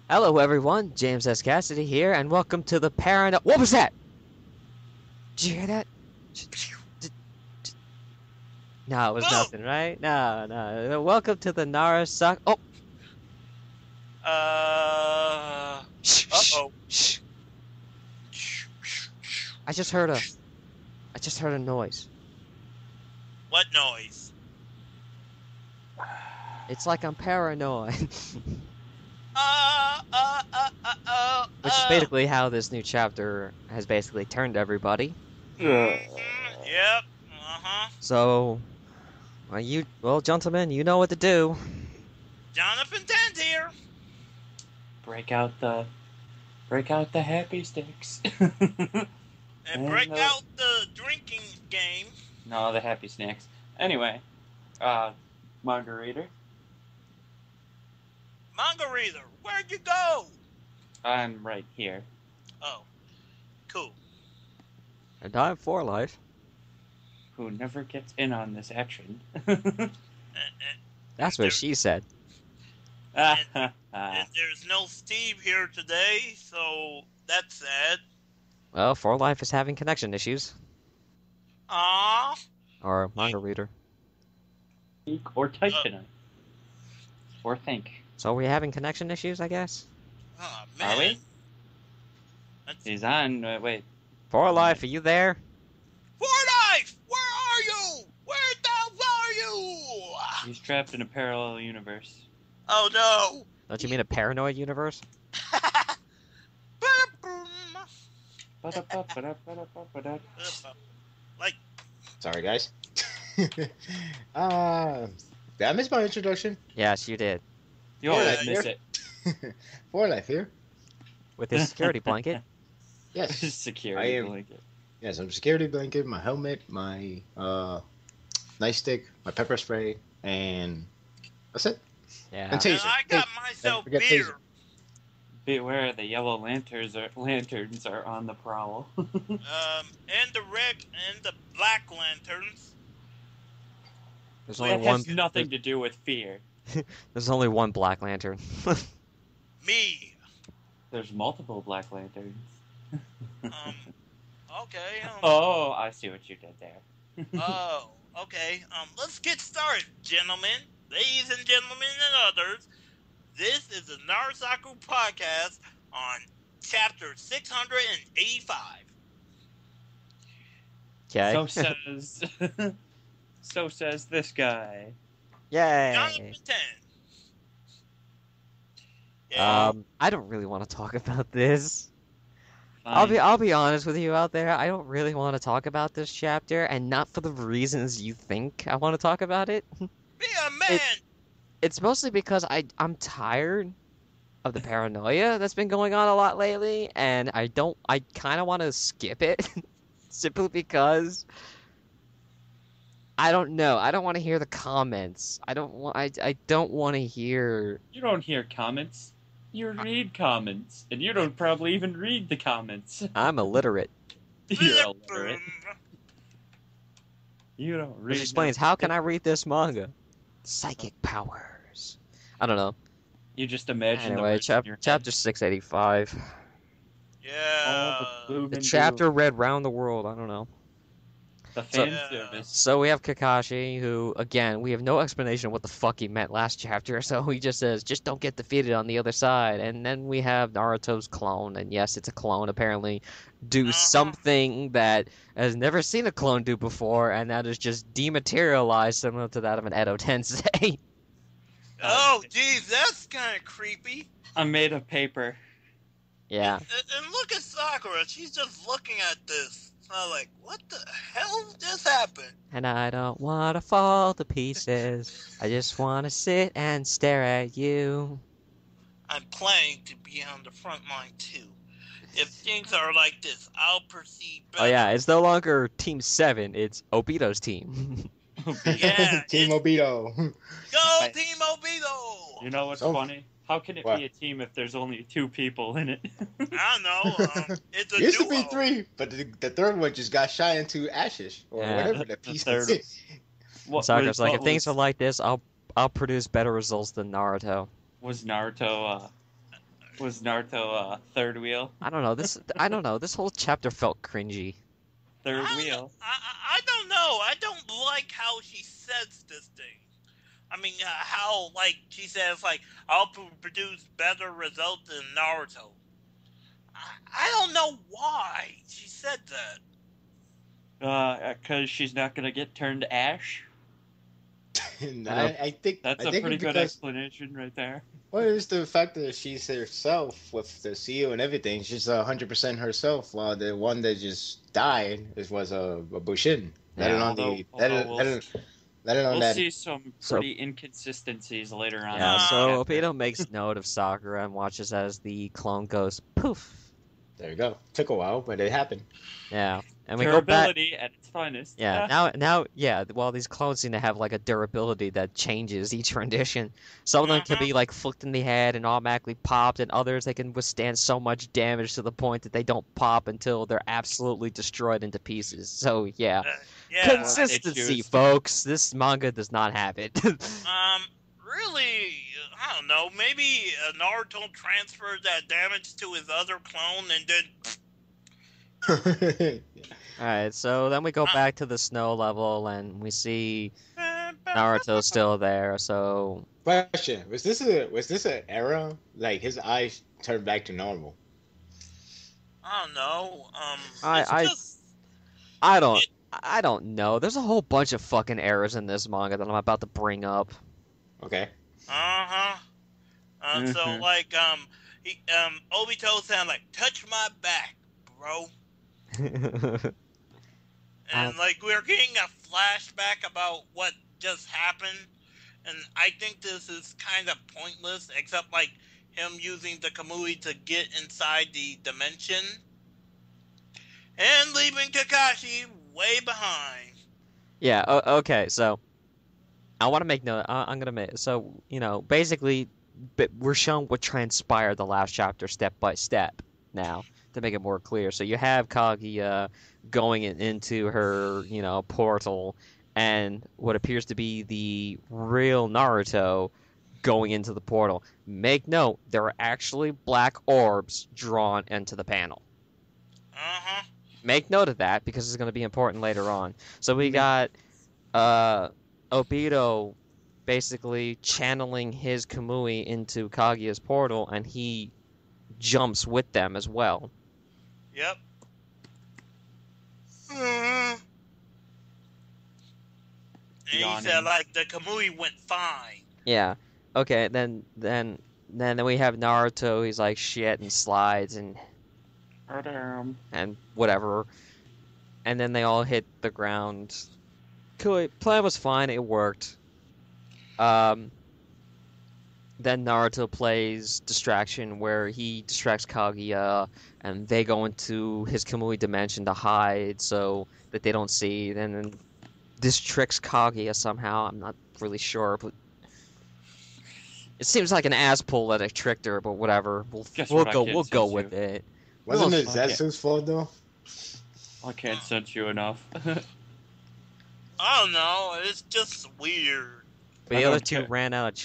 Hello everyone, James S. Cassidy here, and welcome to the Parano- What was that? Did you hear that? No, it was nothing, right? No. Welcome to the NaruSaku- Oh! Uh-oh. Shh. I just heard a noise. What noise? It's like I'm paranoid. Which is basically how this new chapter has basically turned everybody. Yep. So, gentlemen, you know what to do. Johnathan Ten here. Break out the happy sticks. And break out the drinking game. No, the happy snacks. Anyway, Mangareader. Mangareader, where'd you go? I'm right here. Oh, cool. And I'm for life. Who never gets in on this action. That's what she said. And there's no Steve here today, so that's sad. Well, For Life is having connection issues. Aww. Or Mangareader. Speak or type tonight. Or think. So we're having connection issues, I guess? Oh, man. Are we? He's on. Wait. For Life, are you there? For Life, where are you? Where the hell are you? He's trapped in a parallel universe. Oh no. Don't you mean a paranoid universe? Like, Sorry, guys. Did I miss my introduction? Yes, you did. You Yeah, always miss you're- it. For Life here. With his security blanket. Yes. Security I am- blanket. Yes, I'm security blanket, my helmet, my nightstick, my pepper spray, and that's it. Yeah. And and taser. I got myself forget beer. taser. Beware, the yellow lanterns are on the prowl. And the red and the black lanterns. There's Wait, only That one. has nothing to do with fear. There's only one Black Lantern. Me. There's multiple black lanterns. Okay. Oh, I see what you did there. Oh, okay. Let's get started, gentlemen, ladies and gentlemen, and others. This is the NaruSaku podcast on chapter 685. Okay. So says this guy. Yay. Johnathan Ten. Yeah. I don't really want to talk about this. Fine. I'll be honest with you out there. I don't really want to talk about this chapter, and not for the reasons you think I want to talk about it. Be a man. It's mostly because I'm tired of the paranoia that's been going on a lot lately, and I kind of want to skip it simply because I don't know. I don't want to hear the comments. I don't want to hear. You don't hear comments. You read comments, and you don't probably even read the comments. I'm illiterate. You're illiterate. You don't read. Which explains how can I read this manga? Psychic powers. I don't know. You just imagine the Anyway, words in your head. chapter 685. Yeah. All the boom The and chapter boom. read round the world. I don't know. The So- fan Yeah. service. So we have Kakashi, who, again, we have no explanation of what the fuck he meant last chapter, so he just says, just don't get defeated on the other side. And then we have Naruto's clone, and yes, it's a clone, apparently, do something that has never seen a clone do before, and that is just dematerialize, similar to that of an Edo Tensei. Oh, geez, that's kind of creepy. I'm made of paper. Yeah. And look at Sakura. She's just looking at this. I'm like, what the hell just happened? And I don't want to fall to pieces. I just want to sit and stare at you. I'm planning to be on the front line too. If things are like this, I'll proceed better. Oh yeah, it's no longer Team 7, it's Obito's team. Yeah, Team it's- Obito. Go Team Obito! You know what's Oh. funny? How can it What? be a team if there's only 2 people in it? I know. It's a Used duo. to be 3, but the third one just got shot into ashes or Yeah. whatever the The piece third- is. Sakura's like, if things are was like this, I'll produce better results than Naruto. Naruto Was Naruto third wheel? I don't know. I don't know. This whole chapter felt cringy. Third I don't know. wheel. I don't know. I don't like how she says this thing. I mean, how, like, she says, like, I'll produce better results than Naruto. I don't know why she said that. Because she's not gonna get turned to ash. And I think That's I a think pretty it's good because, explanation right there. well, it's the fact that she's herself with the CEO and everything. She's 100% herself, while the one that just died was a Bushin. Let Yeah. alone let alone We'll that. see some So- pretty inconsistencies later on. Yeah. in this So chapter. Obito makes note of Sakura and watches as the clone goes poof. There you go. Took a while, but it happened. Yeah. And we go back. Durability at its finest. Yeah, now, well, these clones seem to have like a durability that changes each rendition. Some of them can be like flicked in the head and automatically popped, and others they can withstand so much damage to the point that they don't pop until they're absolutely destroyed into pieces. So yeah, Yeah. consistency, issues. folks. This manga does not have it. Really, I don't know. Maybe Naruto transferred that damage to his other clone and then. All right, so then we go back to the snow level and we see Naruto still there. So Question: was this an error? Like his eyes turned back to normal? I don't know. I- It's just. I don't know. There's a whole bunch of fucking errors in this manga that I'm about to bring up. Okay. So Mhm. like Obito sound like touch my back, bro. And like we're getting a flashback about what just happened, and I think this is kind of pointless, except like him using the Kamui to get inside the dimension and leaving Kakashi way behind. Yeah, okay, so I want to make note. I'm gonna make so basically, we're shown what transpired the last chapter step by step now to make it more clear. So you have Kaguya going into her portal, and what appears to be the real Naruto going into the portal. Make note, there are actually black orbs drawn into the panel. Make note of that because it's going to be important later on. So we got Obito basically channeling his Kamui into Kaguya's portal, and he jumps with them as well. Yep. And he said Yawning. like the Kamui went fine. Yeah. Okay. Then we have Naruto. He's like shit and slides and whatever, and then they all hit the ground. Cool. Plan was fine. It worked. Then Naruto plays distraction, where he distracts Kaguya, and they go into his Kamui dimension to hide so that they don't see. And then this tricks Kaguya somehow. I'm not really sure, but it seems like an ass pull that it tricked her. But whatever, Guess we'll what, I go can't with sense you. it. Wasn't it Okay. Zetsu's fault though? I can't sense you enough. I don't know. It's just weird. But I the other don't two care. ran out of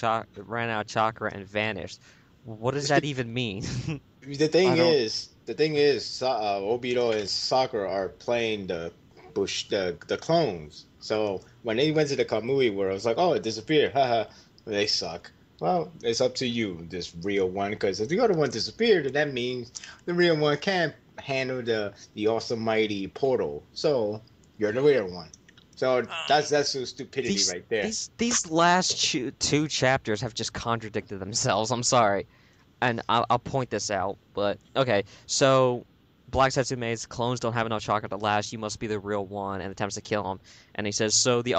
chakra and vanished. What does that even mean? The thing I don't- is, Obito and Sakura are playing the clones. So when they went to the Kamui world, it's like, oh, it disappeared. Haha, they suck. Well, it's up to you, this real one, because if the other one disappeared, then that means the real one can't handle the awesome mighty portal. So you're the real one. So that's some stupidity right there. These last two chapters have just contradicted themselves. I'm sorry, and I'll point this out. But okay, so Black Setsume's clones don't have enough chakra to last. You must be the real one, and attempts to kill him. And he says, so the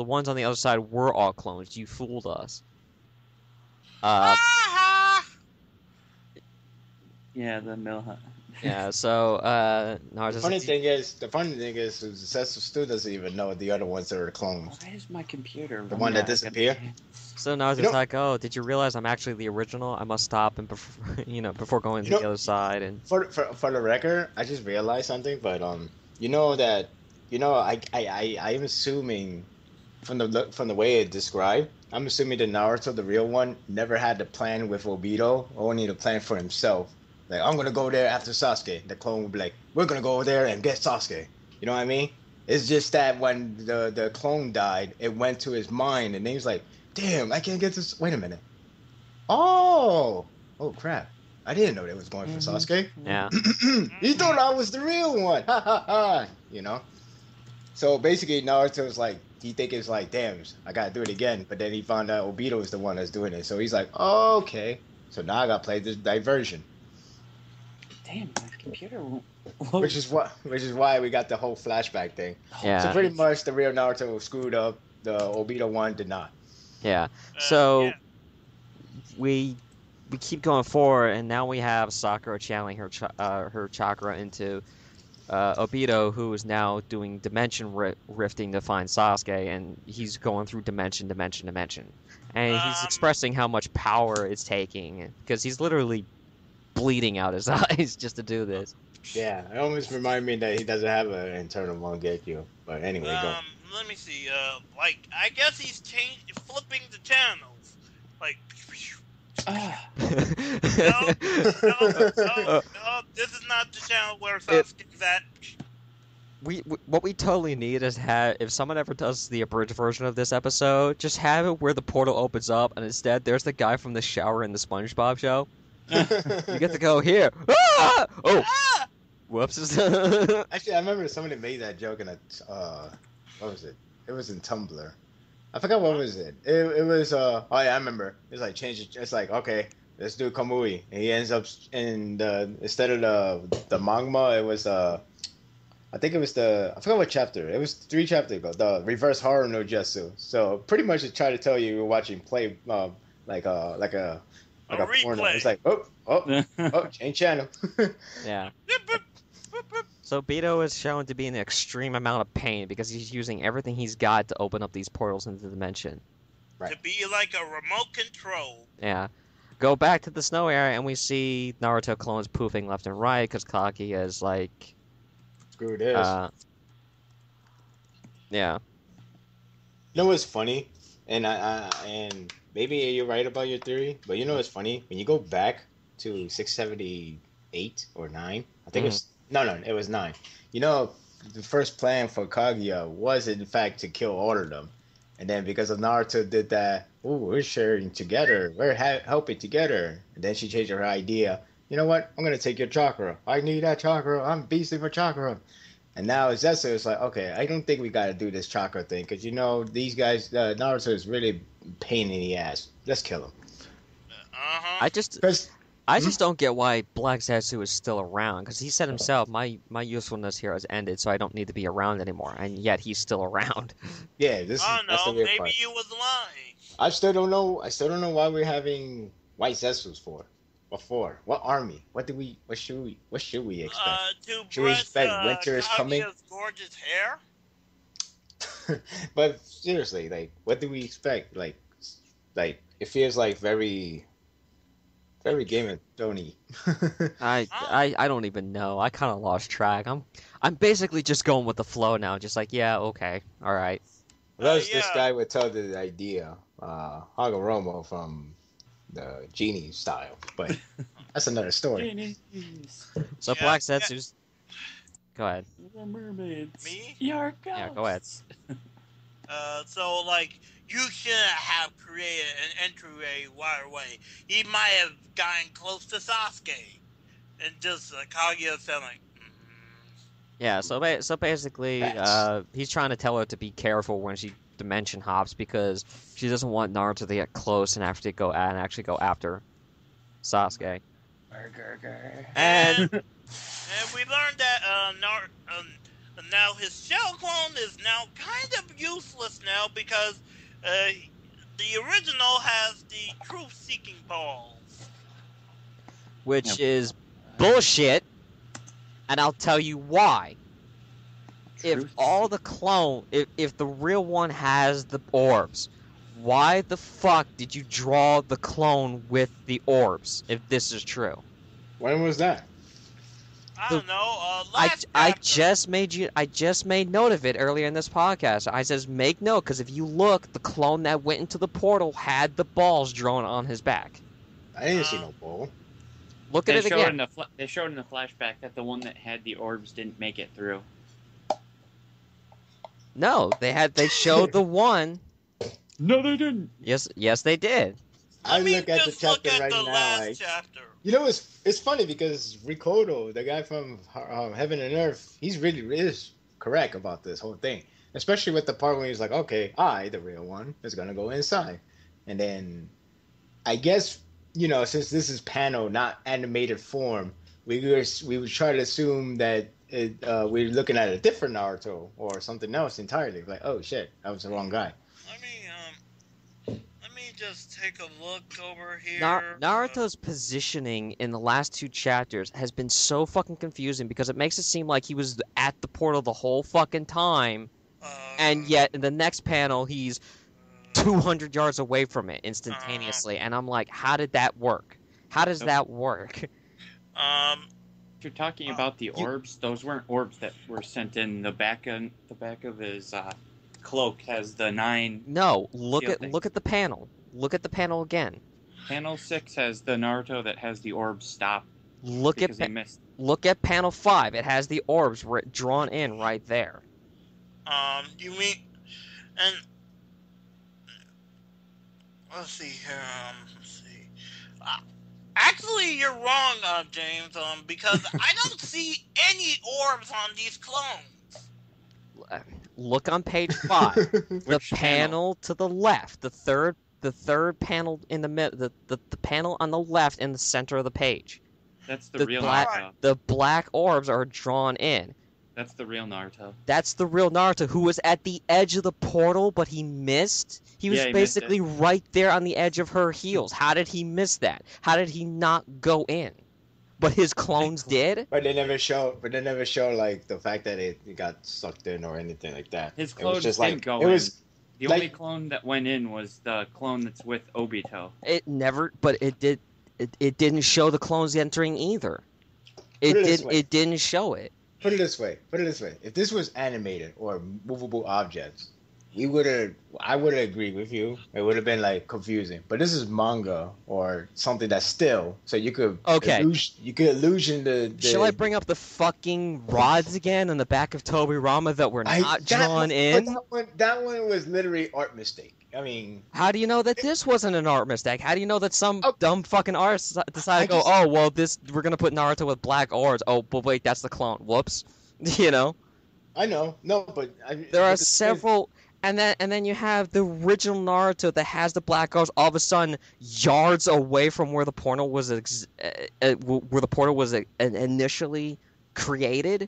ones on the other side were all clones. You fooled us. Yeah, the Milha. Yeah. So The funny thing is, Zetsu still doesn't even know the other ones that are clones. Why is my computer? The one that running? disappeared? So Naruto's You know- like, oh, did you realize I'm actually the original? I must stop and before going to You know- the other side. And For the record, I just realized something, but I am assuming from the way it described I'm assuming the Naruto, the real one, never had the plan with Obito, only the plan for himself. Like, I'm gonna go there after Sasuke. The clone would be like, we're gonna go there and get Sasuke. You know what I mean? It's just that when the clone died, it went to his mind, and he was like, damn, I can't get this. Wait a minute. Oh, crap. I didn't know they was going for Sasuke. Yeah. You thought I was the real one. Ha ha ha. You know? So basically, Naruto's like, he think it's like, damn, I gotta do it again. But then he found out Obito is the one that's doing it. So he's like, oh, okay. So now I gotta play this diversion. Damn, my computer won't. Which is why we got the whole flashback thing. Yeah. So pretty much the real Naruto was screwed up. The Obito one did not. Yeah. So yeah. we keep going forward, and now we have Sakura channeling her chakra into Obito, who is now doing dimension rifting to find Sasuke, and he's going through dimension, and he's expressing how much power it's taking, because he's literally bleeding out his eyes just to do this. Yeah, it almost reminded me that he doesn't have an internal Mangekyo. But anyway, go. Let me see. Like, I guess he's flipping the channels. Like, no, this is not the channel where Sasuke's at. What we totally need is if someone ever does the abridged version of this episode, just have it where the portal opens up, and instead there's the guy from the shower in the SpongeBob show. You get to go here. Ah! Oh, Ah! whoops. Actually, I remember somebody made that joke in what was it? It was in Tumblr. I forgot what was it. It was oh yeah, I remember. It's like change it. It's like, okay, let's do Kamui, and he ends up in instead of the manga, it was I think it was I forgot what chapter. It was 3 chapters ago. The reverse horror no jutsu. So pretty much it tried to tell you you're watching play like a porno. It's like change channel. Yeah. So Beto is shown to be in an extreme amount of pain because he's using everything he's got to open up these portals into the dimension. Right. To be like a remote control. Yeah. Go back to the snow area and we see Naruto clones poofing left and right because Kaguya is like... Screw this. Yeah. You know what's funny? And and maybe you're right about your theory, but you know what's funny? When you go back to 678 or 9, I think it was... No, it was 9. You know, the first plan for Kaguya was, in fact, to kill all of them. And then because of Naruto did that, ooh, we're sharing together. We're helping together. And then she changed her idea. You know what? I'm going to take your chakra. I need that chakra. I'm beasting for chakra. And now Zetsu is like, okay, I don't think we got to do this chakra thing. Because, you know, these guys, Naruto is really pain in the ass. Let's kill him. I just don't get why Black Zetsu is still around, because he said himself, my usefulness here has ended, so I don't need to be around anymore, and yet he's still around. Yeah, that's the weird maybe part. he was lying. I still don't know why we're having white Zetsus for. What for? What army? What should we expect? Should we expect winter is coming? Gorgeous hair? But seriously, like, what do we expect? Like it feels like very Game of Thrones. I don't even know. I kind of lost track. I'm basically just going with the flow now. Just like, yeah, okay, all right. Well, this guy would tell the idea, Hagoromo from the Genie style, but that's another story. So Yeah, Black Zetsu's... Go ahead. The mermaids. Me? Your ghosts. Yeah, go ahead. So, like, you shouldn't have created an entryway right away. He might have gotten close to Sasuke. And just Kaguya said, like, Yeah, so basically, he's trying to tell her to be careful when she dimension hops because she doesn't want Naruto to get close and actually go after Sasuke. And we learned that now his shell clone is now kind of useless now because the original has the truth-seeking balls. which is bullshit, and I'll tell you why. If all the if the real one has the orbs, why the fuck did you draw the clone with the orbs, if this is true? When was that? I The- don't know. I Last chapter. I just made note of it earlier in this podcast. I says make note because if you look, the clone that went into the portal had the balls drawn on his back. I didn't see no ball. Look at it again. They showed in the flashback that the one that had the orbs didn't make it through. No, they showed the one. No, they didn't. Yes, they did. I Let me look at the just look chapter at right the now, last like, chapter. you know, it's funny because Ricardo, the guy from Heaven and Earth, he's really is correct about this whole thing, especially with the part when he's like, okay, the real one, is gonna go inside, and then I guess, you know, since this is panel, not animated form, we would try to assume that we're looking at a different Naruto or something else entirely. Like, oh shit, that was the wrong guy. Let me just take a look over here. Naruto's positioning in the last two chapters has been so fucking confusing because it makes it seem like he was at the portal the whole fucking time, and yet in the next panel he's 200 yards away from it instantaneously, and I'm like, how did that work? How does that work? If you're talking about the orbs, those weren't orbs that were sent in. The back of his cloak has the 9. No, look seal at things. the panel. Look at the panel again. Panel 6 has the Naruto that has the orbs stop Look because he at missed. look at panel 5. It has the orbs drawn in right there. You mean, and let's see here. Let's see. Actually, you're wrong, James. Because I don't see any orbs on these clones. Look on page 5. The Which panel to the left. The third panel in the middle. The panel on the left in the center of the page. That's the The real black Naruto. the black orbs are drawn in. That's the real Naruto. That's the real Naruto who was at the edge of the portal, but he missed. He was Yeah, he missed basically right there on the edge of her heels. How did he miss that? How did he not go in? But his clones did? But they never show like the fact that it got sucked in or anything like that. His It was clone just didn't like go it was. The like- only clone that went in was the clone that's with Obito. It never, but it did. It didn't show the clones entering either. Put it this way. It didn't show it. Put it this way. If this was animated or movable objects, I would have agreed with you. It would have been like confusing. But this is manga or something that's still, so you could illusion the. Shall I bring up the fucking rods again on the back of Toby Rama that were not drawn in? That one was literally art mistake. I mean, How do you know that this wasn't an art mistake? How do you know that some dumb fucking artist decided to I go, oh, well, we're gonna put Naruto with black orbs. Oh, but wait, that's the clone. Whoops. You know? I know, no, but There are several, and then you have the original Naruto that has the black orbs all of a sudden yards away from where the portal was initially created.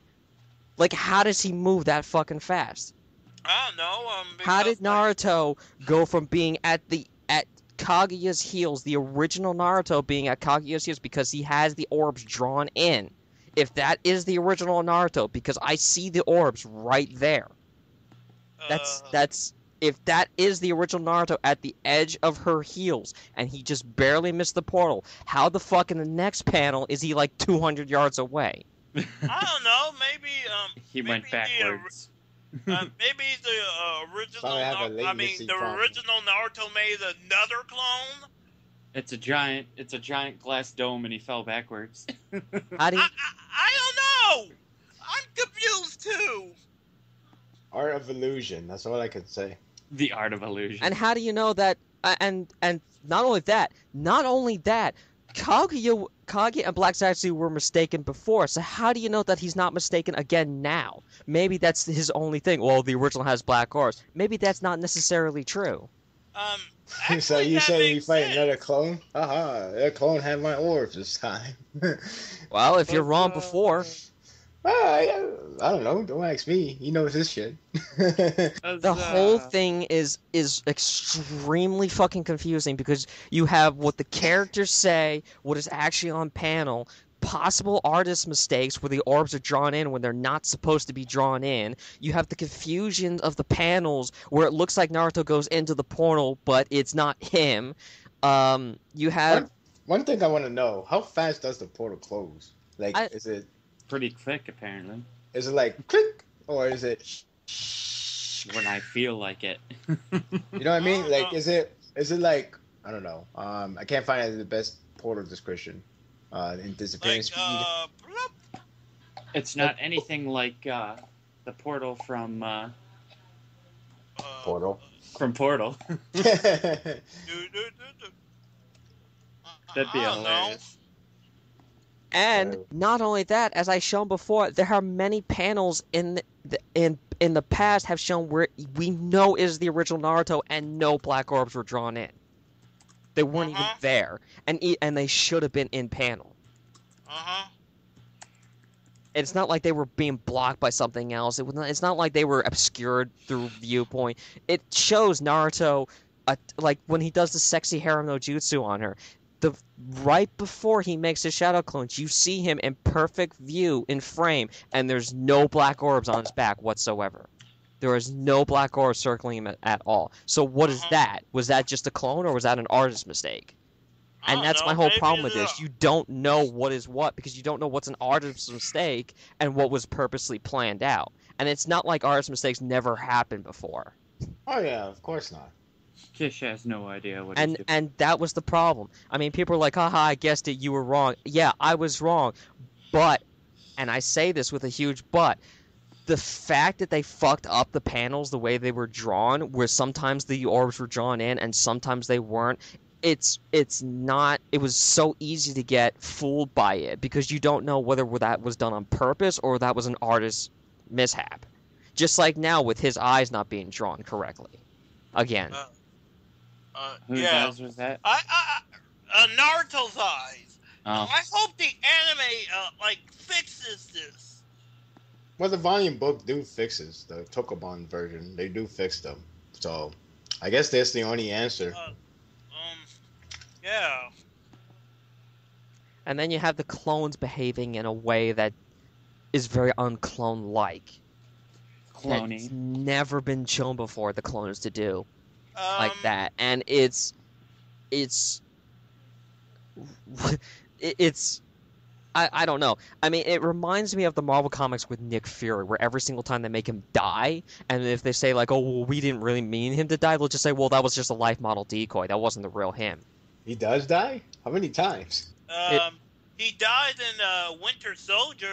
Like, how does he move that fucking fast? I don't know. How did because, Naruto go from being at Kaguya's heels, the original Naruto being at Kaguya's heels because he has the orbs drawn in? If that is the original Naruto, because I see the orbs right there. That's if that is the original Naruto at the edge of her heels and he just barely missed the portal, how the fuck in the next panel is he like 200 yards away? I don't know. Maybe He maybe went backwards. Maybe the original. Probably have a I mean, latency the problem. original Naruto made another clone. It's a giant glass dome, and he fell backwards. How do you, I don't know. I'm confused too. art of illusion. That's all I could say. The art of illusion. and how do you know that? And not only that, Kaguya and Black Satsu were mistaken before. So how do you know that he's not mistaken again now? Maybe that's his only thing. Well, the original has black orbs. Maybe that's not necessarily true. Actually, So you that say you makes fight sense. another clone? Haha, that clone had my orbs this time. Well, if you're But, wrong before, I don't know. Don't ask me. He knows his shit. the whole thing is extremely fucking confusing because you have what the characters say, what is actually on panel, possible artist mistakes where the orbs are drawn in when they're not supposed to be drawn in. You have the confusion of the panels where it looks like Naruto goes into the portal, but it's not him. You have One thing I want to know: how fast does the portal close? Like, is it pretty quick, apparently. Is it like click or is it? When I feel like it. You know what I mean? Like, is it like I don't know. I can't find the best portal description. In disappearing speed. bloop. It's not anything like the portal from Portal. Portal. Do. That'd be I don't know. hilarious. And not only that, as I shown before, there are many panels in the past have shown where we know is the original Naruto, and no black orbs were drawn in. They weren't even there, and they should have been in panel. It's not like they were being blocked by something else. It's not like they were obscured through viewpoint. It shows Naruto, like when he does the sexy harem no jutsu on her. Right before he makes his shadow clones, you see him in perfect view in frame, and there's no black orbs on his back whatsoever. There is no black orbs circling him at all. So what is that? Was that just a clone, or was that an artist's mistake? And that's my whole problem with this. You don't know what is what, because you don't know what's an artist's mistake and what was purposely planned out. And it's not like artist mistakes never happened before. Oh yeah, of course not. Kish has no idea what he's doing. And that was the problem. I mean, people are like, haha, I guessed it, you were wrong. Yeah, I was wrong. But, and I say this with a huge but, the fact that they fucked up the panels the way they were drawn, where sometimes the orbs were drawn in and sometimes they weren't, it was so easy to get fooled by it, because you don't know whether that was done on purpose or that was an artist's mishap. Just like now with his eyes not being drawn correctly. Again. Whose eyes was that? Naruto's eyes. Oh. I hope the anime fixes this. Well, the volume book do fixes the Tokobon version. They do fix them. So, I guess that's the only answer. Yeah. And then you have the clones behaving in a way that is very unclone-like. Cloning. It's never been shown before, the cloners to do like that. And it's I don't know. I mean, it reminds me of the Marvel Comics with Nick Fury, where every single time they make him die, and if they say, like, oh, well, we didn't really mean him to die, they'll just say, well, that was just a life model decoy. That wasn't the real him. He does die? How many times? He died in Winter Soldier.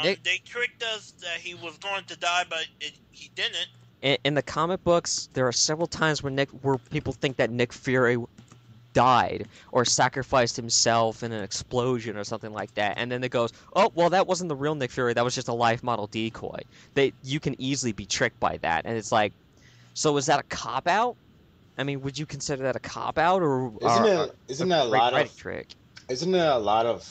They tricked us that he was going to die, but he didn't. In the comic books, there are several times where people think that Nick Fury died or sacrificed himself in an explosion or something like that, and then it goes, oh, well, that wasn't the real Nick Fury, that was just a life model decoy. You can easily be tricked by that, and it's like, so is that a cop-out? I mean, would you consider that a cop-out, or isn't it a lot of trick? Isn't it a lot of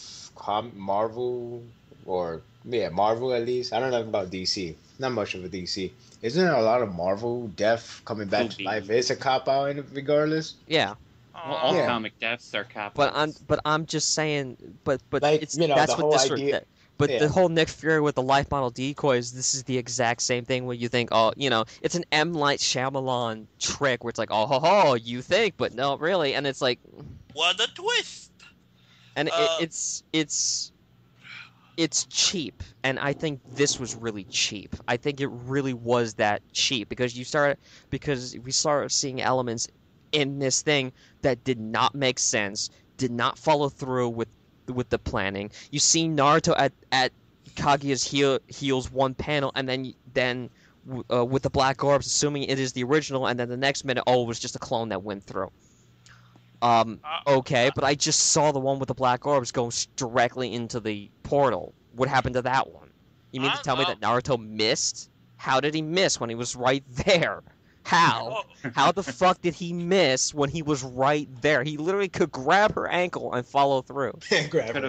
Marvel, or Marvel at least? I don't know about DC. Not much of a DC. Isn't there a lot of Marvel death coming back to life? It's a cop-out regardless. Yeah. Well, all comic deaths are cop. But I'm just saying, but like, it's that's what this idea. The whole Nick Fury with the life model decoys, this is the exact same thing where you think, oh, it's an M. Night Shyamalan trick where it's like, oh, ho, ho, you think, but no, really, and it's like, what a twist! And it's cheap, and I think this was really cheap. I think it really was that cheap, because we started seeing elements in this thing that did not make sense, did not follow through with the planning. You see Naruto at Kaguya's heels one panel, and then with the black orbs, assuming it is the original, and then the next minute, oh, it was just a clone that went through. Okay, but I just saw the one with the black orbs go directly into the portal. What happened to that one? You mean to tell me that Naruto missed? How did he miss when he was right there? How? How the fuck did he miss when he was right there? He literally could grab her ankle and follow through. Grab her.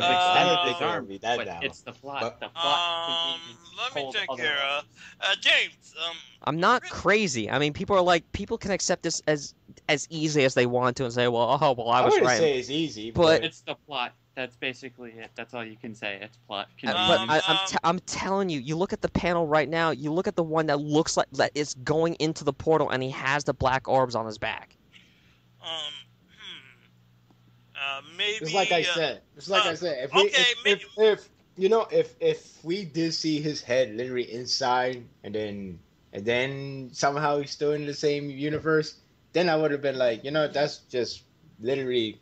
It's the plot. The plot. Let me check here. James. I'm not crazy. I mean, people can accept this as easy as they want to and say, well, I was right. I wouldn't say it's easy, but it's the plot. That's basically it. That's all you can say. It's plot. But I'm telling you, you look at the panel right now, you look at the one that looks like that is going into the portal, and he has the black orbs on his back. Maybe. It's like I said. It's like I said. If we, okay, if you know, if we did see his head literally inside, and then somehow he's still in the same universe, then I would have been like, you know, that's just literally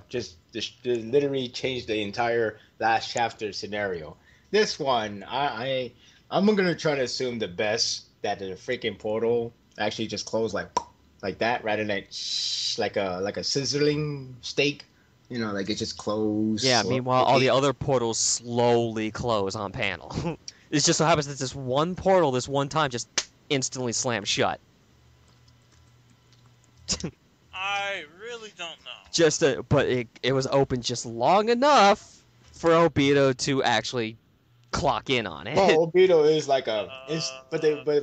just literally changed the entire last chapter scenario. This one, I'm gonna try to assume the best, that the freaking portal actually just closed like that, rather than like a sizzling steak. You know, like it just closed. Yeah, slowly. meanwhile, all the other portals slowly close on panel. It just so happens that this one portal, this one time, just instantly slams shut. I really don't know. But it was open just long enough for Obito to actually clock in on it. Well, Obito is like but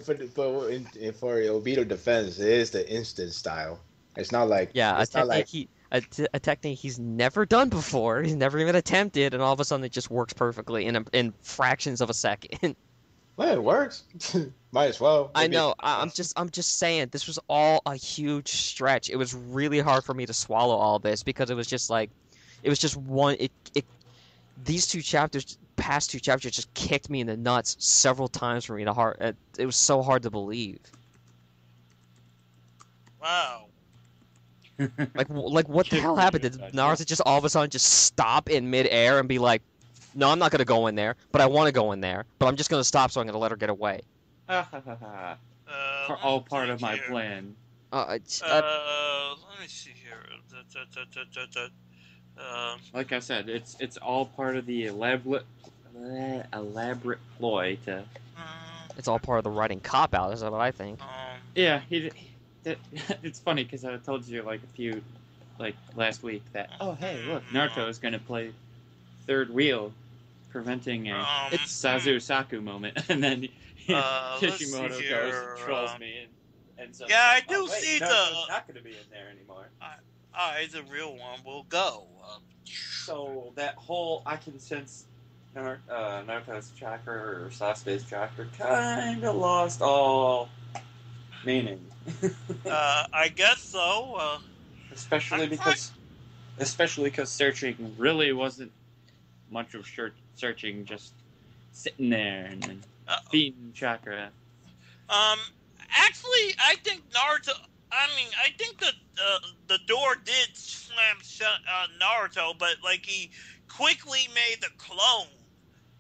for Obito defense, it is the instant style. It's not like Yeah, it's not like a technique he's never done before. He's never even attempted, and all of a sudden it just works perfectly in fractions of a second. well, it works. Might as well. I Maybe- know. I'm just saying this was all a huge stretch. It was really hard for me to swallow all this because it was just one. These past two chapters just kicked me in the nuts several times for me to heart. It was so hard to believe. Wow. Like what the hell happened? Did Naruto just all of a sudden just stop in midair and be like, "No, I'm not gonna go in there, but I want to go in there, but I'm just gonna stop, so I'm gonna let her get away." All part of my plan. Let me see here. Like I said, it's all part of the elaborate ploy to. It's all part of the writing cop out. Is what I think. Yeah, it's funny because I told you last week that hey look, Naruto is gonna play third wheel, preventing a NaruSaku moment, and then Kishimoto goes and trolls me and says, yeah, I do see Naruto's not gonna be in there anymore. The real one will go. So that whole I can sense Naruto's chakra or Sasuke's chakra kind of lost all meaning. I guess so. Especially because searching really wasn't much of searching, just sitting there and feeding chakra. Actually, I think Naruto. I think that the door did slam shut Naruto, but like he quickly made the clone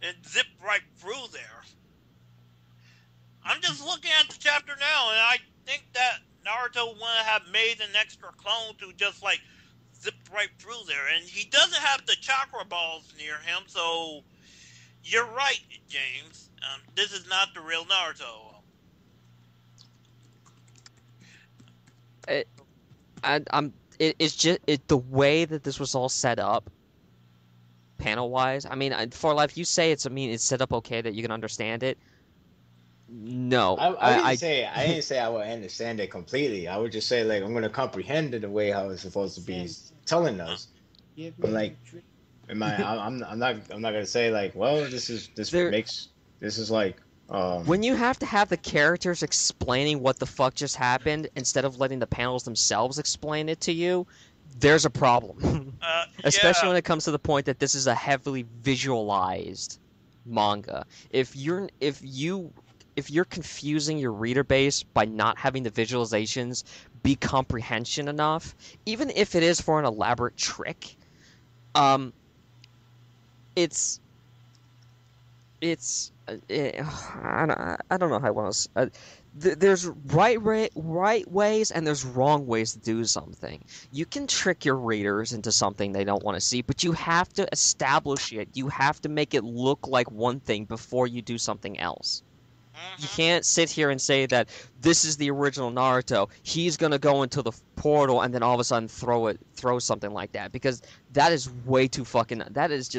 and zipped right through there. I'm just looking at the chapter now, and I think that Naruto would have made an extra clone to just like zip right through there, and he doesn't have the chakra balls near him, so you're right, James. This is not the real Naruto. It's just the way that this was all set up, panel wise. I mean, for life, you say it's set up okay that you can understand it. No, I didn't say I would understand it completely. I would just say like I'm gonna comprehend it the way how it's supposed to be telling us. But like, I'm not gonna say like, well, this is like. When you have to have the characters explaining what the fuck just happened instead of letting the panels themselves explain it to you, there's a problem. Especially when it comes to the point that this is a heavily visualized manga. If you're confusing your reader base by not having the visualizations be comprehension enough, even if it is for an elaborate trick, it's I don't know how I want to. There's right ways and there's wrong ways to do something. You can trick your readers into something they don't want to see, but you have to establish it. You have to make it look like one thing before you do something else. You can't sit here and say that this is the original Naruto. He's gonna go into the portal and then all of a sudden throw something like that, because that is way too fucking. That is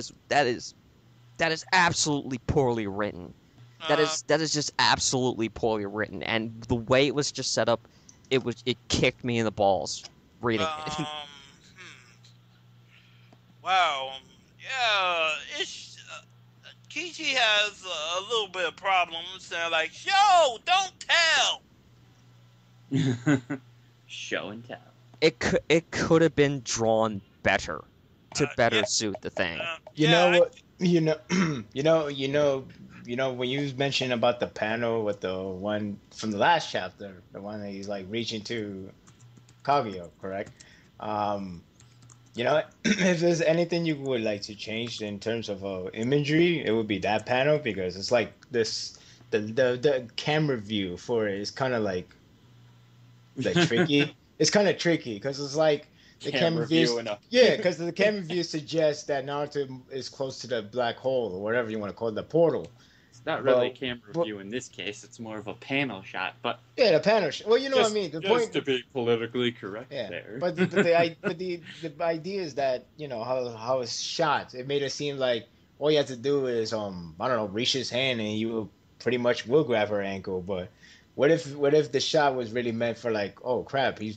absolutely poorly written. That is just absolutely poorly written, and the way it was just set up, it kicked me in the balls reading it. Wow. Yeah. Kichi has a little bit of problems. They're like, show, don't tell. Show and tell. It could have been drawn better. to better suit the thing. You know what? You know, when you mentioned about the panel with the one from the last chapter, the one that he's like reaching to Kaguya, correct? You know, if there's anything you would like to change in terms of imagery, it would be that panel because it's like this, the camera view for it is kind of like tricky. It's kind of tricky because it's like the camera view. Yeah, because the camera view suggests that Naruto is close to the black hole or whatever you want to call it, the portal. It's not really a camera view in this case. It's more of a panel shot. But yeah, the panel shot. Well, you know what I mean. The point to be politically correct. Yeah, there. but the idea is that you know how it's shot. It made it seem like all you have to do is I don't know, reach his hand and you pretty much will grab her ankle. But what if the shot was really meant for like, oh crap, he's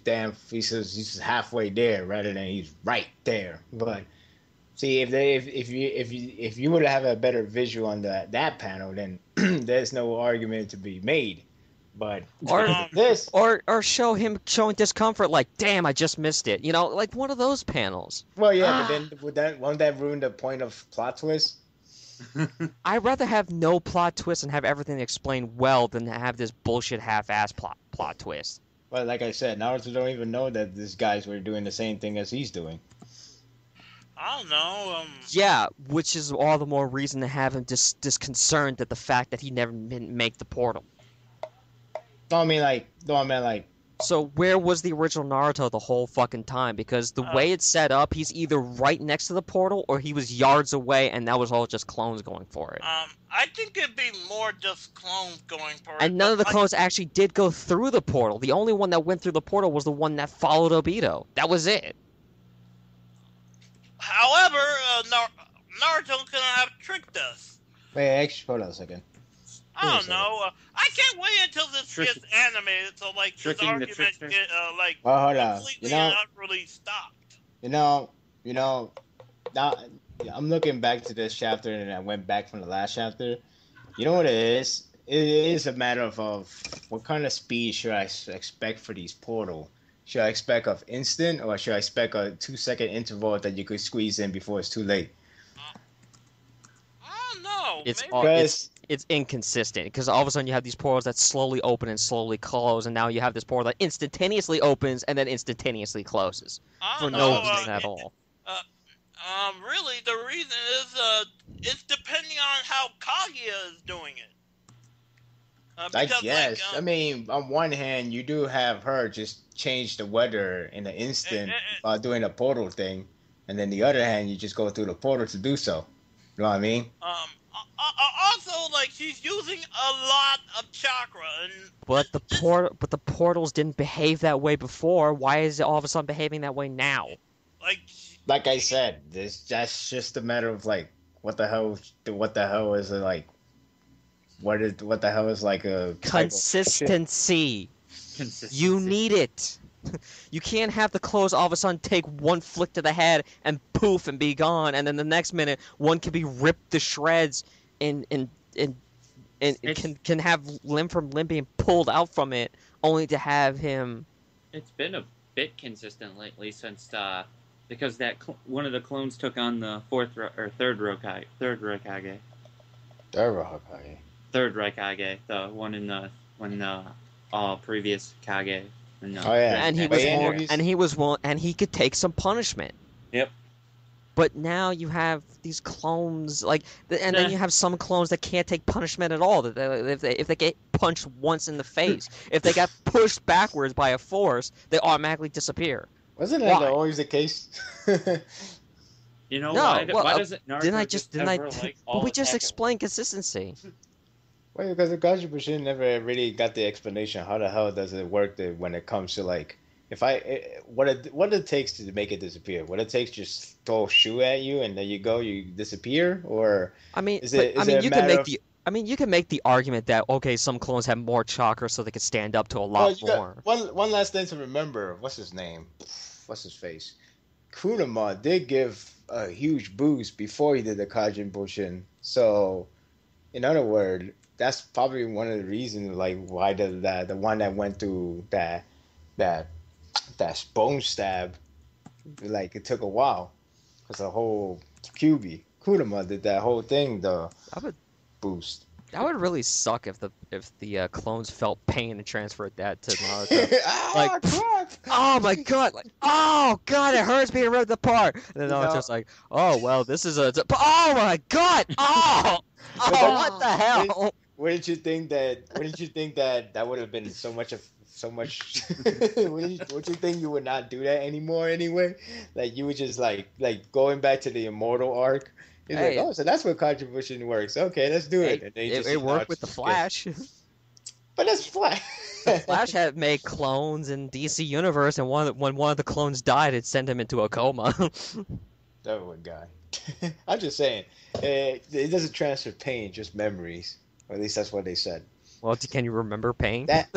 he's halfway there rather than he's right there. But see, if you would have a better visual on that panel, then there's no argument to be made. But or show him showing discomfort, like, damn, I just missed it. You know, like one of those panels. Well, yeah, but then won't that ruin the point of plot twist? I'd rather have no plot twist and have everything explained well than have this bullshit half-ass plot twist. Well, like I said, Naruto don't even know that these guys were doing the same thing as he's doing. I don't know. Yeah, which is all the more reason to have him disconcerted at the fact that he never didn't make the portal. No, I mean like. So where was the original Naruto the whole fucking time? Because the way it's set up, he's either right next to the portal or he was yards away, and that was all just clones going for it. I think it'd be more just clones going for it. And none of the clones actually did go through the portal. The only one that went through the portal was the one that followed Obito. That was it. However, Naruto could have tricked us. Wait, actually, hold on a second. I don't know. I can't wait until this gets animated, so like this argument get completely and utterly stopped. You know. Now I'm looking back to this chapter, and I went back from the last chapter. You know what it is? It is a matter of what kind of speed should I expect for these portal. Should I expect of instant, or should I expect a 2-second interval that you could squeeze in before it's too late? I don't know. It's inconsistent because all of a sudden you have these portals that slowly open and slowly close, and now you have this portal that instantaneously opens and then instantaneously closes for no reason at all. Really, the reason is it's depending on how Kaguya is doing it. I guess. I mean, on one hand, you do have her just change the weather in an instant while doing a portal thing, and then the other hand, you just go through the portal to do so. You know what I mean? Also, like, she's using a lot of chakra, and but the portals didn't behave that way before. Why is it all of a sudden behaving that way now? Like I said, that's just a matter of like what the hell is it like? What the hell is like a consistency? You need it. You can't have the clothes all of a sudden take one flick to the head and poof and be gone, and then the next minute one can be ripped to shreds and can have limb from limb being pulled out from it, only to have him. It's been a bit consistent lately since because that one of the clones took on the third Raikage. Third Raikage, the one in the previous Kage. And he could take some punishment. Yep. But now you have these clones, then you have some clones that can't take punishment at all. If they get punched once in the face, if they got pushed backwards by a force, they automatically disappear. Wasn't that always the case? You know, why doesn't Naruto but we just explained consistency. Well, because the Gaji machine never really got the explanation. How the hell does it work when it comes to like, what it takes to make it disappear? What it takes just throw a shoe at you and there you go, you disappear? Or you can make the argument that okay, some clones have more chakra, so they could stand up to a lot more. One last thing to remember. What's his name? What's his face? Kunama did give a huge boost before he did the Kajin Bushin. So, in other words, that's probably one of the reasons, like, why the one that went through that bone stab, like, it took a while. It's a whole QB. Kurama did that whole thing, the That would boost. that would really suck if the clones felt pain and transferred that to Naruto. Like, Crap! oh my god, like, oh god, it hurts being ripped apart. And then Naruto's like, oh well, this is oh my god, oh, what the hell? Wouldn't you think that that would have been so much? Would you think you would not do that anymore anyway? Like you would just like going back to the immortal arc. He's Hey, like, oh, so that's what contribution works. Okay, let's do it. And then you just it see worked with the Naruto Flash. but that's Flash. Flash had made clones in DC Universe, and when one of the clones died, it sent him into a coma. Oh my god. I'm just saying, it doesn't transfer pain, just memories. Or at least that's what they said. Well, can you remember pain? That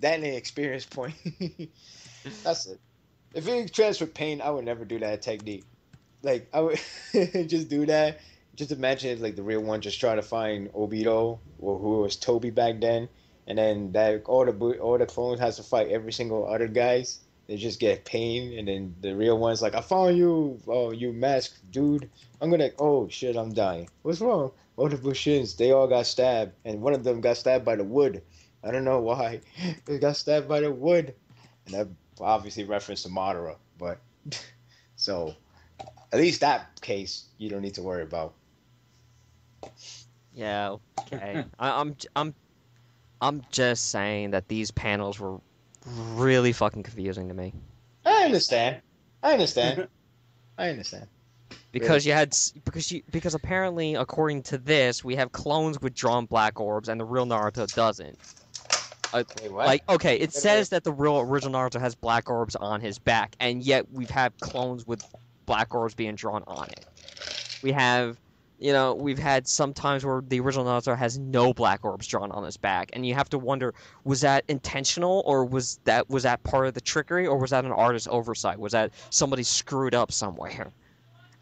and the experience point. That's it. If it transfer pain, I would never do that technique. Like I would just do that. Just imagine if, like the real one just trying to find Obito or who was Toby back then, and then that all the clones has to fight every single other guys. They just get pain, and then the real one's like, "I found you, oh you masked dude. Oh shit, I'm dying. What's wrong? All the Bushins, they all got stabbed, and one of them got stabbed by the wood. I don't know why. They got stabbed by the wood, and that obviously referenced to Madara. But so at least that case you don't need to worry about. Yeah, okay. I'm just saying that these panels were really fucking confusing to me. I understand. Because because apparently according to this we have clones with drawn black orbs and the real Naruto doesn't. Wait, what? Like, okay, it says that the real original Naruto has black orbs on his back, and yet we've had clones with black orbs being drawn on it. We've had some times where the original Naruto has no black orbs drawn on his back, and you have to wonder, was that intentional, or was that part of the trickery, or was that an artist's oversight? Was that somebody screwed up somewhere?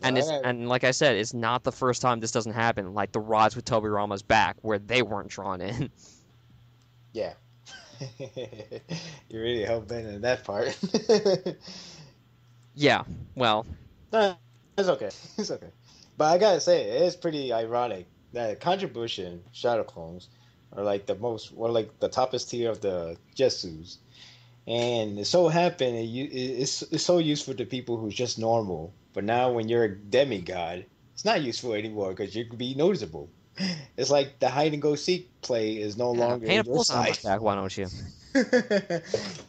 And like I said, it's not the first time this doesn't happen, like the rods with Tobirama's back, where they weren't drawn in. Yeah. You really hell bent in that part. Yeah, well. No, it's okay. It's okay. But I gotta say, it is pretty ironic that contribution shadow clones are like the toppest tier of the Jessus. And it so happened it's so useful to people who's just normal. But now when you're a demigod, it's not useful anymore because you can be noticeable. It's like the hide and go seek play is no longer paint a your pulse on my side. back, why don't you?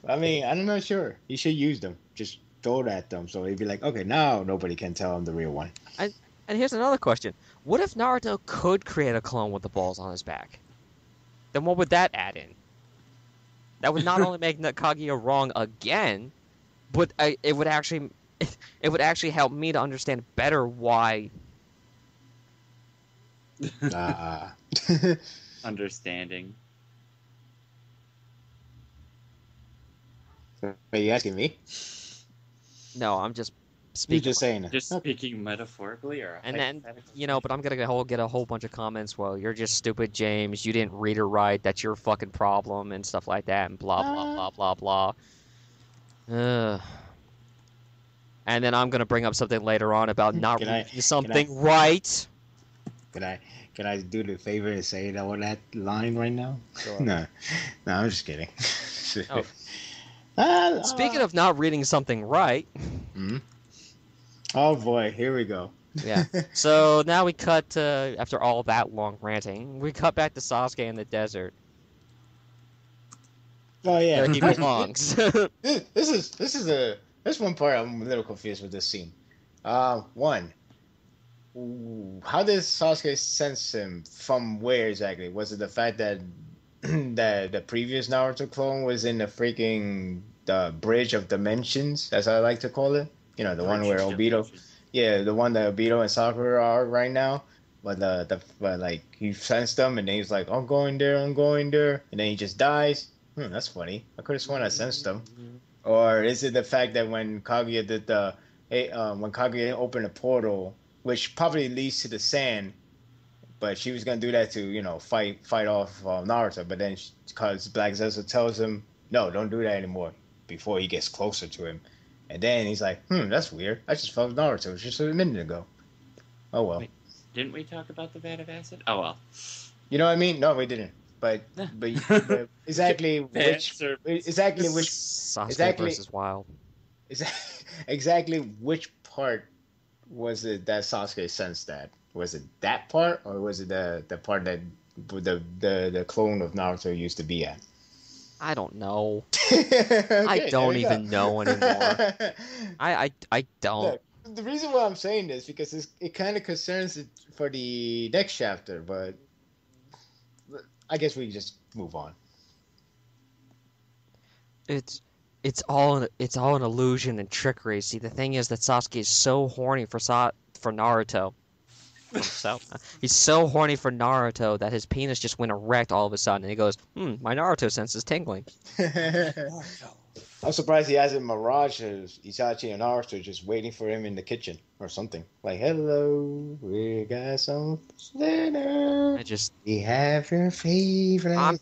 I mean, I'm not sure. You should use them. Just throw it at them, so they'd be like, okay, now nobody can tell I'm the real one. And here's another question. What if Naruto could create a clone with the balls on his back? Then what would that add in? That would not only make Kaguya wrong again, but it would actually help me to understand better why. Understanding. Are you asking me? No, I'm just You're speaking. just saying it. Just speaking metaphorically or And then, hypothetically? but I'm gonna get a whole bunch of comments. Well, you're just stupid, James. You didn't read it right. That's your fucking problem and stuff like that, and blah blah blah blah blah. And then I'm gonna bring up something later on about not reading something right. Can I do the favor and say that on that line right now? Sure. No, I'm just kidding. Oh. Speaking of not reading something right. Hmm? Oh boy, here we go. Yeah. So now we cut after all that long ranting. We cut back to Sasuke in the desert. Oh yeah, Where he belongs. This one part I'm a little confused with this scene. One, how did Sasuke sense him from where exactly? Was it the fact that that the previous Naruto clone was in the bridge of dimensions, as I like to call it? You know, the one where Obito, the one that Obito and Sakura are right now. But like he sensed them, and then he's like, I'm going there, and then he just dies. That's funny. I could have sworn I sensed them. Or is it the fact that when Kaguya did when Kaguya opened a portal, which probably leads to the sand, but she was gonna do that to fight off Naruto, but then because Black Zetsu tells him, no, don't do that anymore before he gets closer to him, And then he's like, that's weird. I just felt Naruto just a minute ago. Oh, well. Wait, didn't we talk about the vat of acid? Oh, well. You know what I mean? No, we didn't. But exactly which Sasuke versus Wild. exactly which part was it that Sasuke sensed that? Was it that part, or was it the part that the clone of Naruto used to be at? I don't know. Okay, I don't even know anymore. I don't. Look, the reason why I'm saying this because it kind of concerns it for the next chapter, but I guess we just move on. It's all an illusion and trickery. See, the thing is that Sasuke is so horny for Naruto. He's so horny for Naruto that his penis just went erect all of a sudden, and he goes, my Naruto sense is tingling. I'm surprised he hasn't Mirage Itachi and Naruto just waiting for him in the kitchen or something. Like, hello, we got some dinner. We have your favorite. I'm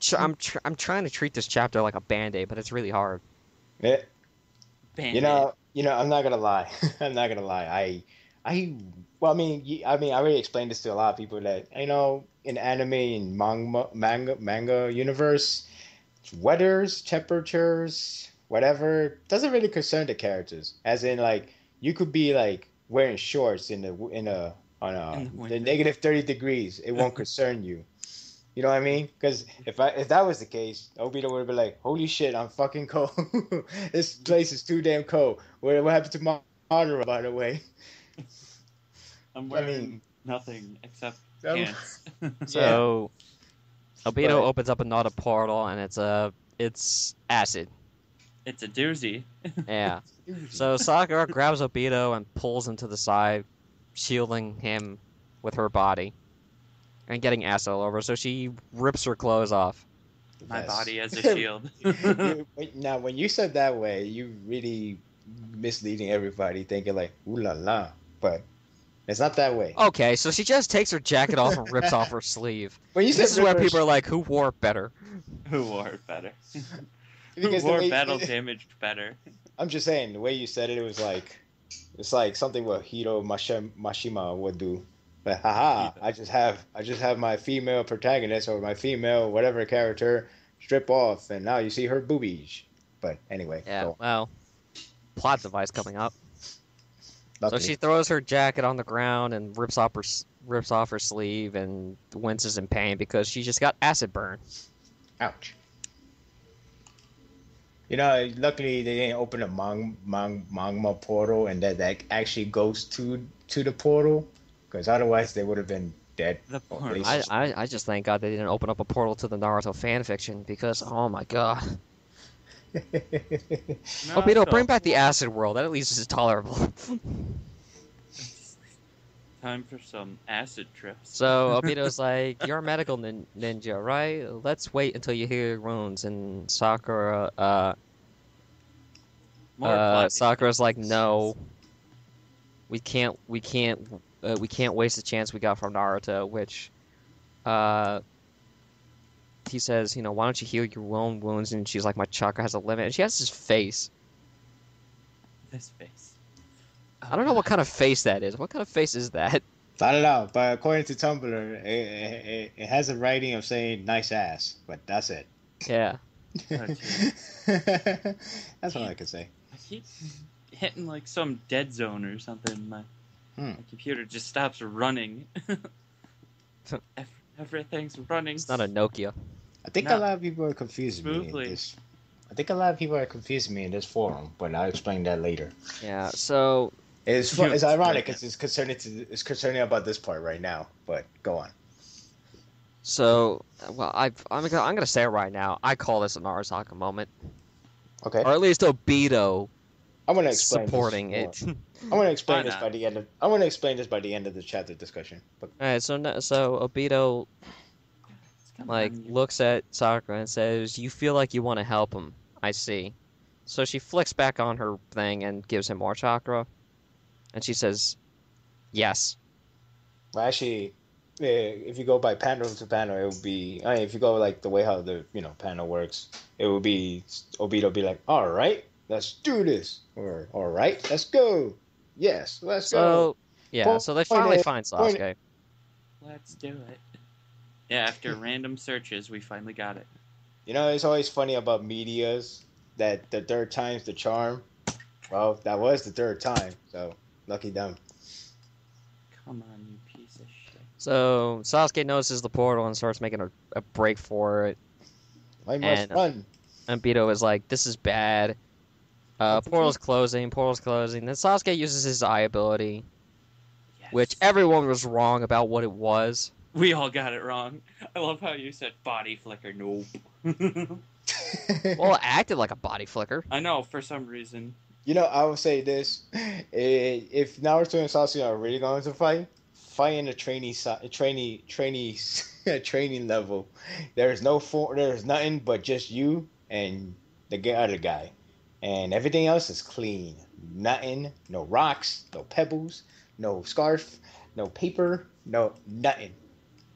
trying to treat this chapter like a Band-Aid, but it's really hard. Yeah. You know, I'm not gonna lie. I'm not gonna lie. I already explained this to a lot of people that in anime and manga universe, weathers, temperatures, whatever doesn't really concern the characters. As in, like, you could be like wearing shorts on the negative 30 degrees, it won't concern you. You know what I mean? Because if that was the case, Obito would have been like, "Holy shit, I'm fucking cold. This place is too damn cold. What happened to my honor, by the way?" I'm wearing nothing except pants. So, Obito opens up another portal, and it's acid. It's a doozy. Yeah. So Sakura grabs Obito and pulls him to the side, shielding him with her body, and getting acid all over. So she rips her clothes off. My body as a shield. Now, when you said that way, you really misleading everybody, thinking like, "Ooh la la," but it's not that way. Okay, so she just takes her jacket off and rips off her sleeve. This is where people are like, "Who wore it better?" Who wore it better? Who wore battle damaged better? I'm just saying, the way you said it, it's like something what Hiro Mashima would do. But haha, I just have my female protagonist or my female whatever character strip off, and now you see her boobies. But anyway. Yeah. Well, plot device coming up. Luckily. So she throws her jacket on the ground and rips off her sleeve and winces in pain because she just got acid burn. Ouch. Luckily they didn't open a manga portal and that actually goes to the portal, because otherwise they would have been dead. I just thank God they didn't open up a portal to the Naruto fanfiction because, oh my god. Obito, bring back the acid world. That at least is tolerable. Time for some acid trips. So Obito's like, "You're a medical ninja, right? Let's wait until you heal your wounds." And Sakura's like, "No, we can't waste the chance we got from Naruto." Which, he says, "Why don't you heal your own wounds?" And she's like, "My chakra has a limit." And she has this face. This face. I don't know what kind of face that is. What kind of face is that? I don't know, but according to Tumblr, it has a writing of saying "nice ass," but that's it. Yeah. That's all I can say. I keep hitting like some dead zone or something. My computer just stops running. Everything's running. It's not a Nokia. I think a lot of people are confusing me in this. I think a lot of people are confusing me in this forum, but I'll explain that later. Yeah. So. It's ironic because it's concerning about this part right now. But go on. So, well, I'm gonna say it right now. I call this a NaruSaku moment. Okay. Or at least Obito. I'm gonna explain supporting it. I'm gonna explain this by the end of. I'm gonna explain this by the end of the chapter discussion. But... All right. So Obito looks at Sakura and says, "You feel like you want to help him. I see." So she flicks back on her thing and gives him more chakra. And she says, "Yes." Well, actually, if you go by panel to panel, it would be. If you go like the way how the panel works, it would be Obito be like, "All right," let's do this. Or, all right, let's go. Yes, let's go. So, yeah, so they finally Point find point Sasuke. Let's do it. Yeah, after random searches, we finally got it. You know, it's always funny about medias that the third time's the charm. Well, that was the third time, so lucky them. Come on, you piece of shit. So Sasuke notices the portal and starts making a break for it. I must And- run. And Bito is like, this is bad. Portal's closing. Then Sasuke uses his eye ability, Yes. which everyone was wrong about what it was. We all got it wrong. I love how you said body flicker. Nope. Well, it acted like a body flicker. I know, for some reason. You know, I would say this: if Naruto and Sasuke are really going to fight in a training level. There's nothing but just you and the other guy, and everything else is clean. Nothing, no rocks, no pebbles, no scarf, no paper, no nothing.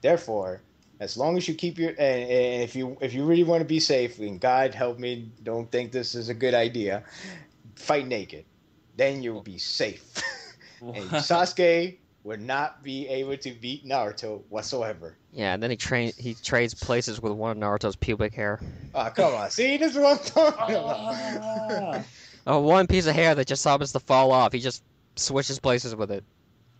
Therefore, as long as you keep your and if you really want to be safe, and God help me, don't think this is a good idea. Fight naked, then you'll be safe. And Sasuke would not be able to beat Naruto whatsoever. Yeah, and then he trades places with one of Naruto's pubic hair. Oh, come on. See, this is what I'm talking about. One piece of hair that just happens to fall off. He just switches places with it.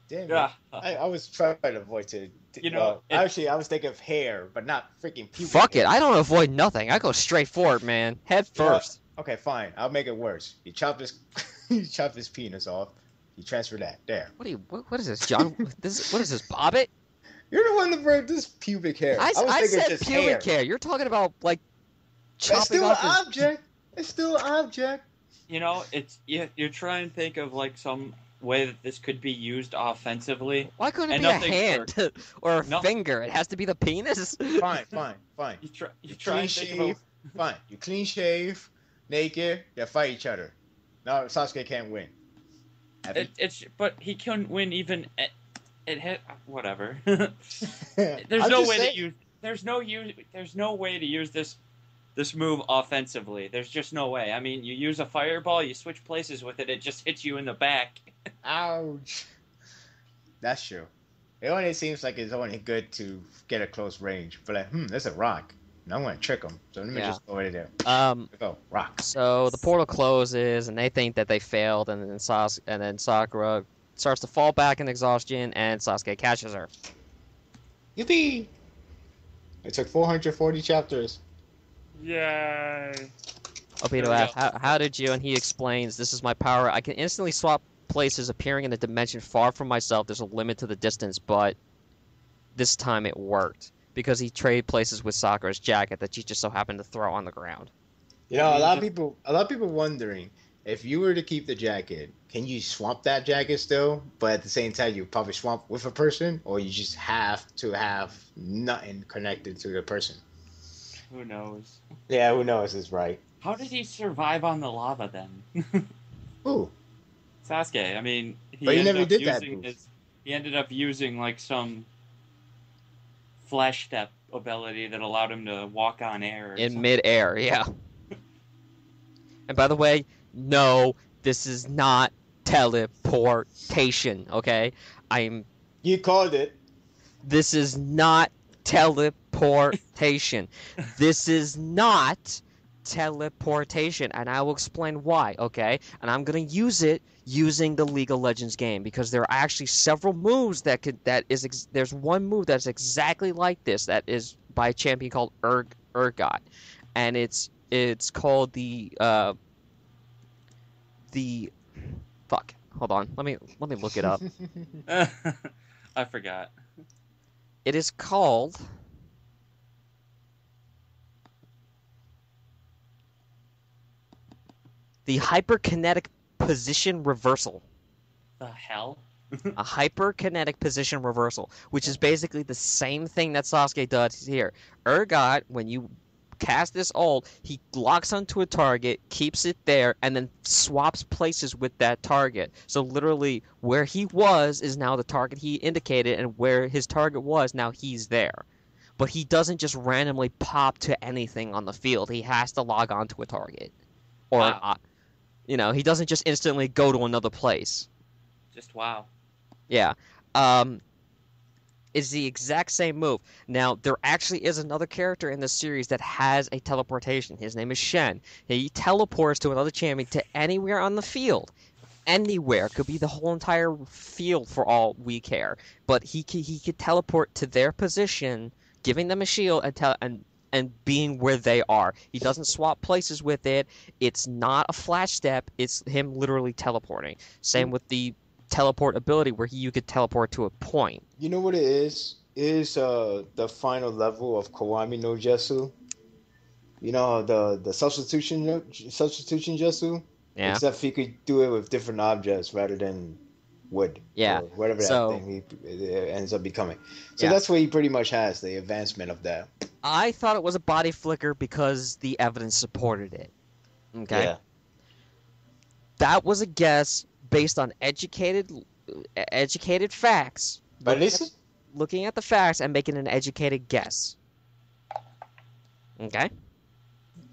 Damn Yeah. it. I was trying to avoid it. You know, actually, I was thinking of hair, but not freaking pubic Fuck hair. it, I don't avoid nothing. I go straight for it, man. Head first. Okay, fine. I'll make it worse. You chop his penis off. You transfer that. There. What is this, John? What is this, Bobbit? You're the one that brought this pubic hair. I was thinking said just pubic hair. You're talking about, like, It's chopping still an off his... object. It's still an object. You know, you're trying to think of like some way that this could be used offensively. Why couldn't it And be a nothing hand or a No- finger? It has to be the penis? Fine. You try Clean and think shave. of Fine. You clean shave, naked. You fight each other. No, Sasuke can't win. but he couldn't win even. It hit whatever. I'm There's no just way saying. to use. There's no way to use this move offensively. There's just no way. I mean, you use a fireball, you switch places with it, it just hits you in the back. Ouch. That's true. It only seems like it's only good to get a close range. But like, there's a rock. And I want to trick him. So let me Yeah. just go right there. Go, rock. So the portal closes, and they think that they failed, and then Sakura starts to fall back in exhaustion, and Sasuke catches her. Yippee! It took 440 chapters. Yay! Obito asks, how did you? And he explains, this is my power. I can instantly swap places appearing in a dimension far from myself. There's a limit to the distance, but this time it worked. Because he traded places with Sakura's jacket that she just so happened to throw on the ground. You know, a lot of people wondering, if you were to keep the jacket, can you swap that jacket still? But at the same time, you probably swap with a person, or you just have to have nothing connected to the person. Who knows? Yeah, who knows is right. How did he survive on the lava then? Ooh. Sasuke. I mean, But he never up did that using move. He ended up using like some flash step ability that allowed him to walk on air. or In something. mid-air, yeah. And by the way, no, this is not teleportation, okay? You called it. This is not teleportation. This is not teleportation, and I will explain why, okay? And I'm gonna use it using the League of Legends game, because there are actually several moves there's one move that's exactly like this, that is by a champion called Urgot, and it's called the fuck, hold on, let me look it up. I forgot. It is called the hyperkinetic position reversal. The hell? A hyperkinetic position reversal, which is basically the same thing that Sasuke does here. Urgot, when you cast this ult, he locks onto a target, keeps it there, and then swaps places with that target. So literally, where he was is now the target he indicated, and where his target was, now he's there. But he doesn't just randomly pop to anything on the field. He has to log on to a target. Or Wow. You know, he doesn't just instantly go to another place. Just wow. Yeah. Is the exact same move. Now, there actually is another character in the series that has a teleportation. His name is Shen. He teleports to another champion to anywhere on the field. Anywhere. Could be the whole entire field for all we care. But he could teleport to their position, giving them a shield and being where they are. He doesn't swap places with it. It's not a flash step. It's him literally teleporting. Same with the teleport ability where you could teleport to a point. You know what it is? It is the final level of Kiwami no Jetsu. You know the substitution Jetsu? Yeah. Except he could do it with different objects rather than wood. Yeah. Or whatever So- that thing it ends up becoming. So Yeah. that's what he pretty much has, the advancement of that. I thought it was a body flicker because the evidence supported it. Okay. Yeah. That was a guess based on educated facts. But this is Looking at the facts and making an educated guess. Okay?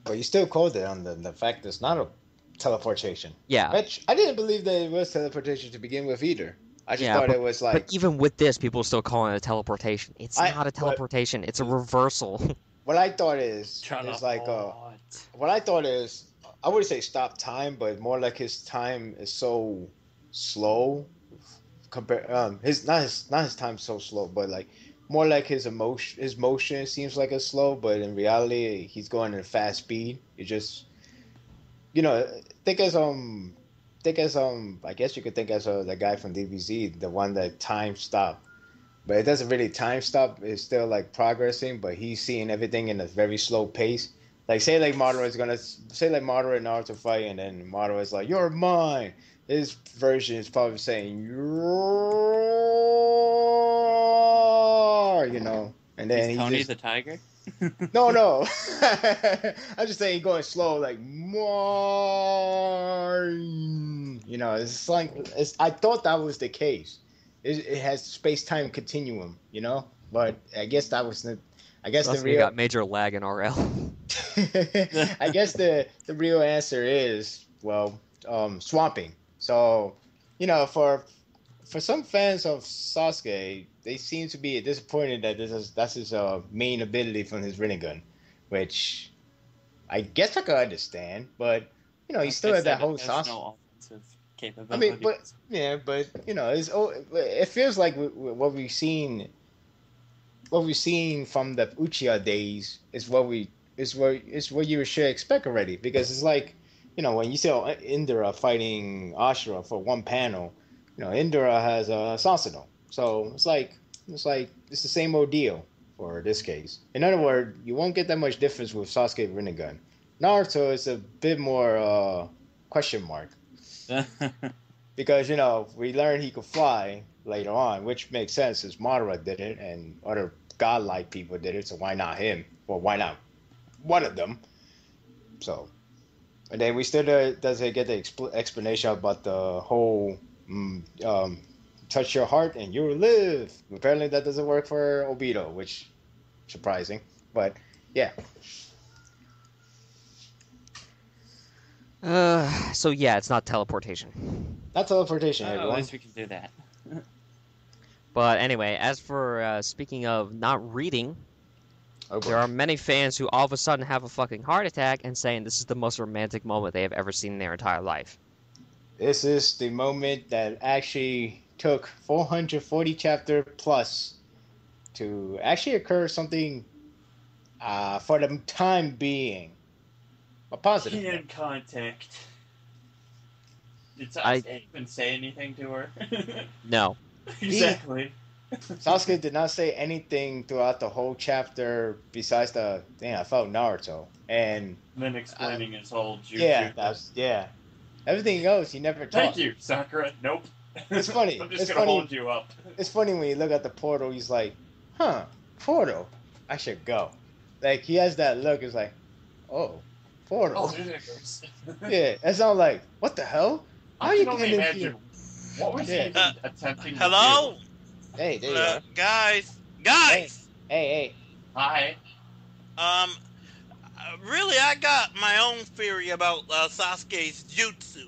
but you still called it on the fact that it's not a teleportation. Yeah. Which I didn't believe that it was teleportation to begin with either. I just Yeah, thought it was like But even with this, people are still calling it a teleportation. It's not a but- teleportation. It's a reversal. what I thought is like Teleport. what I thought is I wouldn't say stop time, but more like his time is so slow. His time so slow, but like more like his motion seems like it's slow, but in reality he's going at a fast speed. It just think as I guess you could think as the guy from DBZ, the one that time stopped. But it doesn't really time stop. It's still like progressing, but he's seeing everything in a very slow pace. Like say like Madara and Naruto fight, and then Madara is like, "You're mine." His version is probably saying, "You're," and then Is Tony just, the tiger? no. I'm just saying going slow, like more. It's like I thought that was the case. It has space-time continuum, but I guess that was the. I guess Plus the we real. got major lag in RL. I guess the real answer is swamping. So, for some fans of Sasuke, they seem to be disappointed that that's his main ability from his Rinnegan, which I guess I could understand, but he still had that whole Sasuke. No offensive I capability. mean, but it feels like what we've seen from the Uchiha days is what you should expect already, because it's like when you see Indra fighting Ashura for one panel, Indra has a Sasuke, so it's the same old deal for this case. In other words, you won't get that much difference with Sasuke Rinnegan. Naruto is a bit more question mark. Because we learned he could fly later on, which makes sense as Madara did it and other godlike people did it, so why not him? Well, why not one of them? So, and then we still doesn't get the explanation about the whole touch your heart and you'll live. Apparently that doesn't work for Obito, which surprising, but yeah. So yeah, it's not teleportation. Not teleportation, At everyone. least we can do that. But anyway, as for speaking of not reading, there are many fans who all of a sudden have a fucking heart attack and saying this is the most romantic moment they have ever seen in their entire life. This is the moment that actually took 440 chapter plus to actually occur something for the time being. A positive. Hand contact. Did I- Sasuke even say anything to her? No. Exactly. Sasuke did not say anything throughout the whole chapter besides I felt Naruto. And Then explaining his whole jutsu. yeah. Everything else he never talked. Thank you, Sakura. Nope. It's funny. I'm just It's gonna funny. hold you up. It's funny when you look at the portal, he's like, portal, I should go. Like, he has that look, it's like, oh, portal. Oh, niggers. Yeah, it's not like, what the hell? How I you can only getting in imagine here? what was he Yeah. even attempting Hello? to do. Hey, there you are. Guys. Hey. Hi. Um, really, I got my own theory about Sasuke's jutsu.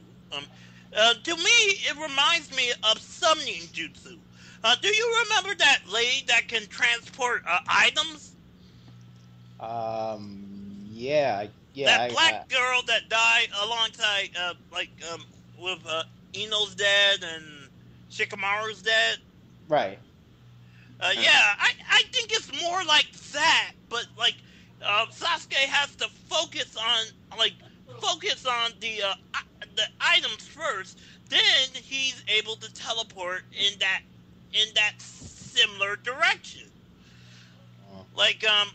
To me, it reminds me of summoning jutsu. Do you remember that lady that can transport items? Yeah, yeah, That black girl that died alongside, with Ino's dad and Shikamaru's dad. right. Yeah, I think it's more like that, but like Sasuke has to focus on the items first. Then he's able to teleport in that similar direction. Oh. Like I'm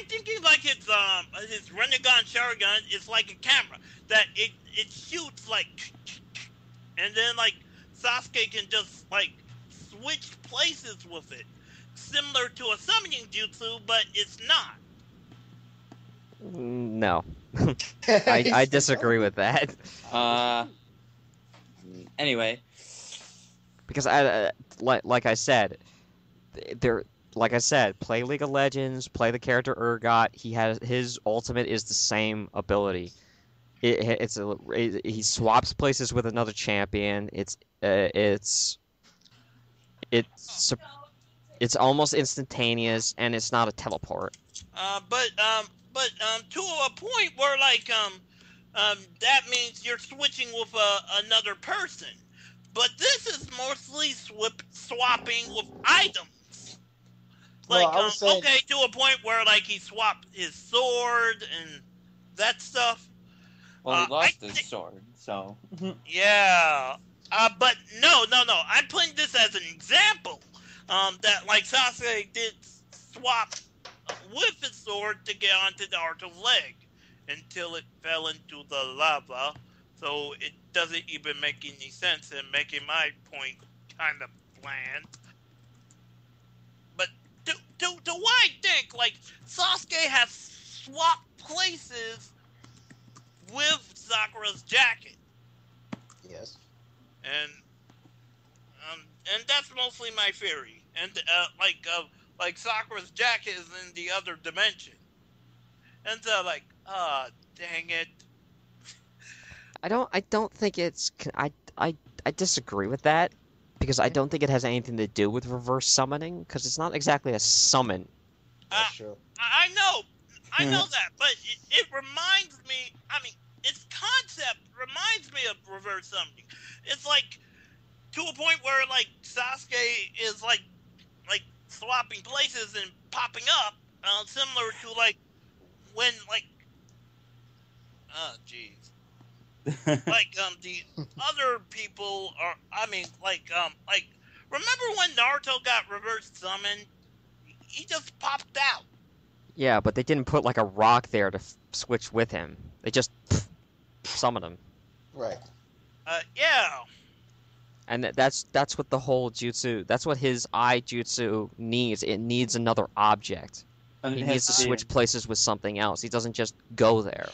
thinking like his Rinnegan Sharingan is like a camera that it shoots like, and then like Sasuke can just like switch places with it, similar to a summoning jutsu, but it's not. No. I disagree with that. Anyway, Because like I said, play League of Legends, play the character Urgot. His ultimate is the same ability. He swaps places with another champion. It's almost instantaneous, and it's not a teleport. But to a point where like that means you're switching with another person. But this is mostly swapping with items. Like, Well, I was saying, okay, to a point where like he swapped his sword and that stuff. well, he lost his sword, so. Yeah. But no. I'm putting this as an example. That like Sasuke did swap with his sword to get onto the Naruto's leg until it fell into the lava. So it doesn't even make any sense and making my point kind of bland. But do I think like Sasuke has swapped places with Sakura's jacket? yes. And that's mostly my theory. And like Sakura's jacket is in the other dimension. And so like, dang it. I don't think it's. I disagree with that because I don't think it has anything to do with reverse summoning because it's not exactly a summon. That's true. I know that, but it reminds me. I mean, its concept reminds me of reverse summoning. It's like to a point where like Sasuke is like swapping places and popping up, similar to like when like, jeez. Like the other people are. I mean, remember when Naruto got reverse summoned? He just popped out. Yeah, but they didn't put like a rock there to switch with him. They just summoned him. Right. Yeah. And that's what the whole jutsu. That's what his eye jutsu needs. It needs another object. And He it needs has to to be, switch places with something else. He doesn't just go there.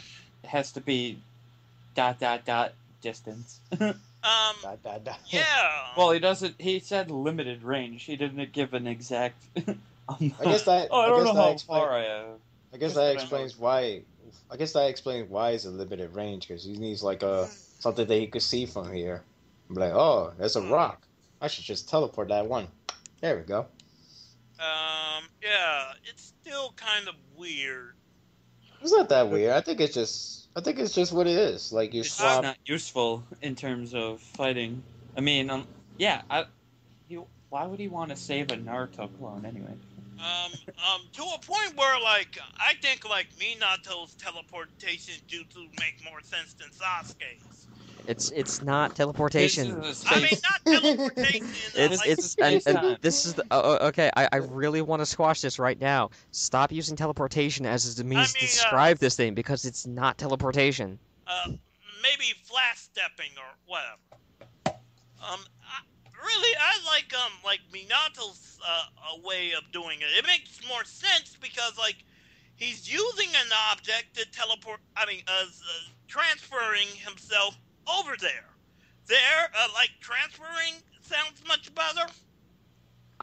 it has to be ... distance. Yeah. Well, he doesn't. He said limited range. He didn't give an exact. I guess that. Oh, I don't know how explains, far I am. I guess that explains why. I guess that explains why it's a limited range because he needs like something that he could see from here. I'm like, oh, there's a rock. I should just teleport that one. There we go. Yeah. It's still kind of weird. It's not that weird. I think it's just what it is. Like you It's swap. not useful in terms of fighting. I mean, why would he want to save a Naruto clone anyway? To a point where like I think like Minato's teleportation jutsu make more sense than Sasuke's. It's not teleportation. I mean, not teleportation. This is the okay. I really want to squash this right now. Stop using teleportation as a means to describe this thing because it's not teleportation. Maybe flash stepping or whatever. Really, I like Minato's way of doing it. It makes more sense because like he's using an object to teleport. I mean, transferring himself over there. Like transferring sounds much better.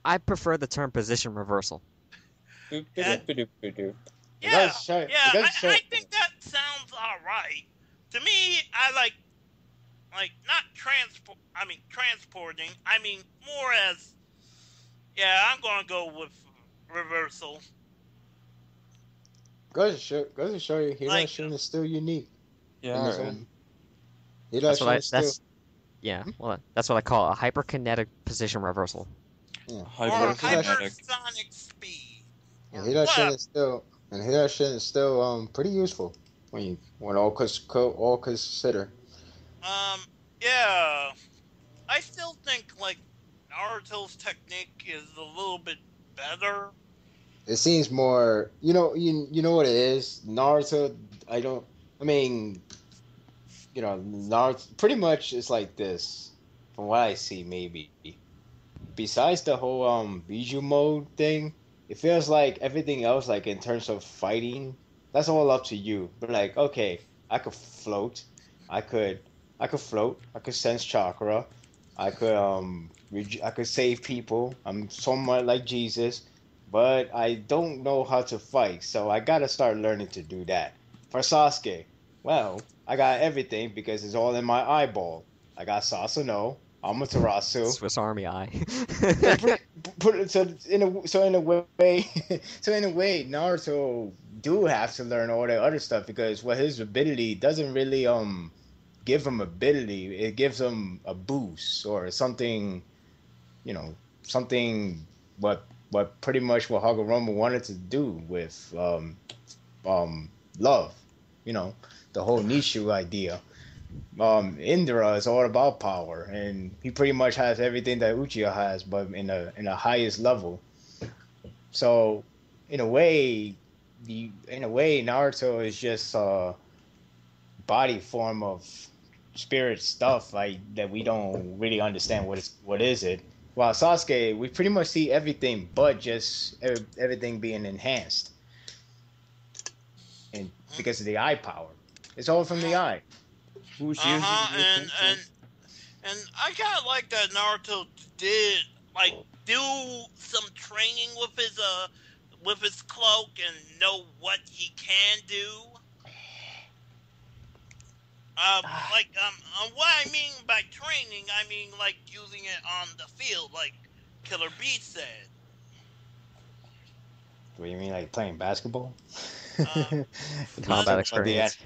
I prefer the term position reversal. Yeah, It yeah. does show. I think that sounds alright. To me, I like not transport. I mean transporting. I mean more as yeah. I'm gonna go with reversal. Goes to show you, Like Hiroshima is still unique Yeah, in his alright. own. That's what Hiroshima I. is still. Yeah. Well, that's what I call a hyperkinetic position reversal. Yeah. or Hyperkinetic. hypersonic speed And or Hiroshima whatever. is still. And Hiroshima is still pretty useful when all consider. Um, yeah. I still think like Naruto's technique is a little bit better. It seems more. You know what it is. Naruto. I don't. I mean, Naruto. Pretty much it's like this, from what I see. Maybe besides the whole Biju mode thing, it feels like everything else, like in terms of fighting, that's all up to you. But like, okay, I could float. I could. I could float. I could sense chakra. I could save people. I'm somewhat like Jesus, but I don't know how to fight, so I gotta start learning to do that. For Sasuke, well, I got everything because it's all in my eyeball. I got Sasuno, Amaterasu. Swiss Army eye. So put it so in a way so in a way Naruto do have to learn all that other stuff because his ability doesn't really give him ability. It gives him a boost or something, something what pretty much what Hagoromo wanted to do with love, you know, the whole Nishu idea. Indra is all about power, and he pretty much has everything that Uchiha has, but in a highest level. So, in a way, Naruto is just a body form of spirit stuff like that we don't really understand what is it. While Sasuke, we pretty much see everything, but just everything being enhanced, and because of the eye power, it's all from the eye. Who's Uh using huh. the And pencils? I kind of like that Naruto did like do some training with his cloak and know what he can do. What I mean by training, I mean like using it on the field, like Killer Beast said. What do you mean, like playing basketball? Um, Combat uh, experience.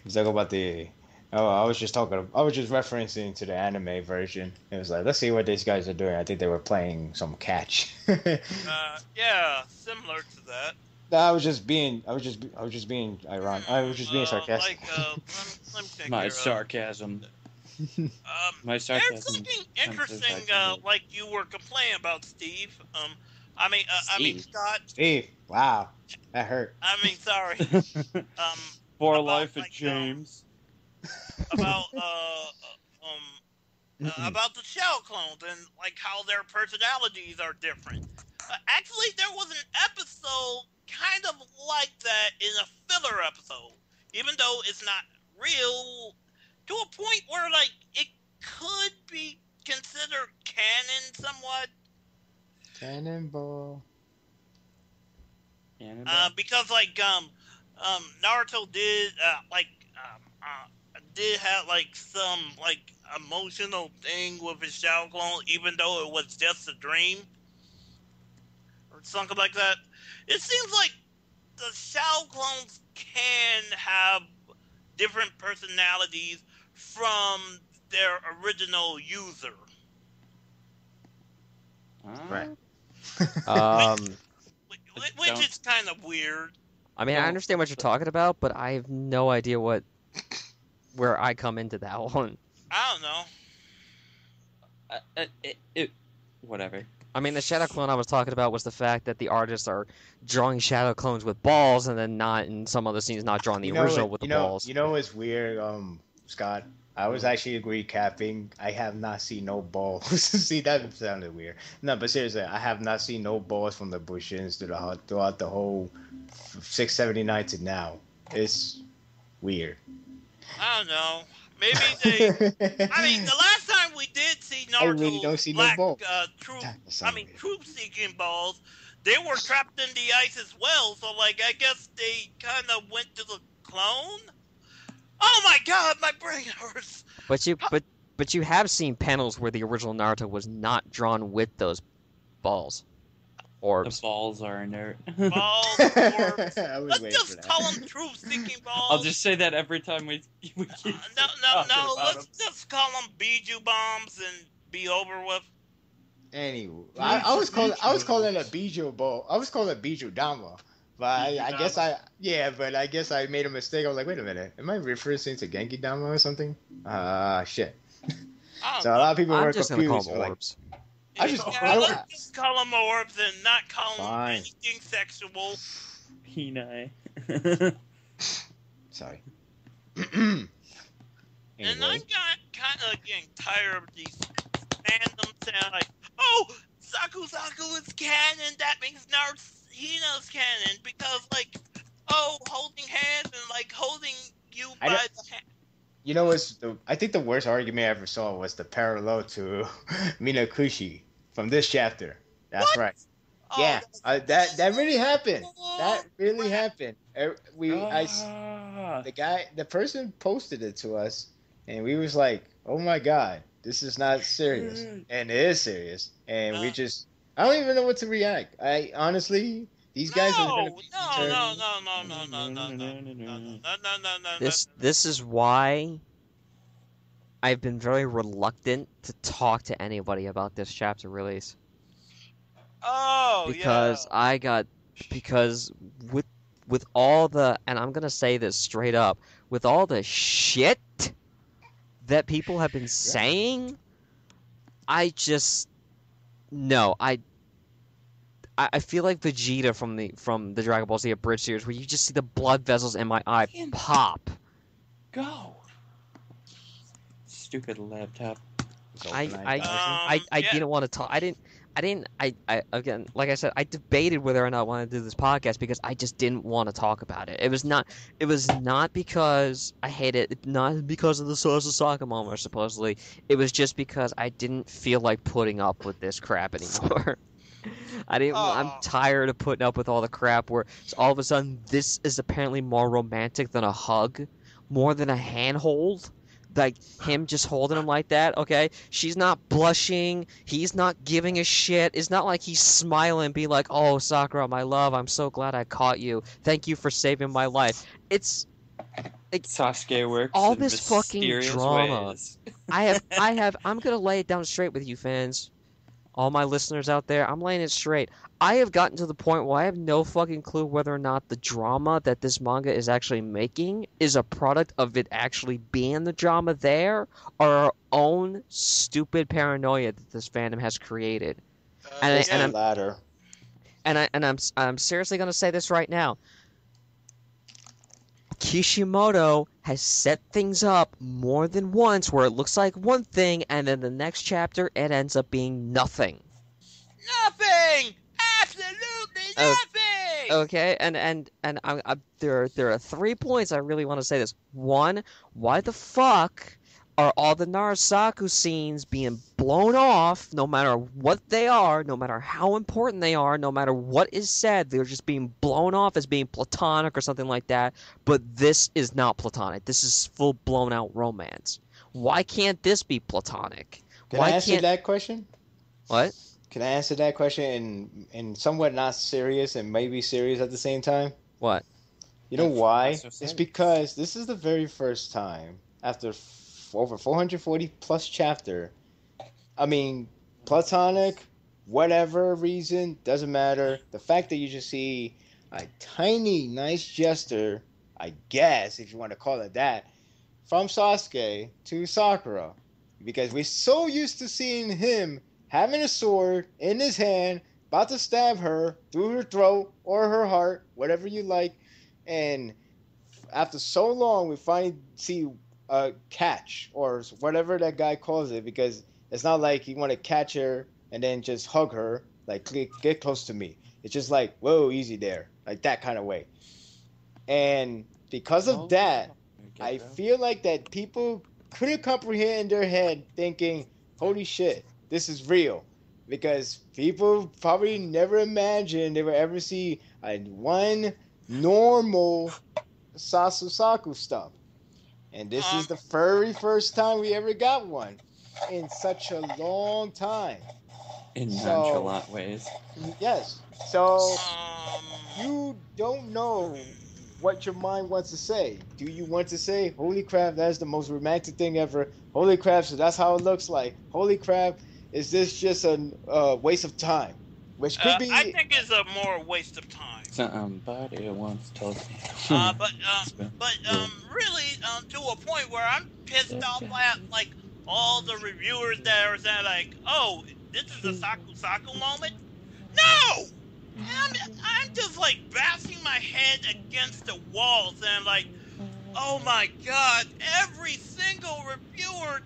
He's talking about the. Oh, I was just referencing to the anime version. It was like, let's see what these guys are doing. I think they were playing some catch. yeah, similar to that. No, I was just being ironic. I was just being sarcastic. Let me think My here. sarcasm. My There's sarcasm. something comes interesting, back to me. like you were complaining about, Steve. I mean, Steve? Scott. Steve, wow, that hurt. I mean, sorry. For About, life of like, James. about about the shell clones and like how their personalities are different. Actually, there was an episode kind of like that in a filler episode, even though it's not real, to a point where like it could be considered canon somewhat. Cannonball. Because like Naruto did did have like some like emotional thing with his shadow clone, even though it was just a dream or something like that. It seems like the shadow clones can have different personalities from their original user. Right. Which is kind of weird. I mean, I understand what you're talking about, but I have no idea where I come into that one. I don't know. Whatever. I mean, the shadow clone I was talking about was the fact that the artists are drawing shadow clones with balls, and then not in some other scenes not drawing the original with the balls. You know what's weird, Scott? I was actually recapping. I have not seen no balls. See, that sounded weird. No, but seriously, I have not seen no balls from the Bushins throughout the whole 679 to now. It's weird. I don't know. maybe they. I mean, the last time we did see I Naruto really don't see no black ball. truth-seeking balls, they were trapped in the ice as well. So, like, I guess they kind of went to the clone. Oh my God, my brain hurts. But you have seen panels where the original Naruto was not drawn with those balls. Orbs. The balls are inert. Balls, orbs. I was Let's waiting for just that. call them truth-seeking balls. I'll just say that every time we keep No. talking about Let's them. just call them Biju bombs and be over with. Anyway, I was calling it a Biju ball. I was calling it Biju Dama. But I guess I made a mistake. I was like, wait a minute, am I referring to Genki Dama or something? Shit. So a lot of people I'm were just confused. gonna call them Like, orbs. Let's just call them orbs and not call them Fine. anything sexual. Penai. Sorry. And Anyway. I'm kind of getting tired of these fandoms saying like, oh, Saku is canon, that means Hina's canon, because like, oh, holding hands and like holding you by the hand. You know I think the worst argument I ever saw was the parallel to Minakushi from this chapter. That's What? right. Oh, Yeah, that's that really happened. That really crap. happened. The person posted it to us, and we was like, "Oh my God, this is not serious," and it is serious. And we just, I don't even know what to react. I honestly, these guys are gonna be No. This is why I've been very reluctant to talk to anybody about this chapter release. Oh, Because yeah. because with all the, and I'm gonna say this straight up, with all the shit that people have been saying, I just no, I feel like Vegeta from the Dragon Ball Z Abridged series, where you just see the blood vessels in my eye pop. Go. Stupid laptop. I yeah. didn't want to talk. I again, like I said, I debated whether or not I wanted to do this podcast because I just didn't want to talk about it. It was not because I hate it, not because of the Sasaki moment, supposedly. It was just because I didn't feel like putting up with this crap anymore. I'm tired of putting up with all the crap where all of a sudden this is apparently more romantic than a hug, more than a handhold. Like him just holding him like that, okay? She's not blushing. He's not giving a shit. It's not like he's smiling, be like, "Oh, Sakura, my love, I'm so glad I caught you. Thank you for saving my life." It's like Sasuke works all in this fucking mysterious drama. ways. I'm gonna lay it down straight with you fans. All my listeners out there, I'm laying it straight. I have gotten to the point where I have no fucking clue whether or not the drama that this manga is actually making is a product of it actually being the drama there, or our own stupid paranoia that this fandom has created. Latter. I'm seriously gonna say this right now. Kishimoto has set things up more than once where it looks like one thing, and then the next chapter it ends up being nothing. Nothing! Absolutely nothing! Okay, and there are 3 points I really want to say this. One, why the fuck are all the NaruSaku scenes being blown off, no matter what they are, no matter how important they are, no matter what is said, they're just being blown off as being platonic or something like that, but this is not platonic. This is full blown out romance. Why can't this be platonic? Can I answer that question? What? Can I answer that question in somewhat not serious and maybe serious at the same time? What? You know why? So It's because this is the very first time after over 440 plus chapter. I mean, platonic, whatever reason, doesn't matter. The fact that you just see a tiny, nice gesture, I guess, if you want to call it that, from Sasuke to Sakura. Because we're so used to seeing him having a sword in his hand, about to stab her through her throat or her heart, whatever you like. And after so long, we finally see a catch or whatever that guy calls it, because it's not like you want to catch her and then just hug her, like get close to me. It's just like, whoa, easy there, like that kind of way. And because of that, I feel like that people couldn't comprehend in their head, thinking, "Holy shit, this is real," because people probably never imagined they would ever see one normal Sasusaku stuff, and this is the very first time we ever got one in such a long time. In nonchalant ways. Yes. So Um, you don't know what your mind wants to say. Do you want to say, "Holy crap, that's the most romantic thing ever"? Holy crap, so that's how it looks like. Holy crap, is this just a waste of time? Which could be. I think it's a more waste of time. Somebody once told me. Really, to a point where I'm pissed off at like all the reviewers that are saying like, "Oh, this is a Saku moment." No, I'm just like bashing my head against the walls and like, oh my god, every single reviewer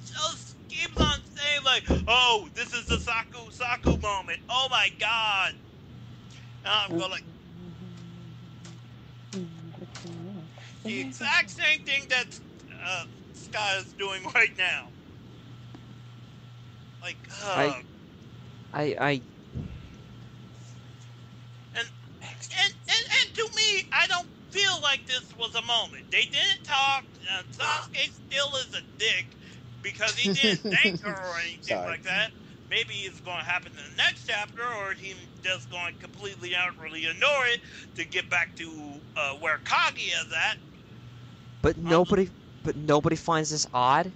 just keeps on saying like, "Oh, this is the Saku moment." Oh my god. And I'm going like, the exact same thing that Sky is doing right now. Like, And to me, I don't feel like this was a moment. They didn't talk. Sasuke still is a dick because he didn't thank her or anything like that. Maybe it's going to happen in the next chapter, or he's just going to completely utterly ignore it to get back to where Kaguya is at. But nobody finds this odd.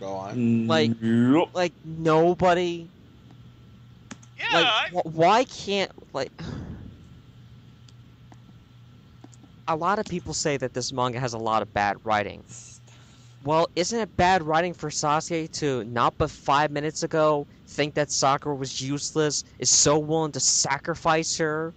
Go on. Like nobody. Yeah. Why can't a lot of people say that this manga has a lot of bad writing. Well, isn't it bad writing for Sasuke to not but 5 minutes ago think that Sakura was useless, is so willing to sacrifice her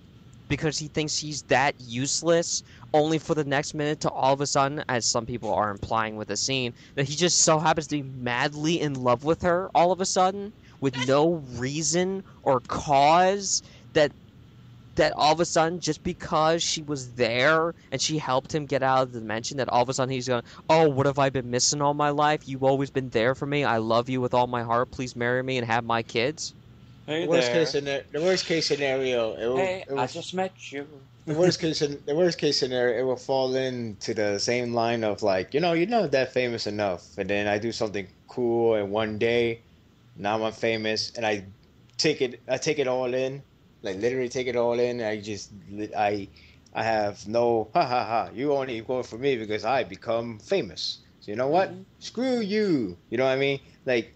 because he thinks she's that useless, only for the next minute to all of a sudden, as some people are implying with the scene, that he just so happens to be madly in love with her all of a sudden, with no reason or cause, that all of a sudden, just because she was there and she helped him get out of the dimension, that all of a sudden he's going, "Oh, what have I been missing all my life? You've always been there for me. I love you with all my heart. Please marry me and have my kids." Hey The worst case scenario. I just met you. The worst case scenario, it will fall into the same line of like, you're not that famous enough, and then I do something cool, and one day, now I'm famous, and I take it all in. Like literally take it all in. I have no you only go for me because I become famous. So you know what? Screw you. You know what I mean? Like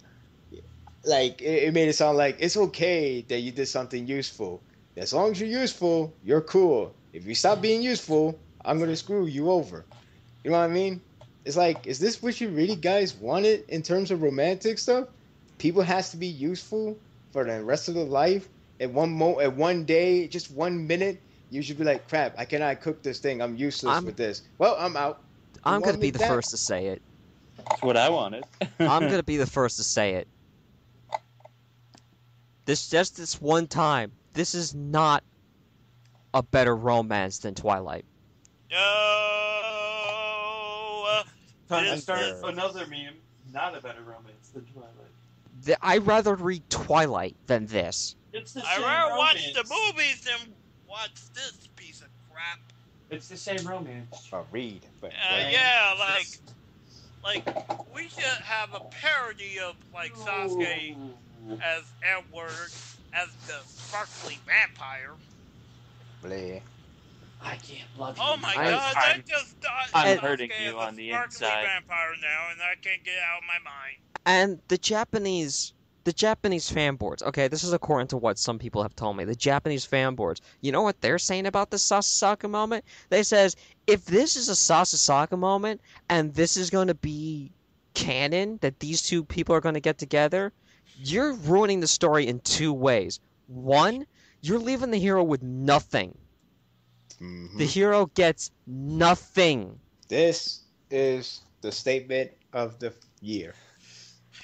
it made it sound like it's okay that you did something useful. As long as you're useful, you're cool. If you stop being useful, I'm gonna screw you over. You know what I mean? It's like, is this what you really guys wanted in terms of romantic stuff? People has to be useful for the rest of their life. At one day, just 1 minute, you should be like, "Crap, I cannot cook this thing. I'm useless with this. Well, I'm out." I'm gonna be the first to say it. That's what I wanted. I'm gonna be the first to say it. This one time, this is not a better romance than Twilight. Time to start another meme. Not a better romance than Twilight. I'd rather read Twilight than this. It's the I'd same rather watch romance. the movies than watch this piece of crap. It's the same romance. Or read. But Yeah, like we should have a parody of like Sasuke as Edward as the sparkly vampire. Bleh. I can't love you. Oh my god, that just thought I'm Sasuke hurting is you on the a sparkly inside. vampire now, and I can't get it out of my mind. And the Japanese fan boards, okay, this is according to what some people have told me. The Japanese fan boards, you know what they're saying about the Sasasaka moment? They says, if this is a Sasasaka moment, and this is going to be canon, that these two people are going to get together, you're ruining the story in two ways. One, you're leaving the hero with nothing. Mm-hmm. The hero gets nothing. This is the statement of the year.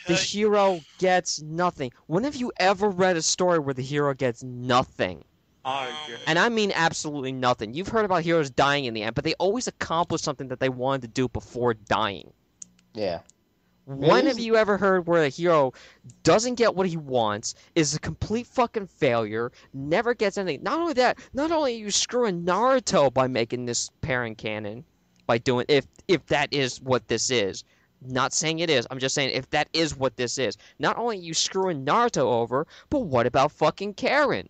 The hero gets nothing. When have you ever read a story where the hero gets nothing? And I mean absolutely nothing. You've heard about heroes dying in the end, but they always accomplish something that they wanted to do before dying. Yeah. When have you ever heard where a hero doesn't get what he wants, is a complete fucking failure, never gets anything? Not only that, not only are you screwing Naruto by making this pairing canon, by doing if that is what this is. Not saying it is. I'm just saying if that is what this is. Not only are you screwing Naruto over, but what about fucking Karen?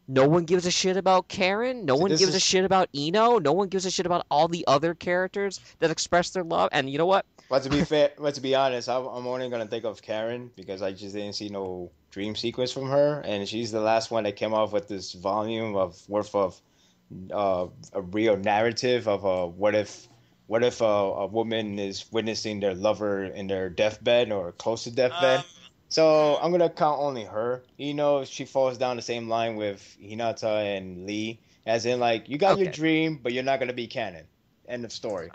No one gives a shit about Karen. No one gives a shit about Ino. No one gives a shit about all the other characters that express their love. And you know what? But to be fair, but to be honest, I'm only gonna think of Karen because I just didn't see no dream sequence from her, and she's the last one that came off with this volume worth of a real narrative of what if a woman is witnessing their lover in their deathbed or close to deathbed. So I'm gonna count only her. She falls down the same line with Hinata and Lee, as in like you got your dream, but you're not gonna be canon. End of story.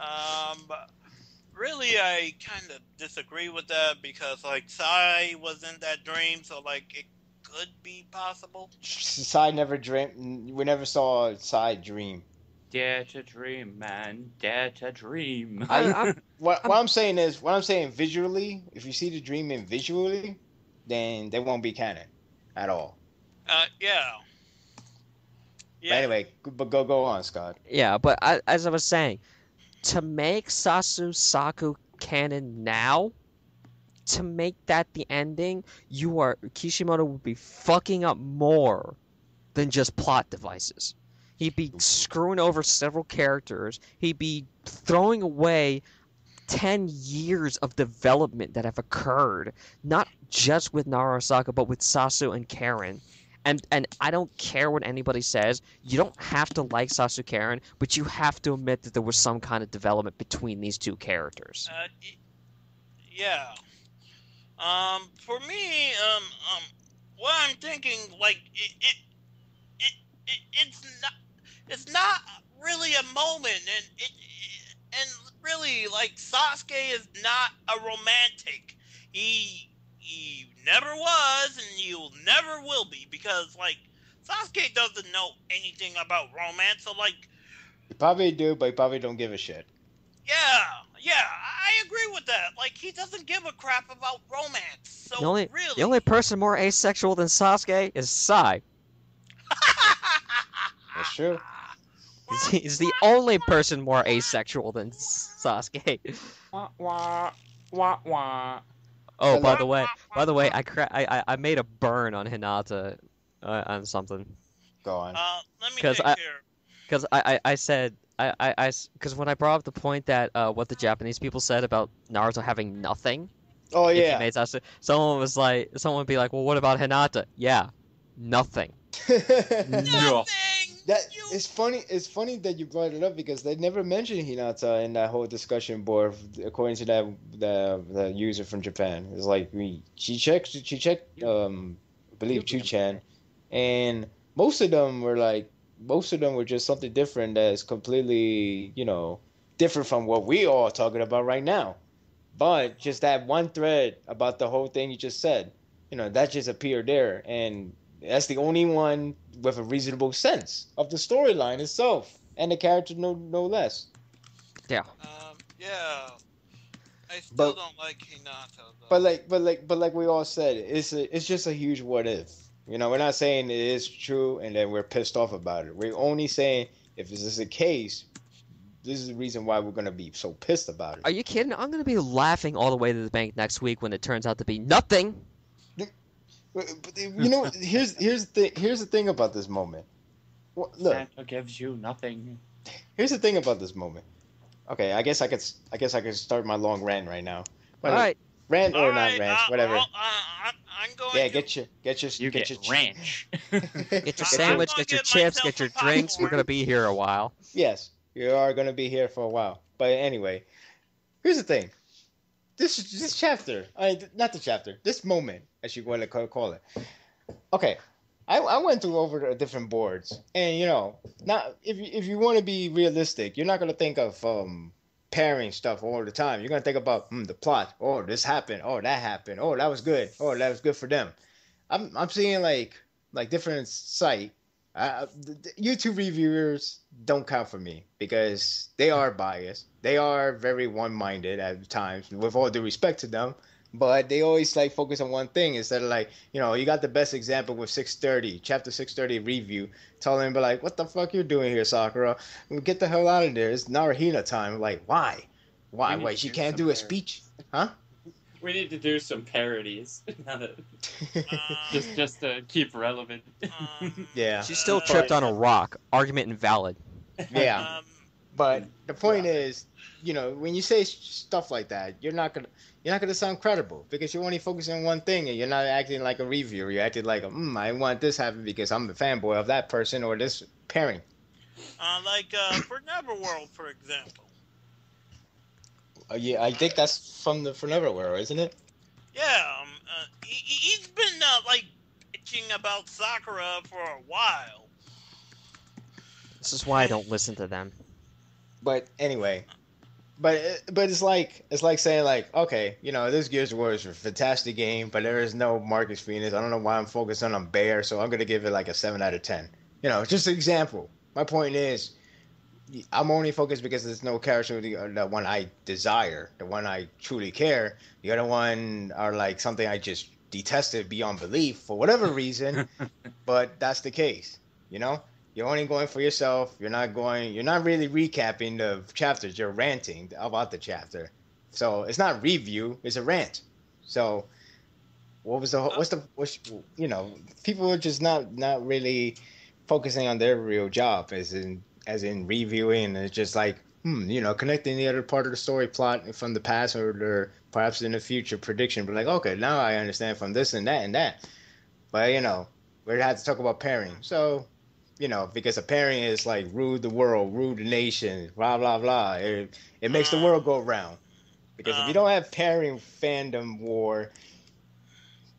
Really, I kind of disagree with that because, like, Sai was in that dream, so, like, it could be possible. Sai never dreamed. We never saw Sai dream. Dare to dream, man. Dare to dream. What I'm saying visually, if you see the dream in visually, then they won't be canon at all. Yeah. But anyway, but go on, Scott. Yeah, but as I was saying, to make NaruSaku canon now, to make that the ending, Kishimoto would be fucking up more than just plot devices. He'd be screwing over several characters. He'd be throwing away 10 years of development that have occurred, not just with NaruSaku, but with Sasu and Karen. And I don't care what anybody says. You don't have to like Sasu Karen, but you have to admit that there was some kind of development between these two characters. Yeah. For me, what I'm thinking, like, it's not really a moment, and really, like, Sasuke is not a romantic. He never was, and he'll never will be, because, like, Sasuke doesn't know anything about romance, so, like... He probably do, but he probably don't give a shit. Yeah, I agree with that. Like, he doesn't give a crap about romance, so The only person more asexual than Sasuke is Sai. That's true. He's the only person more asexual than Sasuke. Wah, wah, wah, wah. Oh, by the way, I made a burn on Hinata on something. Go on. Let me take care. Because I said because when I brought up the point that what the Japanese people said about Naruto having nothing. Oh yeah. Someone would be like, well, what about Hinata? Yeah, nothing. Nothing. It's funny. It's funny that you brought it up because they never mentioned Hinata in that whole discussion board. According to the user from Japan, it's like she checked. I believe Chu-chan, and most of them were just something different that's completely different from what we all are talking about right now. But just that one thread about the whole thing you just said, that just appeared there, and that's the only one with a reasonable sense of the storyline itself and the character, no less. Yeah. Yeah. I still don't like Hinata though. But like we all said, it's just a huge what if. We're not saying it is true and then we're pissed off about it. We're only saying if this is the case, this is the reason why we're gonna be so pissed about it. Are you kidding? I'm gonna be laughing all the way to the bank next week when it turns out to be nothing. But here's the thing about this moment. Look, Santa gives you nothing. Here's the thing about this moment. Okay, I guess I could start my long rant right now. All right. Rant or not rant, whatever. I'm going. Yeah, to... get your ranch. Get your sandwich, get your chips, get your drinks. We're gonna be here a while. Yes, you are gonna be here for a while. But anyway, here's the thing. This chapter, not the chapter. This moment, as you want to call it. Okay, I went through over the different boards, and not if you want to be realistic, you're not gonna think of pairing stuff all the time. You're gonna think about the plot. Oh, this happened. Oh, that happened. Oh, that was good. Oh, that was good for them. I'm seeing like different site The YouTube reviewers don't count for me because they are biased. They are very one-minded at times, with all due respect to them. But they always like focus on one thing instead of like, you got the best example with 630, chapter 630 review, telling him, like, what the fuck you doing here, Sakura? Get the hell out of there. It's Naruhina time. Like, why? Why? We need Why? to She do can't some do a parody. speech? Huh? We need to do some parodies. Now that just to keep relevant. Yeah. She still But- tripped on a rock. Argument invalid. Yeah. Um, But the point Yeah. is, when you say stuff like that, you're not gonna sound credible because you're only focusing on one thing and you're not acting like a reviewer. You're acting like, I want this happen because I'm the fanboy of that person or this pairing. for Neverworld, for example. Yeah, I think that's from the Forever World, isn't it? Yeah, he's been bitching about Sakura for a while. This is why I don't listen to them. But anyway, but it's like saying like, okay, this Gears of War is a fantastic game, but there is no Marcus Phoenix. I don't know why I'm focusing on Bear, so I'm gonna give it like a 7 out of 10. Just an example. My point is, I'm only focused because there's no character, the one I desire, the one I truly care. The other one are like something I just detested beyond belief for whatever reason, but that's the case. You're only going for yourself. You're not really recapping the chapters. You're ranting about the chapter. So it's not review, it's a rant. So people are just not really focusing on their real job as in reviewing, and it's just like, connecting the other part of the story plot from the past or perhaps in the future prediction. But like, okay, now I understand from this and that and that. But we had to talk about pairing. So, because a pairing is like rule the world, rule the nation, blah blah blah. It makes the world go round. Because if you don't have pairing fandom war,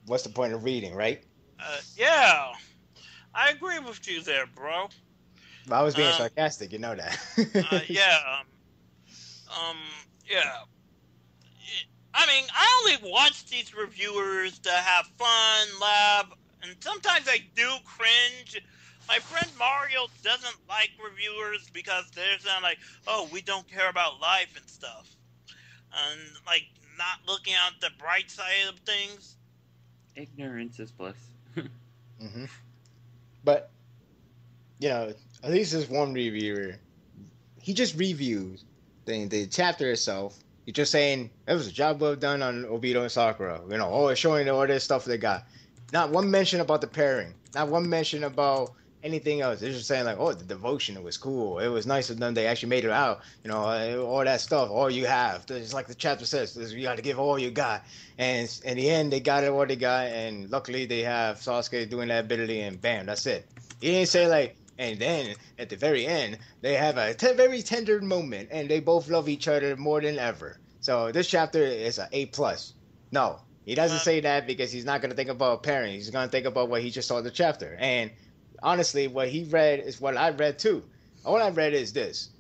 what's the point of reading, right? Yeah, I agree with you there, bro. I was being sarcastic, you know that. Yeah. Yeah. I mean, I only watch these reviewers to have fun, laugh, and sometimes I do cringe. My friend Mario doesn't like reviewers because they're saying like, "Oh, we don't care about life and stuff," and like not looking at the bright side of things. Ignorance is bliss. hmm But at least there's one reviewer. He just reviews the chapter itself. He's just saying it was a job well done on Obito and Sakura. It's showing all this stuff they got. Not one mention about the pairing. Not one mention about anything else. They're just saying like, oh, the devotion, it was cool. It was nice of them. They actually made it out. All that stuff. All you have. It's like the chapter says. You got to give all you got. And in the end, they got it what they got. And luckily, they have Sasuke doing that ability, and bam, that's it. He didn't say like, and then at the very end, they have a very tender moment, and they both love each other more than ever. So this chapter is an A+. No, he doesn't say that because he's not going to think about pairing. He's going to think about what he just saw in the chapter. And honestly, what he read is what I read too. All I read is this.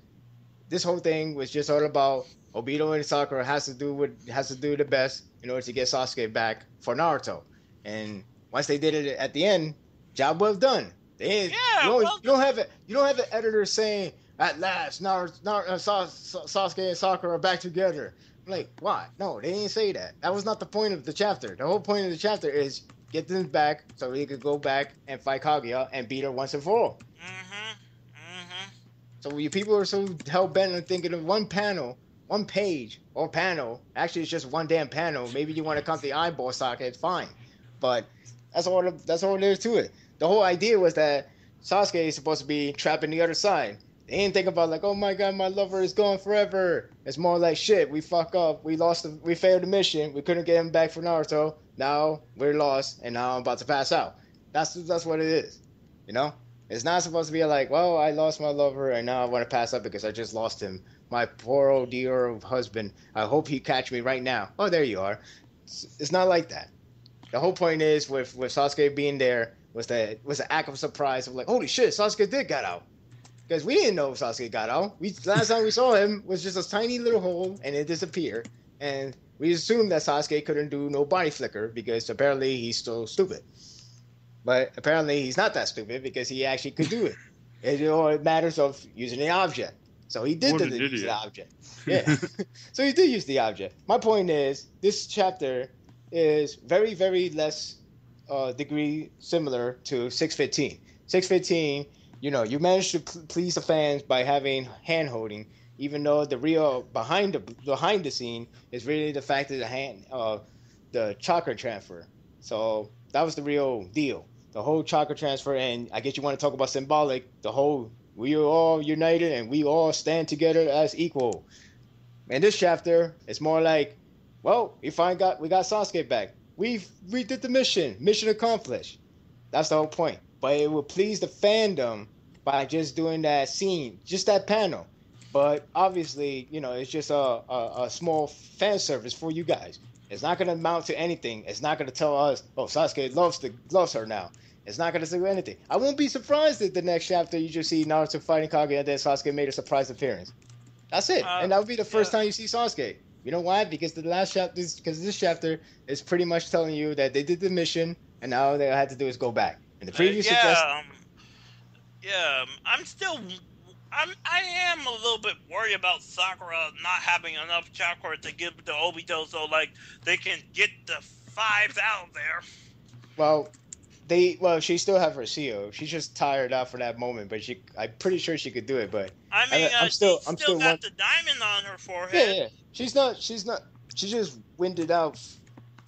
This whole thing was just all about Obito and Sakura has to do the best in order to get Sasuke back for Naruto. And once they did it at the end, job well done. You don't have an editor saying at last Sasuke and Sakura are back together. I'm like, why? No, they didn't say that. That was not the point of the chapter. The whole point of the chapter is get them back so he could go back and fight Kaguya and beat her once and for all. So you people are so hell bent on thinking of one panel, one page or panel. Actually, it's just one damn panel. Maybe you want to count the eyeball socket, fine. But that's all there is to it. The whole idea was that Sasuke is supposed to be trapped in the other side. They didn't think about like, oh my god, my lover is gone forever. It's more like shit. We fuck up. We failed the mission. We couldn't get him back for Naruto. Now we're lost, and now I'm about to pass out. That's what it is. It's not supposed to be like, well, I lost my lover, and now I want to pass out because I just lost him. My poor old dear husband. I hope he catch me right now. Oh, there you are. It's not like that. The whole point is with Sasuke being there was an act of surprise of like, holy shit, Sasuke did get out. Because we didn't know Sasuke got out. Last time we saw him was just a tiny little hole and it disappeared. And we assumed that Sasuke couldn't do no body flicker because apparently he's still stupid. But apparently he's not that stupid because he actually could do it. It all matters of using the object. So he did What an use the idiot. object. Yeah. So he did use the object. My point is, this chapter is very, very less degree similar to 615. 615, you managed to please the fans by having hand holding, even though the real behind the scene is really the fact of the chakra transfer. So that was the real deal. The whole chakra transfer, and I guess you want to talk about symbolic. The whole we are all united and we all stand together as equal. In this chapter, it's more like, well, we got Sasuke back. We did the mission accomplished. That's the whole point. But it will please the fandom by just doing that scene, just that panel. But obviously, it's just a small fan service for you guys. It's not going to amount to anything. It's not going to tell us, oh, Sasuke loves her now. It's not going to do anything. I won't be surprised if the next chapter you just see Naruto fighting Kage and then Sasuke made a surprise appearance. That's it. And that would be the first time you see Sasuke. You know why? Because this chapter is pretty much telling you that they did the mission and now all they had to do is go back. And the previous I am a little bit worried about Sakura not having enough chakra to give to Obito so they can get the fives out of there. Well, she still have her seal. She's just tired out for that moment, but I'm pretty sure she could do it. But I'm still got the diamond on her forehead. Yeah. She's not. She just winded out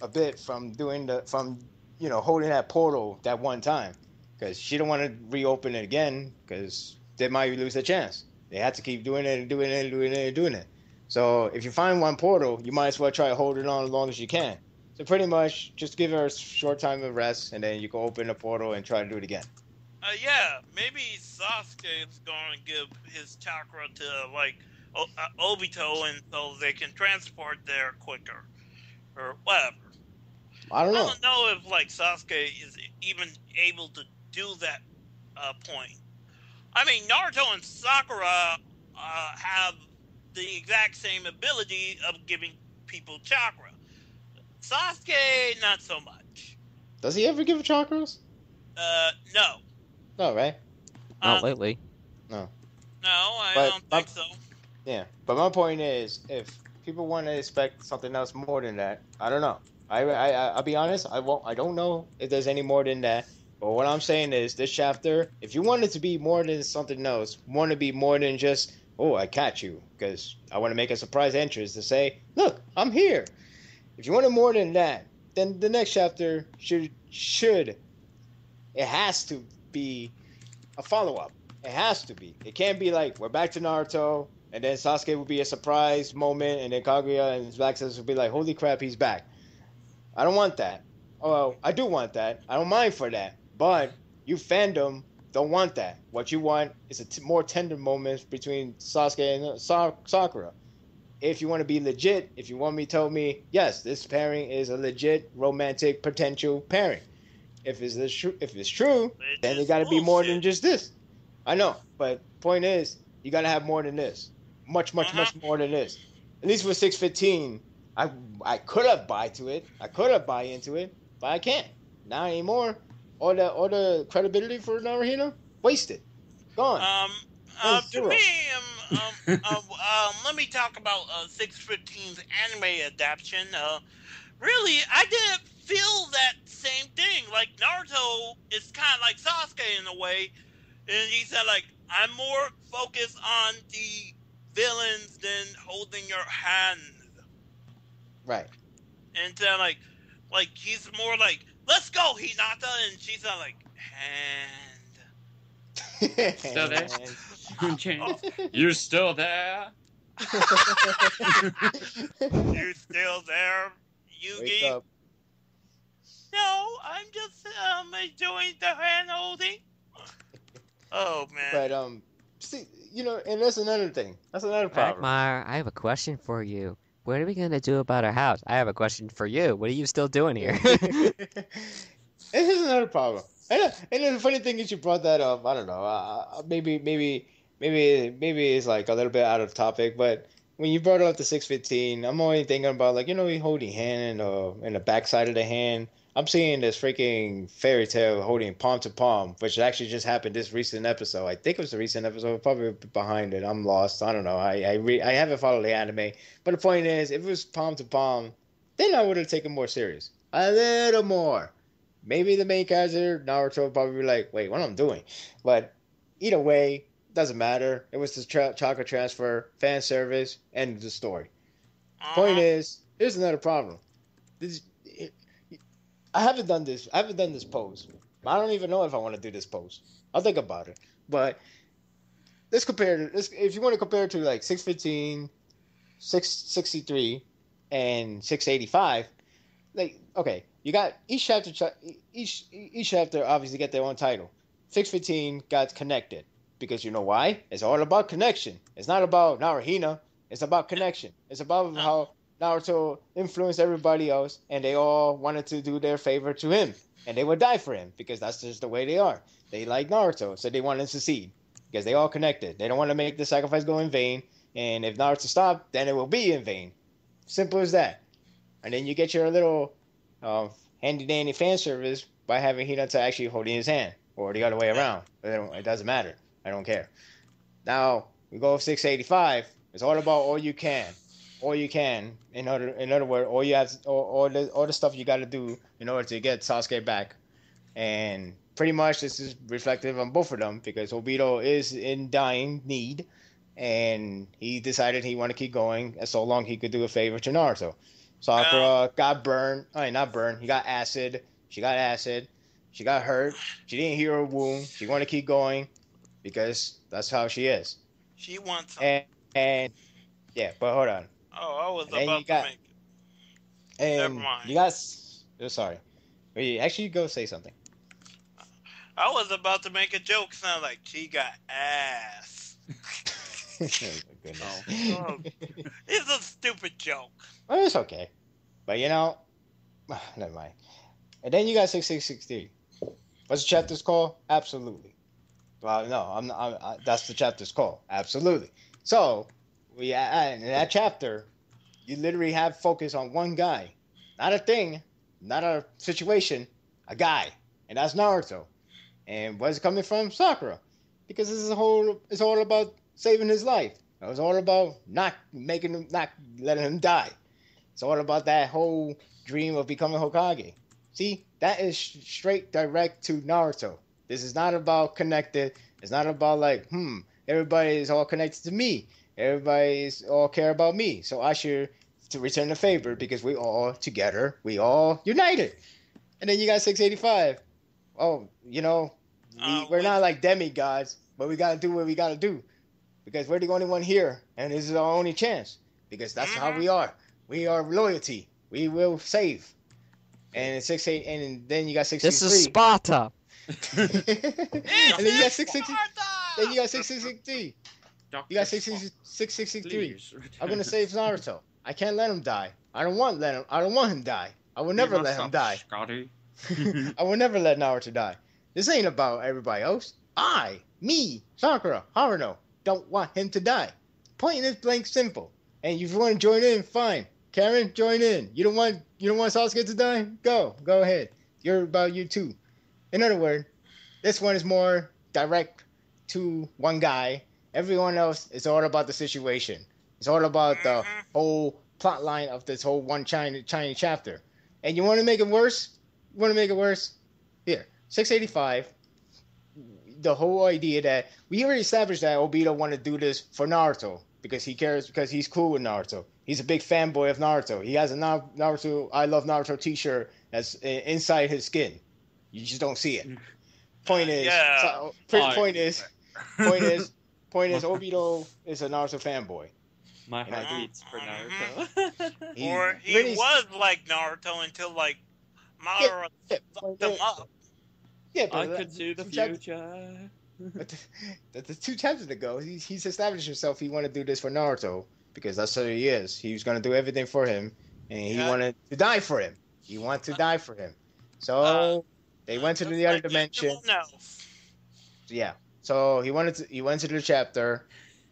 a bit from holding that portal that one time, because she don't want to reopen it again because they might lose their chance. They have to keep doing it and doing it and doing it and doing it. So if you find one portal, you might as well try to hold it on as long as you can. So pretty much, just give her a short time of rest, and then you can open the portal and try to do it again. Maybe Sasuke is going to give his chakra to Obito, and so they can transport there quicker, or whatever. I don't know. I don't know if Sasuke is even able to do that point. I mean, Naruto and Sakura have the exact same ability of giving people chakra. Sasuke, not so much. Does he ever give chakras? No. No, right? Not lately. No. No, I don't think so. Yeah, but my point is, if people want to expect something else more than that, I don't know. I'll be honest. I don't know if there's any more than that. But what I'm saying is, this chapter, if you want it to be more than something else, want to be more than just, oh, I catch you, because I want to make a surprise entrance to say, look, I'm here. If you want it more than that, then the next chapter should it has to be a follow-up. It has to be. It can't be like, we're back to Naruto, and then Sasuke will be a surprise moment, and then Kaguya and his Black Sisters will be like, holy crap, he's back. I don't want that. Oh, I do want that. I don't mind for that. But you fandom don't want that. What you want is more tender moments between Sasuke and Sakura. If you want to be legit, if you want me to tell me, yes, this pairing is a legit romantic potential pairing. If it's true, then it got to be more than just this. I know, but point is, you got to have more than this. Much more than this. At least with 615, I could have buy into it, but I can't. Not anymore. All the credibility for Naruhito, wasted. Gone. To me, let me talk about 615's anime adaptation. Really, I didn't feel that same thing. Like, Naruto is kind of like Sasuke in a way, and he said, I'm more focused on the villains than holding your hand. Right. And then, he's more like, let's go, Hinata, and she's like, hand. Still there? You're still there? You still there, Yugi? Wake up. No, I'm just enjoying the hand holding. Oh man. But see, and that's another thing. That's another problem. Ragmar, I have a question for you. What are we gonna do about our house? I have a question for you. What are you still doing here? And here's another problem. And the funny thing is, you brought that up. I don't know. Maybe it's like a little bit out of topic, but when you brought up the 615, I'm only thinking about he holding hand and the backside of the hand. I'm seeing this freaking fairy tale holding palm to palm, which actually just happened this recent episode. I think it was a recent episode, probably behind it. I'm lost. I don't know. I haven't followed the anime, but the point is, if it was palm to palm, then I would have taken more serious, a little more. Maybe the main character Naruto would probably be like, "Wait, what am I doing?" But either way, doesn't matter. It was the chakra transfer, fan service, and the story. Point is, here's another problem. This, I haven't done this. I haven't done this pose. I don't even know if I want to do this pose. I'll think about it. But let's compare this. If you want to compare it to like 615, 663, and 685, like okay, you got each chapter. Each chapter obviously get their own title. 615 got connected because you know why? It's all about connection. It's not about Naruhina. It's about connection. It's about how Naruto influenced everybody else, and they all wanted to do their favor to him, and they would die for him because that's just the way they are. They like Naruto, so they want to succeed because they all connected. They don't want to make the sacrifice go in vain, and if Naruto stopped, then it will be in vain. Simple as that. And then you get your little handy-dandy fan service by having Hinata actually holding his hand, or the other way around. It doesn't matter. I don't care. Now, we go 685. It's all about all you can. All you can. In other words, all you have, all the stuff you got to do in order to get Sasuke back. And pretty much this is reflective on both of them because Obito is in dying need, and he decided he wanted to keep going as so long he could do a favor to Naruto. Sakura got burned. I mean, not burned. He got acid. She got acid. She got hurt. She didn't heal her wound. She wanted to keep going because that's how she is. She wants. And yeah, but hold on. Oh, I was about to make it. And Never mind. you got. Oh, sorry. Wait, actually, go say something. I was about to make a joke. Sound like she got ass. Oh, goodness. Oh, it's a stupid joke. Well, it's okay. But you know, never mind. And then you got 6663. What's the chapter's called? Absolutely. Well, no, that's the chapter's called. Absolutely. So, in that chapter, you literally have focus on one guy. Not a thing, not a situation, a guy. And that's Naruto. And where's it coming from? Sakura. Because it's all about saving his life. It was all about not letting him die. It's all about that whole dream of becoming Hokage. See, that is straight direct to Naruto. This is not about connected. It's not about like, everybody is all connected to me. Everybody's all care about me. So I should to return the favor because we all together, we all united. And then you got 685. Oh, you know, we're not like demigods, but we got to do what we got to do. Because we're the only one here, and this is our only chance. Because that's how we are. We are loyalty. We will save. And it's 68, and then you got 663. This is Sparta. And then you got 663. Then you got 663. You got 663. I'm gonna save Naruto. I can't let him die. I don't want him die. I will never let him die. Scotty. I will never let Naruto die. This ain't about everybody else. Me, Sakura, Haruno, don't want him to die. Point is blank simple. And if you want to join in, fine. Karen, join in. You don't want Sasuke to die? Go ahead. You're about you too. In other words, this one is more direct to one guy. Everyone else is all about the situation. It's all about the whole plot line of this whole one Chinese chapter. And you want to make it worse? Here, 685. The whole idea that we already established that Obito wanted to do this for Naruto because he cares, because he's cool with Naruto. He's a big fanboy of Naruto. He has a Naruto I Love Naruto t-shirt that's inside his skin. You just don't see it. Point is, Obito is a Naruto fanboy. My heart beats for Naruto. He was like Naruto until like Madara fucked him up. Yeah, I could see the future. But the 2 chapters ago, he's established himself. He wanted to do this for Naruto because that's who he is. He was going to do everything for him, and he wanted to die for him. He wanted to die for him. So they went to the other dimension. Yeah. So he went to the chapter.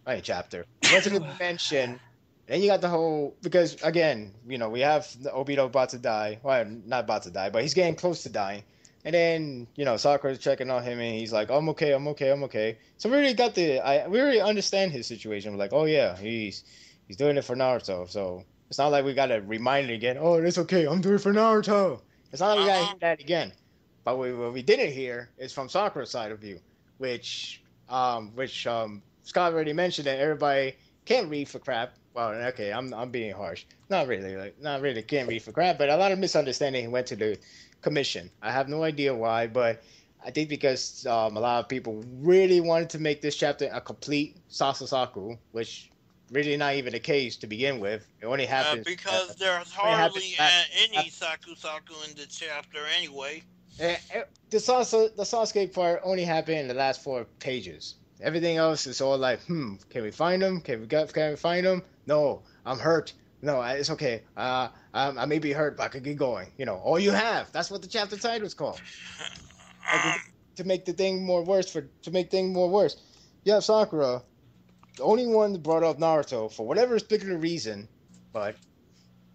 He went to the dimension Then you got the whole, because again, we have Obito about to die. Well, not about to die, but he's getting close to dying. And then, Sakura's checking on him and he's like, I'm okay, I'm okay, I'm okay. So we already understand his situation. We're like, oh yeah, he's doing it for Naruto. So it's not like we gotta remind it again, oh, it's okay, I'm doing it for Naruto. It's not like we gotta hear that again. But what we didn't hear is from Sakura's side of view, which Scott already mentioned that everybody can't read for crap. Well, okay, I'm being harsh. Not really can't read for crap, but a lot of misunderstanding went to the commission. I have no idea why, but I think because a lot of people really wanted to make this chapter a complete Sasasaku, which really not even the case to begin with. It only happens because there's hardly any Saku in the chapter anyway. The Sasuke part only happened in the last 4 pages. Everything else is all like, can we find him? Can we find him? No, I'm hurt. No, it's okay. I may be hurt, but I can get going. All you have. That's what the chapter title is called. To make things more worse. You have Sakura, the only one that brought up Naruto for whatever particular reason, but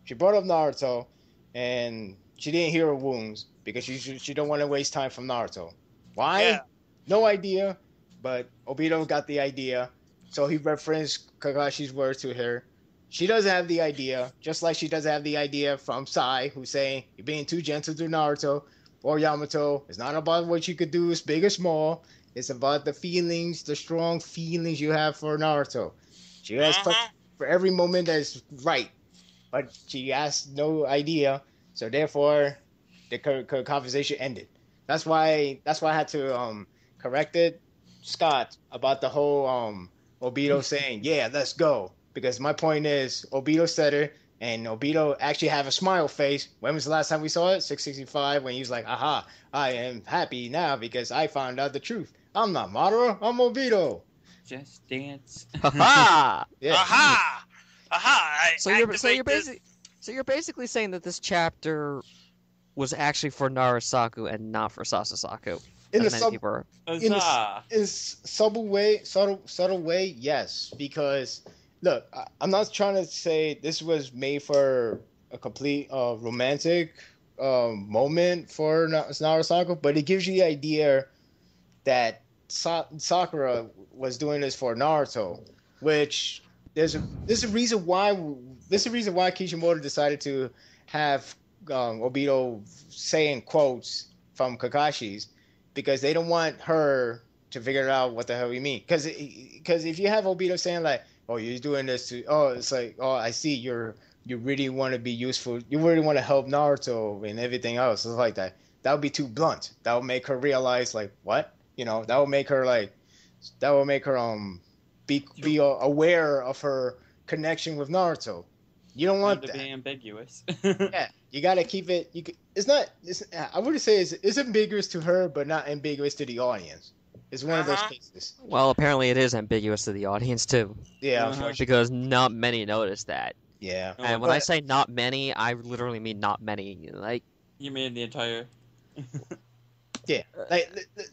she brought up Naruto, and she didn't heal her wounds because she don't want to waste time from Naruto. Why? Yeah. No idea. But Obito got the idea, so he referenced Kakashi's words to her. She doesn't have the idea, just like she doesn't have the idea from Sai, who's saying, you're being too gentle to Naruto or Yamato. It's not about what you could do, it's big or small. It's about the feelings, the strong feelings you have for Naruto. She has for every moment that's right, but she has no idea, so therefore the conversation ended. That's why I had to correct it. Scott, about the whole Obito saying, yeah, let's go. Because my point is, Obito said it, and Obito actually have a smile face. When was the last time we saw it? 665, when he was like, aha, I am happy now because I found out the truth. I'm not Madara, I'm Obito. Just dance. Ha! Yeah. Aha! Aha! So you're basically saying that this chapter was actually for Narasaku and not for Sasasaku. In a subtle way, yes. Because look, I'm not trying to say this was made for a complete romantic moment for Narasaku, but it gives you the idea that Sakura was doing this for Naruto, which there's a reason why Kishimoto decided to have Obito saying quotes from Kakashi's, because they don't want her to figure out what the hell we mean. Because if you have Obito saying like, oh, you're doing this to, oh, it's like, oh, I see you really want to be useful, you really want to help Naruto and everything else, it's like that. That would be too blunt. That would make her realize like, what? That would make her be aware of her connection with Naruto. You don't want to that. be ambiguous. Yeah, you gotta keep it. I wouldn't say it's ambiguous to her, but not ambiguous to the audience. It's one of those cases. Well, apparently it is ambiguous to the audience too. Yeah, unfortunately. Because not many notice that. Yeah. And when I say not many, I literally mean not many. Like, you mean the entire? Yeah.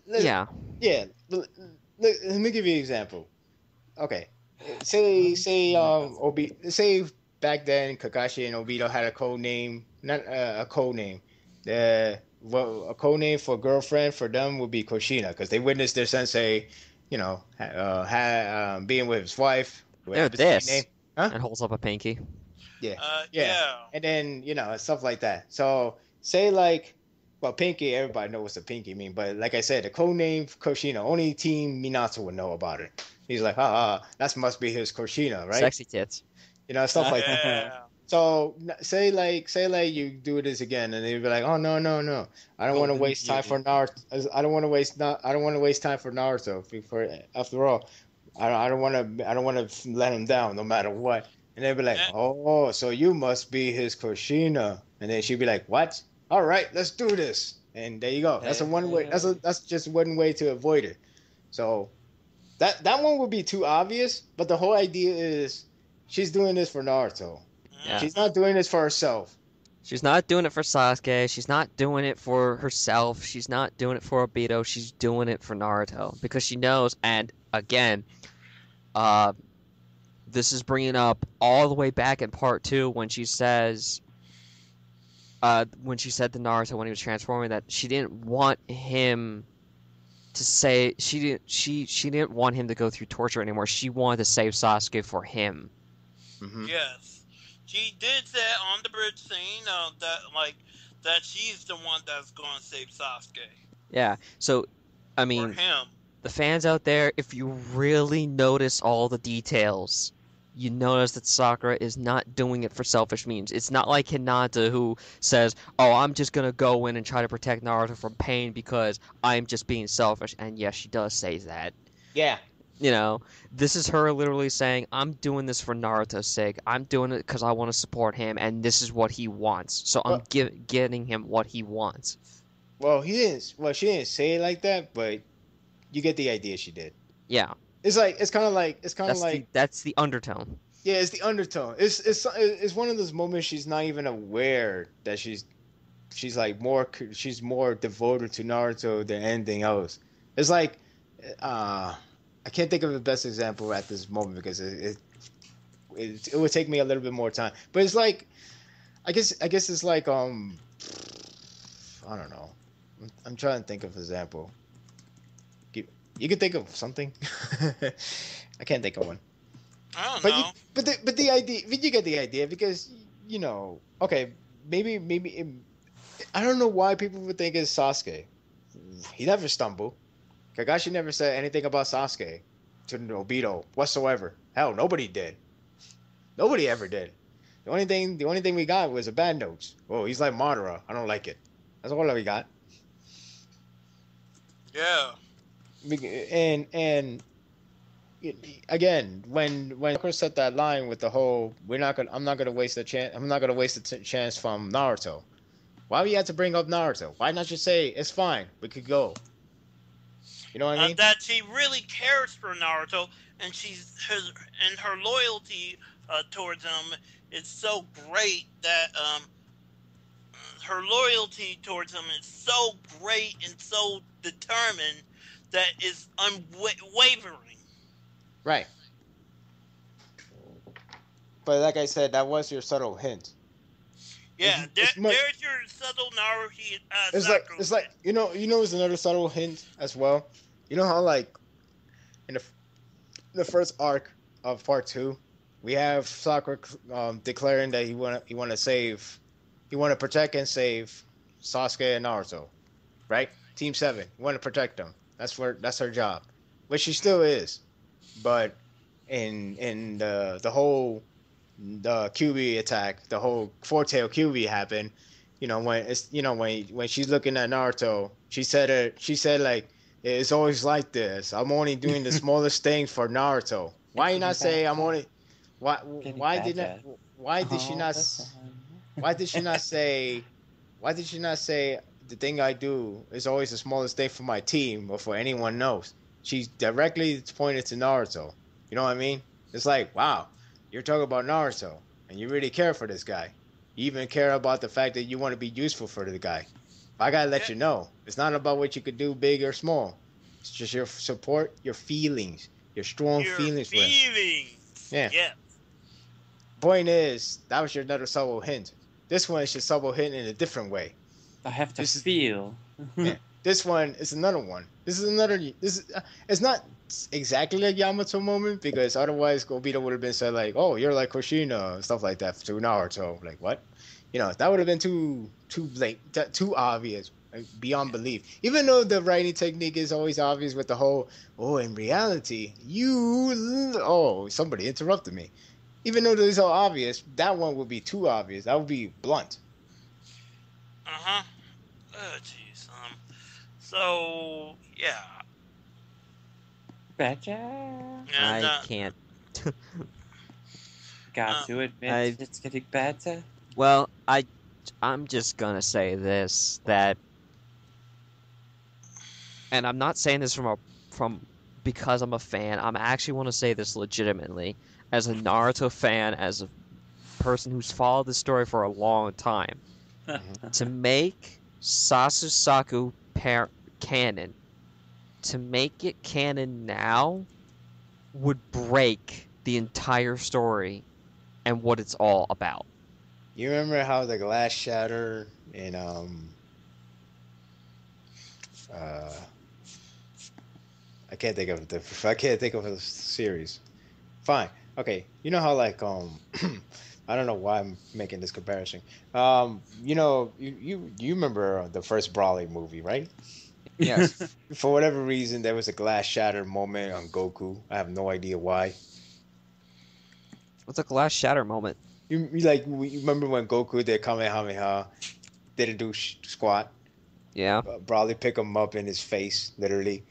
Yeah. Yeah. Let me give you an example. Okay. Say back then Kakashi and Obito had a code name, not a code name. A code name for girlfriend for them would be Koshina, because they witnessed their sensei, being with his wife. This. Huh? And holds up a pinky. Yeah. Yeah. And then, stuff like that. So say like, well, pinky, everybody knows what the pinky mean, but like I said, the code name Koshina, only Team Minato would know about it. He's like, that must be his Koshina, right? Sexy tits. Stuff like that. So say like you do this again, and they'd be like, oh no, I don't want to waste time for Naruto. I don't want to waste time for Naruto. After all, I don't want to let him down no matter what. And they'd be like, oh, so you must be his Koshina. And then she'd be like, what? All right, let's do this. And there you go. That's one way. That's just one way to avoid it. So that one would be too obvious. But the whole idea is she's doing this for Naruto. Yeah. She's not doing this for herself. She's not doing it for Sasuke. She's not doing it for herself. She's not doing it for Obito. She's doing it for Naruto because she knows. And again, this is bringing up all the way back in part 2 when she says, when she said to Naruto when he was transforming that she didn't want him to say she didn't want him to go through torture anymore. She wanted to save Sasuke for him. Mm-hmm. Yes, she did say on the bridge scene that she's the one that's going to save Sasuke. Yeah. So, I mean, for him. The fans out there, if you really notice all the details, you notice that Sakura is not doing it for selfish means. It's not like Hinata who says, "Oh, I'm just gonna go in and try to protect Naruto from pain because I'm just being selfish." And yes, she does say that. Yeah. You know, this is her literally saying, "I'm doing this for Naruto's sake. I'm doing it because I want to support him, and this is what he wants. So I'm getting him what he wants." Well, he didn't. Well, she didn't say it like that, but you get the idea. She did. Yeah. It's kind of like that's the undertone. Yeah, it's the undertone. It's one of those moments she's not even aware that she's more devoted to Naruto than anything else. It's like I can't think of the best example at this moment because it would take me a little bit more time. But it's like I guess it's like I don't know. I'm trying to think of an example. You can think of something. I can't think of one. I don't know. But the idea, you get the idea because okay, maybe I don't know why people would think it's Sasuke. He never stumbled. Kakashi never said anything about Sasuke to Obito whatsoever. Hell, nobody did. Nobody ever did. The only thing we got was a bad notes. Oh, he's like Madara. I don't like it. That's all that we got. Yeah. And again, when Chris set that line with the whole, I'm not gonna waste a chance from Naruto. Why we had to bring up Naruto? Why not just say it's fine, we could go? You know what I mean? That she really cares for Naruto, and her loyalty towards him is so great that her loyalty towards him is so great and so determined that is unwavering. Right. But like I said, that was your subtle hint. Yeah, there's your subtle Naruto. It's like it's another subtle hint as well. You know how like in the first arc of part 2, we have Sakura declaring that he want to protect and save Sasuke and Naruto, right? Team 7, you want to protect them. That's her job, which she still is. But in the whole QB attack, the whole four-tail QB happened. When she's looking at Naruto, she said like, it's always like this. I'm only doing the smallest thing for Naruto. Why you not say I'm only? Why did she not say? Why did she not say the thing I do is always the smallest thing for my team or for anyone else? She directly pointed to Naruto. You know what I mean? It's like, wow, you're talking about Naruto, and you really care for this guy. You even care about the fact that you want to be useful for the guy. I gotta let you know, it's not about what you could do, big or small. It's just your support, your feelings, your strong feelings for him. Yeah. Point is, that was your another subtle hint. This one is your subtle hint in a different way. I have to feel. Yeah. This one is another one. It's not exactly like Yamato moment because otherwise Obito would have been said like, "Oh, you're like Kushina," and stuff like that to Naruto. Like what? That would have been too too obvious, like, beyond belief. Even though the writing technique is always obvious with the whole, in reality, somebody interrupted me. Even though these are obvious, that one would be too obvious. That would be blunt. Oh, jeez. So, yeah. Betcha. I can't. Got to admit, it's getting better. Well, I'm just gonna say this, that, and I'm not saying this from because I'm a fan. I'm actually want to say this legitimately, as a Naruto fan, as a person who's followed the story for a long time. To make NaruSaku canon, to make it canon now, would break the entire story and what it's all about. You remember how the glass shattered in uh I can't think of the series. Fine. Okay. You know how like I don't know why I'm making this comparison. You remember the first Brawley movie, right? Yes. For whatever reason, there was a glass shatter moment on Goku. I have no idea why. What's a glass shatter moment? You remember when Goku did Kamehameha, didn't do squat? Yeah. Brawley pick him up in his face, literally,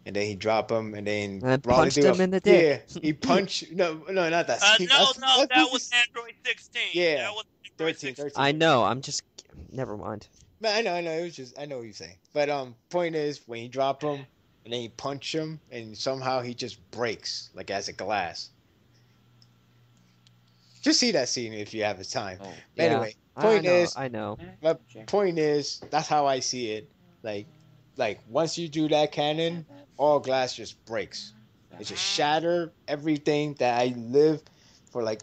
and then he drop him, and then Brawley punched him in the dick. Yeah, he punched. No, not that. That was Android 16. Yeah, that was Android 13. I know. I'm just. Never mind. Man, I know. It was just I know what you're saying. But point is when he drop him and then he punch him and somehow he just breaks like as a glass. Just see that scene if you have the time. Oh, yeah. Anyway, I know. My point is that's how I see it. Like once you do that cannon, all glass just breaks. It just shatter everything that I live for. I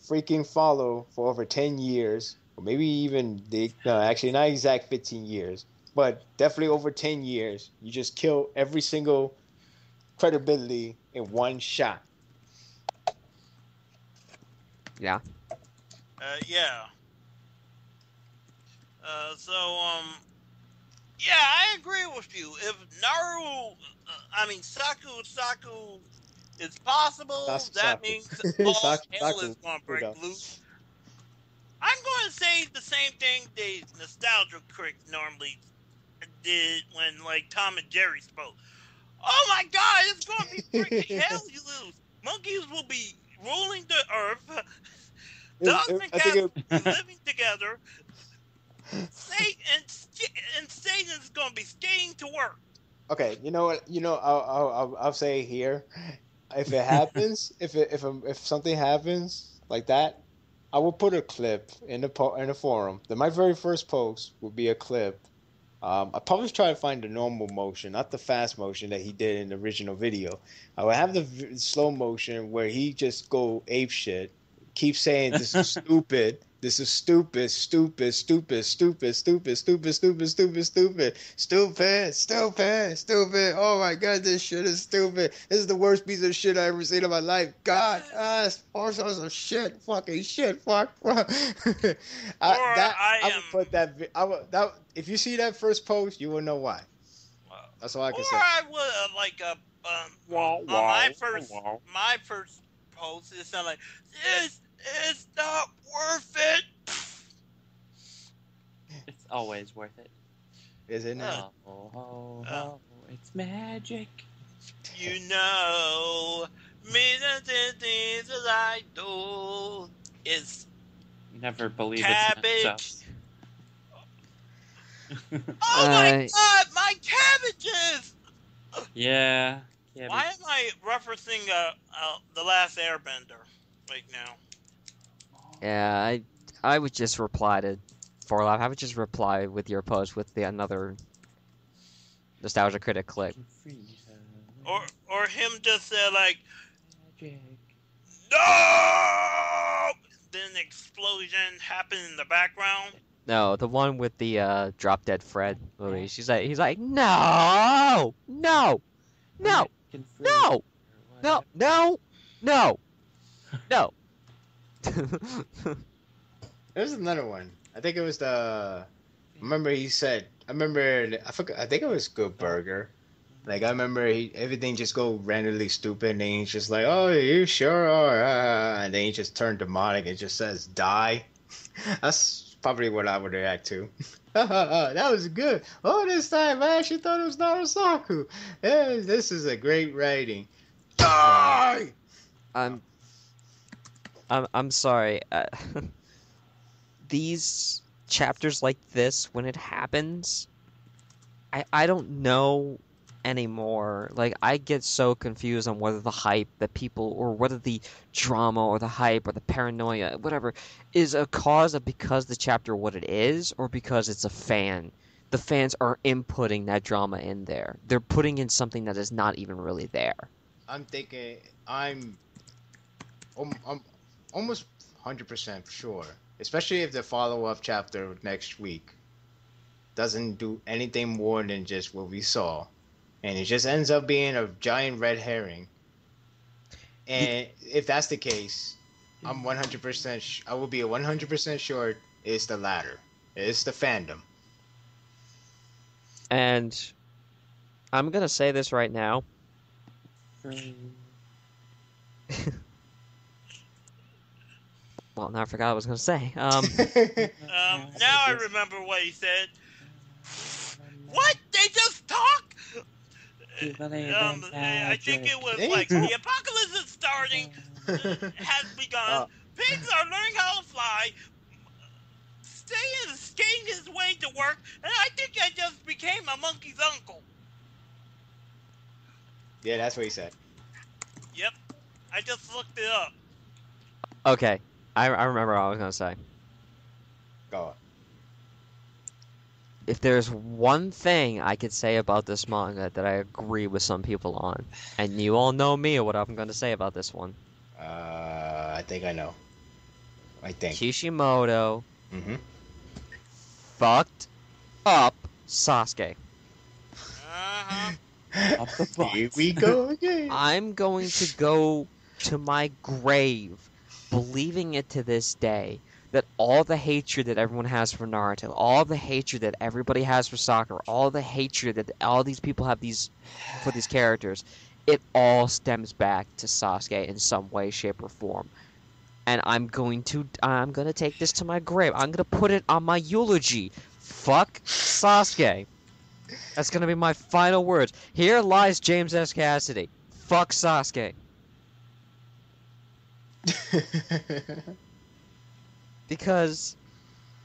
freaking follow for over 10 years. Or maybe even actually not exact 15 years, but definitely over 10 years. You just kill every single credibility in one shot. Yeah. Yeah. Yeah, I agree with you. If Saku is possible, that means all hell is going to break loose. I'm going to say the same thing the Nostalgia Critic normally did when, like, Tom and Jerry spoke. Oh my God, it's going to be freaking hell you lose. Monkeys will be ruling the earth. Dogs and cats will be living together. And Satan is going to be skating to work. Okay, you know what? I'll say here, if it happens, if something happens like that, I will put a clip in the forum. My very first post will be a clip. I probably try to find the normal motion, not the fast motion that he did in the original video. I will have the slow motion where he just go ape shit, keep saying this is stupid. This is stupid, stupid, stupid, stupid, stupid, stupid, stupid, stupid, stupid, stupid, stupid, stupid. Oh my God, this shit is stupid. This is the worst piece of shit I ever seen in my life. God, it's four songs of shit, fucking shit, fuck. If you see that first post, you will know why. That's all I can say. Or I would my first post is something like this. It's not worth it. It's always worth it. Isn't it? It's magic. You know, millions of things that I do is never believe cabbage. It's not so. Oh my God, my cabbages! Yeah. Why am I referencing The Last Airbender right now? Yeah, I would just reply to Forlap. I would just reply with your post with another Nostalgia Critic clip. Or him just said like, Magic. no! Then an explosion happened in the background. No, the one with the Drop Dead Fred movie. He's like, no, no, no, no, no, no, no, no. There's another one. I think it was I think it was Good Burger. Like I remember everything just go randomly stupid and then he's just like, oh, you sure are, and then he just turned demonic and just says die. That's probably what I would react to. That was good. Oh, this time I actually thought it was NaruSaku. Yeah, this is a great writing. Die. I'm sorry. These chapters like this, when it happens, I don't know anymore. Like, I get so confused on whether the hype that people, or whether the drama or the hype or the paranoia, whatever, is a cause of because the chapter what it is, or because it's a fan. The fans are inputting that drama in there. They're putting in something that is not even really there. I'm thinking I'm almost 100% sure, especially if the follow-up chapter next week doesn't do anything more than just what we saw, and it just ends up being a giant red herring. And if that's the case, I'm 100%. I will be 100% sure it's the latter. It's the fandom. And I'm gonna say this right now. Well, now I forgot what I was gonna say. Now I remember what he said. What? They just talk? I think it was like the apocalypse is starting, has begun. Pigs are learning how to fly. Stan is skating his way to work, and I think I just became a monkey's uncle. Yeah, that's what he said. Yep, I just looked it up. Okay, I remember what I was gonna say. Go on. If there's one thing I could say about this manga that I agree with some people on, and you all know me or what I'm gonna say about this one. I think I know. I think. Kishimoto Mm-hmm. fucked up Sasuke. Up the butt. Here we go again. I'm going to go to my grave believing it to this day that all the hatred that everyone has for Naruto, all the hatred that everybody has for Sakura, all the hatred that all these people have for these characters, it all stems back to Sasuke in some way, shape, or form. And I'm going to take this to my grave. I'm going to put it on my eulogy. Fuck Sasuke. That's going to be my final words. Here lies James S. Cassidy. Fuck Sasuke. Because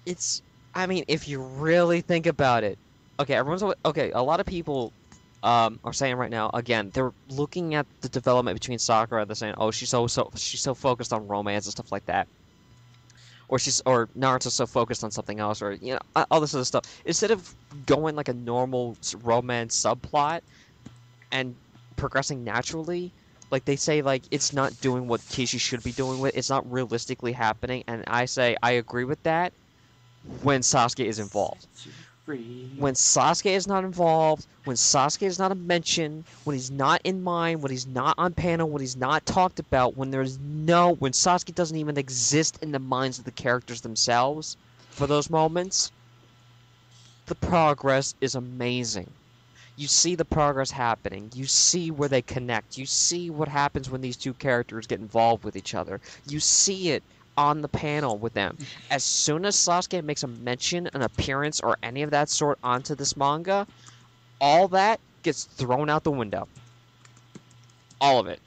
it's, I mean, if you really think about it, okay, a lot of people are saying right now, again, they're looking at the development between Sakura and they're saying, oh, she's so focused on romance and stuff like that. Or Naruto's so focused on something else, or, you know, all this other stuff. Instead of going like a normal romance subplot and progressing naturally, like they say, like it's not doing what Kishi should be doing with. It's not realistically happening, and I say I agree with that. When Sasuke is involved, when Sasuke is not involved, when Sasuke is not a mention, when he's not in mind, when he's not on panel, when he's not talked about, when Sasuke doesn't even exist in the minds of the characters themselves for those moments, the progress is amazing. You see the progress happening. You see where they connect. You see what happens when these two characters get involved with each other. You see it on the panel with them. As soon as Sasuke makes a mention, an appearance, or any of that sort onto this manga, all that gets thrown out the window. All of it.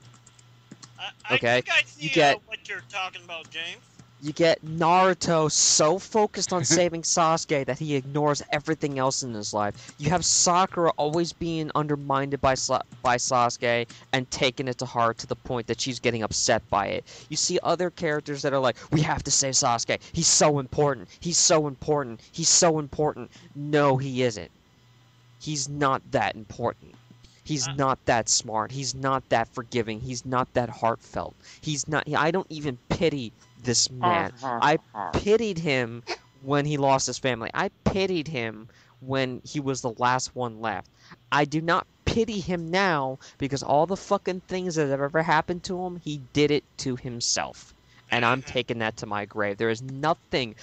Okay? I think I see what you're talking about, James. You get Naruto so focused on saving Sasuke that he ignores everything else in his life. You have Sakura always being undermined by Sasuke and taking it to heart to the point that she's getting upset by it. You see other characters that are like, we have to save Sasuke. He's so important. He's so important. He's so important. No, he isn't. He's not that important. He's not that smart. He's not that forgiving. He's not that heartfelt. He's not. I don't even pity this man. I pitied him when he lost his family. I pitied him when he was the last one left. I do not pity him now because all the fucking things that have ever happened to him, he did it to himself. And I'm taking that to my grave. There is nothing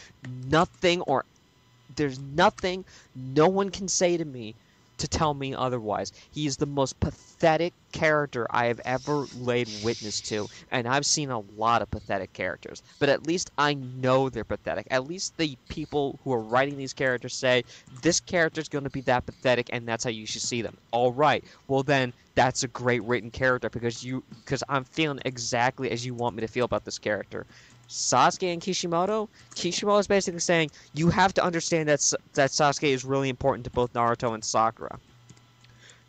no one can say to me to tell me otherwise. He is the most pathetic character I have ever laid witness to, and I've seen a lot of pathetic characters, but at least I know they're pathetic. At least the people who are writing these characters say, this character's going to be that pathetic, and that's how you should see them. Alright, well then, that's a great written character, because I'm feeling exactly as you want me to feel about this character. Sasuke and Kishimoto is basically saying, you have to understand that Sasuke is really important to both Naruto and Sakura.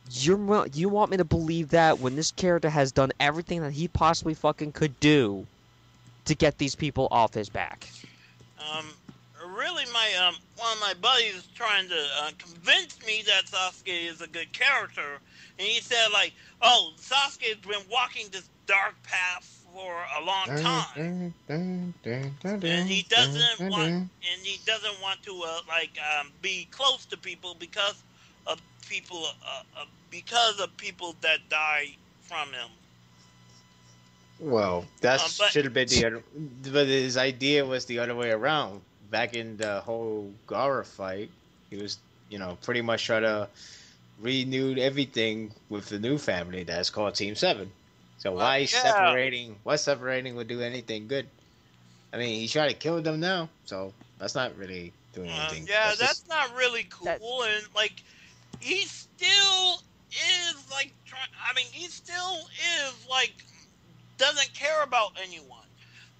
You want me to believe that when this character has done everything that he possibly fucking could do to get these people off his back? really my one of my buddies is trying to convince me that Sasuke is a good character, and he said like, "Oh, Sasuke's been walking this dark path for a long time, and he doesn't want to be close to people because of people that die from him." Well, that But should have been the other. But his idea was the other way around. Back in the whole Gara fight, he was, pretty much trying to renew everything with the new family that's called Team 7. So why separating? Why separating would do anything good? I mean, he tried to kill them now, so that's not really doing anything. That's not really cool, and like, he still is like he still is like doesn't care about anyone.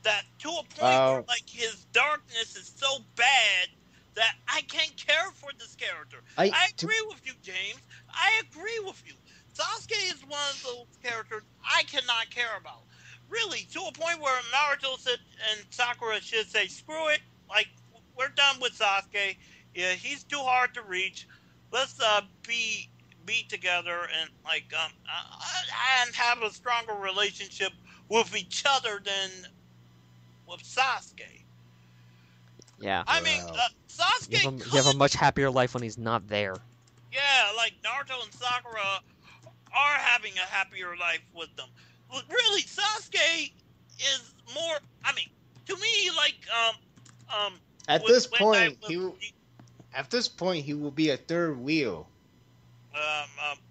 That to a point where like his darkness is so bad that I can't care for this character. I agree with you, James. I agree with you. Sasuke is one of those characters I cannot care about. Really, to a point where Naruto said and Sakura should say, "Screw it. Like, we're done with Sasuke. Yeah, he's too hard to reach. Let's be together and like and have a stronger relationship with each other than with Sasuke." Yeah. I mean, Sasuke. You have a much happier life when he's not there. Yeah, like Naruto and Sakura are having a happier life with them. Really, Sasuke is more. I mean, to me, like At this point, he will be a third wheel.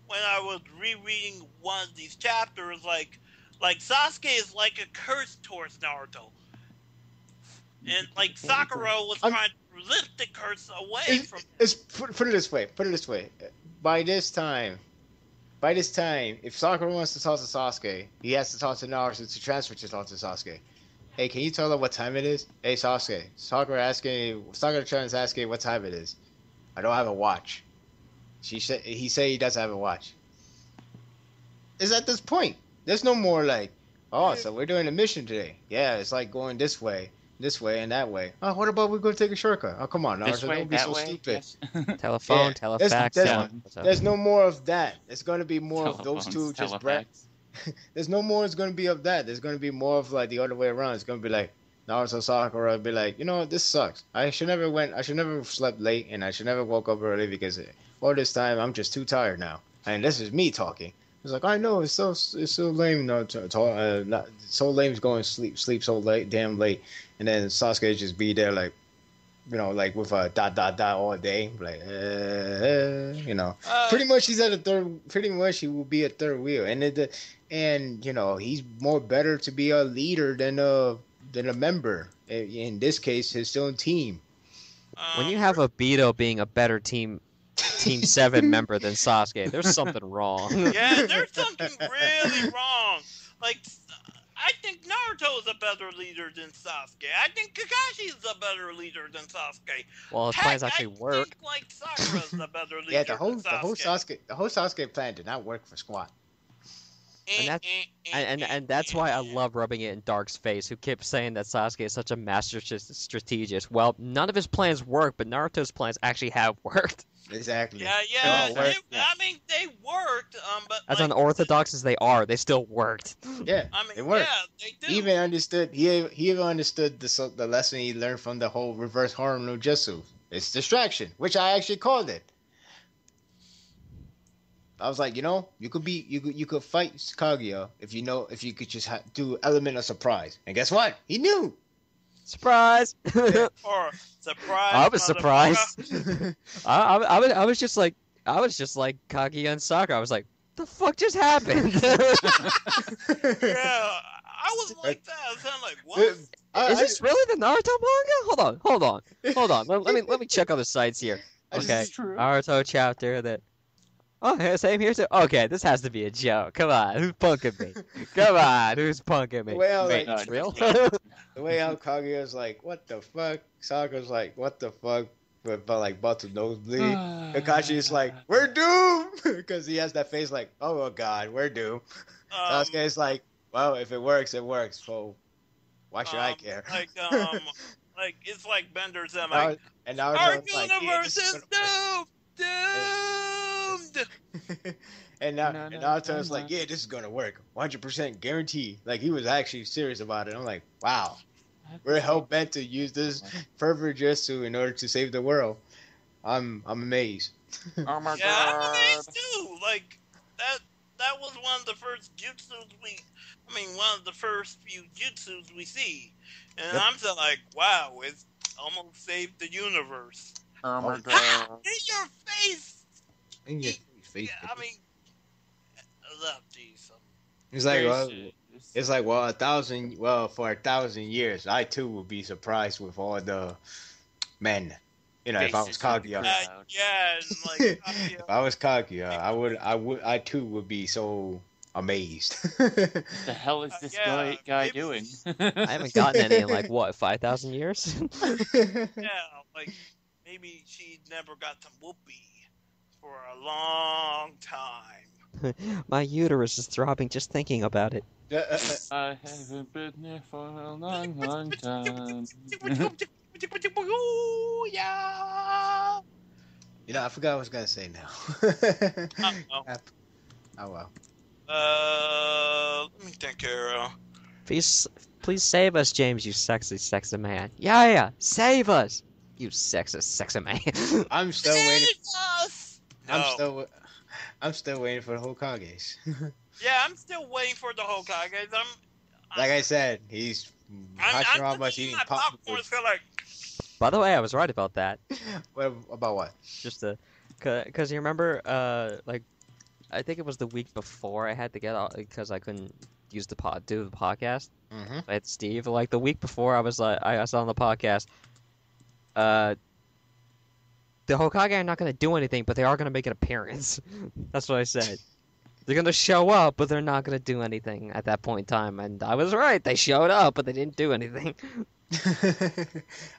When I was rereading one of these chapters, like Sasuke is like a curse towards Naruto, and like Sakura was trying to lift the curse away from. Put it this way. By this time, if Sakura wants to talk to Sasuke, he has to talk to Naruto to transfer to talk to Sasuke. Hey, can you tell her what time it is? Hey, Sasuke. Sakura trying to ask what time it is. I don't have a watch. He said he doesn't have a watch. It's at this point. There's no more like, so we're doing a mission today. Yeah, it's like going this way, and that way. Oh, what about we go take a shortcut? Oh, come on, Naruto, don't be so stupid. Yes. Telephone, telefax. There's no more of that. It's going to be more of those two just There's no more. It's going to be of that. There's going to be more of like the other way around. It's going to be like Naruto Sakura be like, this sucks. I should never slept late, and I should never woke up early because all this time I'm just too tired now. And this is me talking. It's like, I know it's so lame, so lame going to sleep so late, damn late, and then Sasuke just be there like, like with a ... all day, like, pretty much he's at a third. Pretty much he will be a third wheel, and he's more better to be a leader than a member. In this case, his own team. When you have Obito being a better Team 7 member than Sasuke, there's something wrong. Yeah, there's something really wrong. Like, I think Naruto is a better leader than Sasuke. I think Kakashi is a better leader than Sasuke. Well, his plans actually work. Think, like, Sakura's a better leader Yeah, the whole Sasuke plan did not work for squat. And that's why I love rubbing it in Dark's face, who kept saying that Sasuke is such a master strategist. Well, none of his plans work, but Naruto's plans actually have worked. Exactly. Yeah. I mean, they worked. But as unorthodox as they are, they still worked. Yeah, they worked. Yeah, they do. He even understood. He even understood the lesson he learned from the whole reverse harm no jutsu. It's distraction, which I actually called it. I was like, you could fight Kaguya if you could just do element of surprise. And guess what? He knew. Surprise! Or surprise! I was surprised. I was just like Kaguya and Sakura. I was like, the fuck just happened? Yeah, I was like that. I was kind of like, what? Is this really the Naruto manga? Hold on. Let me check other sites here. Okay, Naruto chapter that. Oh, same here too. Okay, this has to be a joke. Come on, who's punking me? Come on, who's punking me? Well, wait, it's real? The way how Kaguya's like, what the fuck? Sakura's like, what the fuck? But like, about to nosebleed. Kakashi's like, we're doomed! Because he has that face like, oh god, we're doomed. Sasuke's like, well, if it works, it works. So why should I care? Like it's like Bender said, Now- like and our Naruto's like, yeah, universe this is gonna doomed. work. and Naruto's like, yeah, this is gonna work, 100% guaranteed. Like he was actually serious about it. I'm like, wow, we're hell bent to use this perfect jutsu in order to save the world. I'm amazed. Oh my Yeah, I'm god. amazed too. Like that was one of the first jutsus one of the first few jutsus we see, and Yep. I'm just like, wow, it's almost saved the universe. Oh my Ha! god. In your face. In your face. Yeah, I mean, I love these. It's like, well, Gracious. it's like, well, for 1,000 years, I too would be surprised with all the men. You know, if I was Faces in the Kaguya, crowd. Yeah, and like, if I was Kaguya, I too would be so amazed. What the hell is this Yeah, guy maybe- doing? I haven't gotten any in like what 5,000 years. yeah, like maybe she never got to whoopee for a long time. My uterus is throbbing just thinking about it. I haven't been there for a long, long time. Yeah. You know, I forgot what I was gonna say now. Oh, Oh well. let me think here. Please save us, James, you sexy, sexy man. Yeah, save us, you sexy man. I'm still waiting. Jesus! No. I'm still waiting for the Hokages. Yeah, I'm still waiting for the Hokages. Like I said, he's I'm Hashirama's eating eating my popcorn. So like, By the way, I was right about that. What about what? Just cause you remember, like, I think it was the week before I had to get out because I couldn't use do the podcast. Mm-hmm. I had Steve. Like the week before, I was like, I saw on the podcast, the Hokage are not gonna do anything, but they are gonna make an appearance. That's what I said. They're gonna show up, but they're not gonna do anything at that point in time. And I was right. They showed up, but they didn't do anything.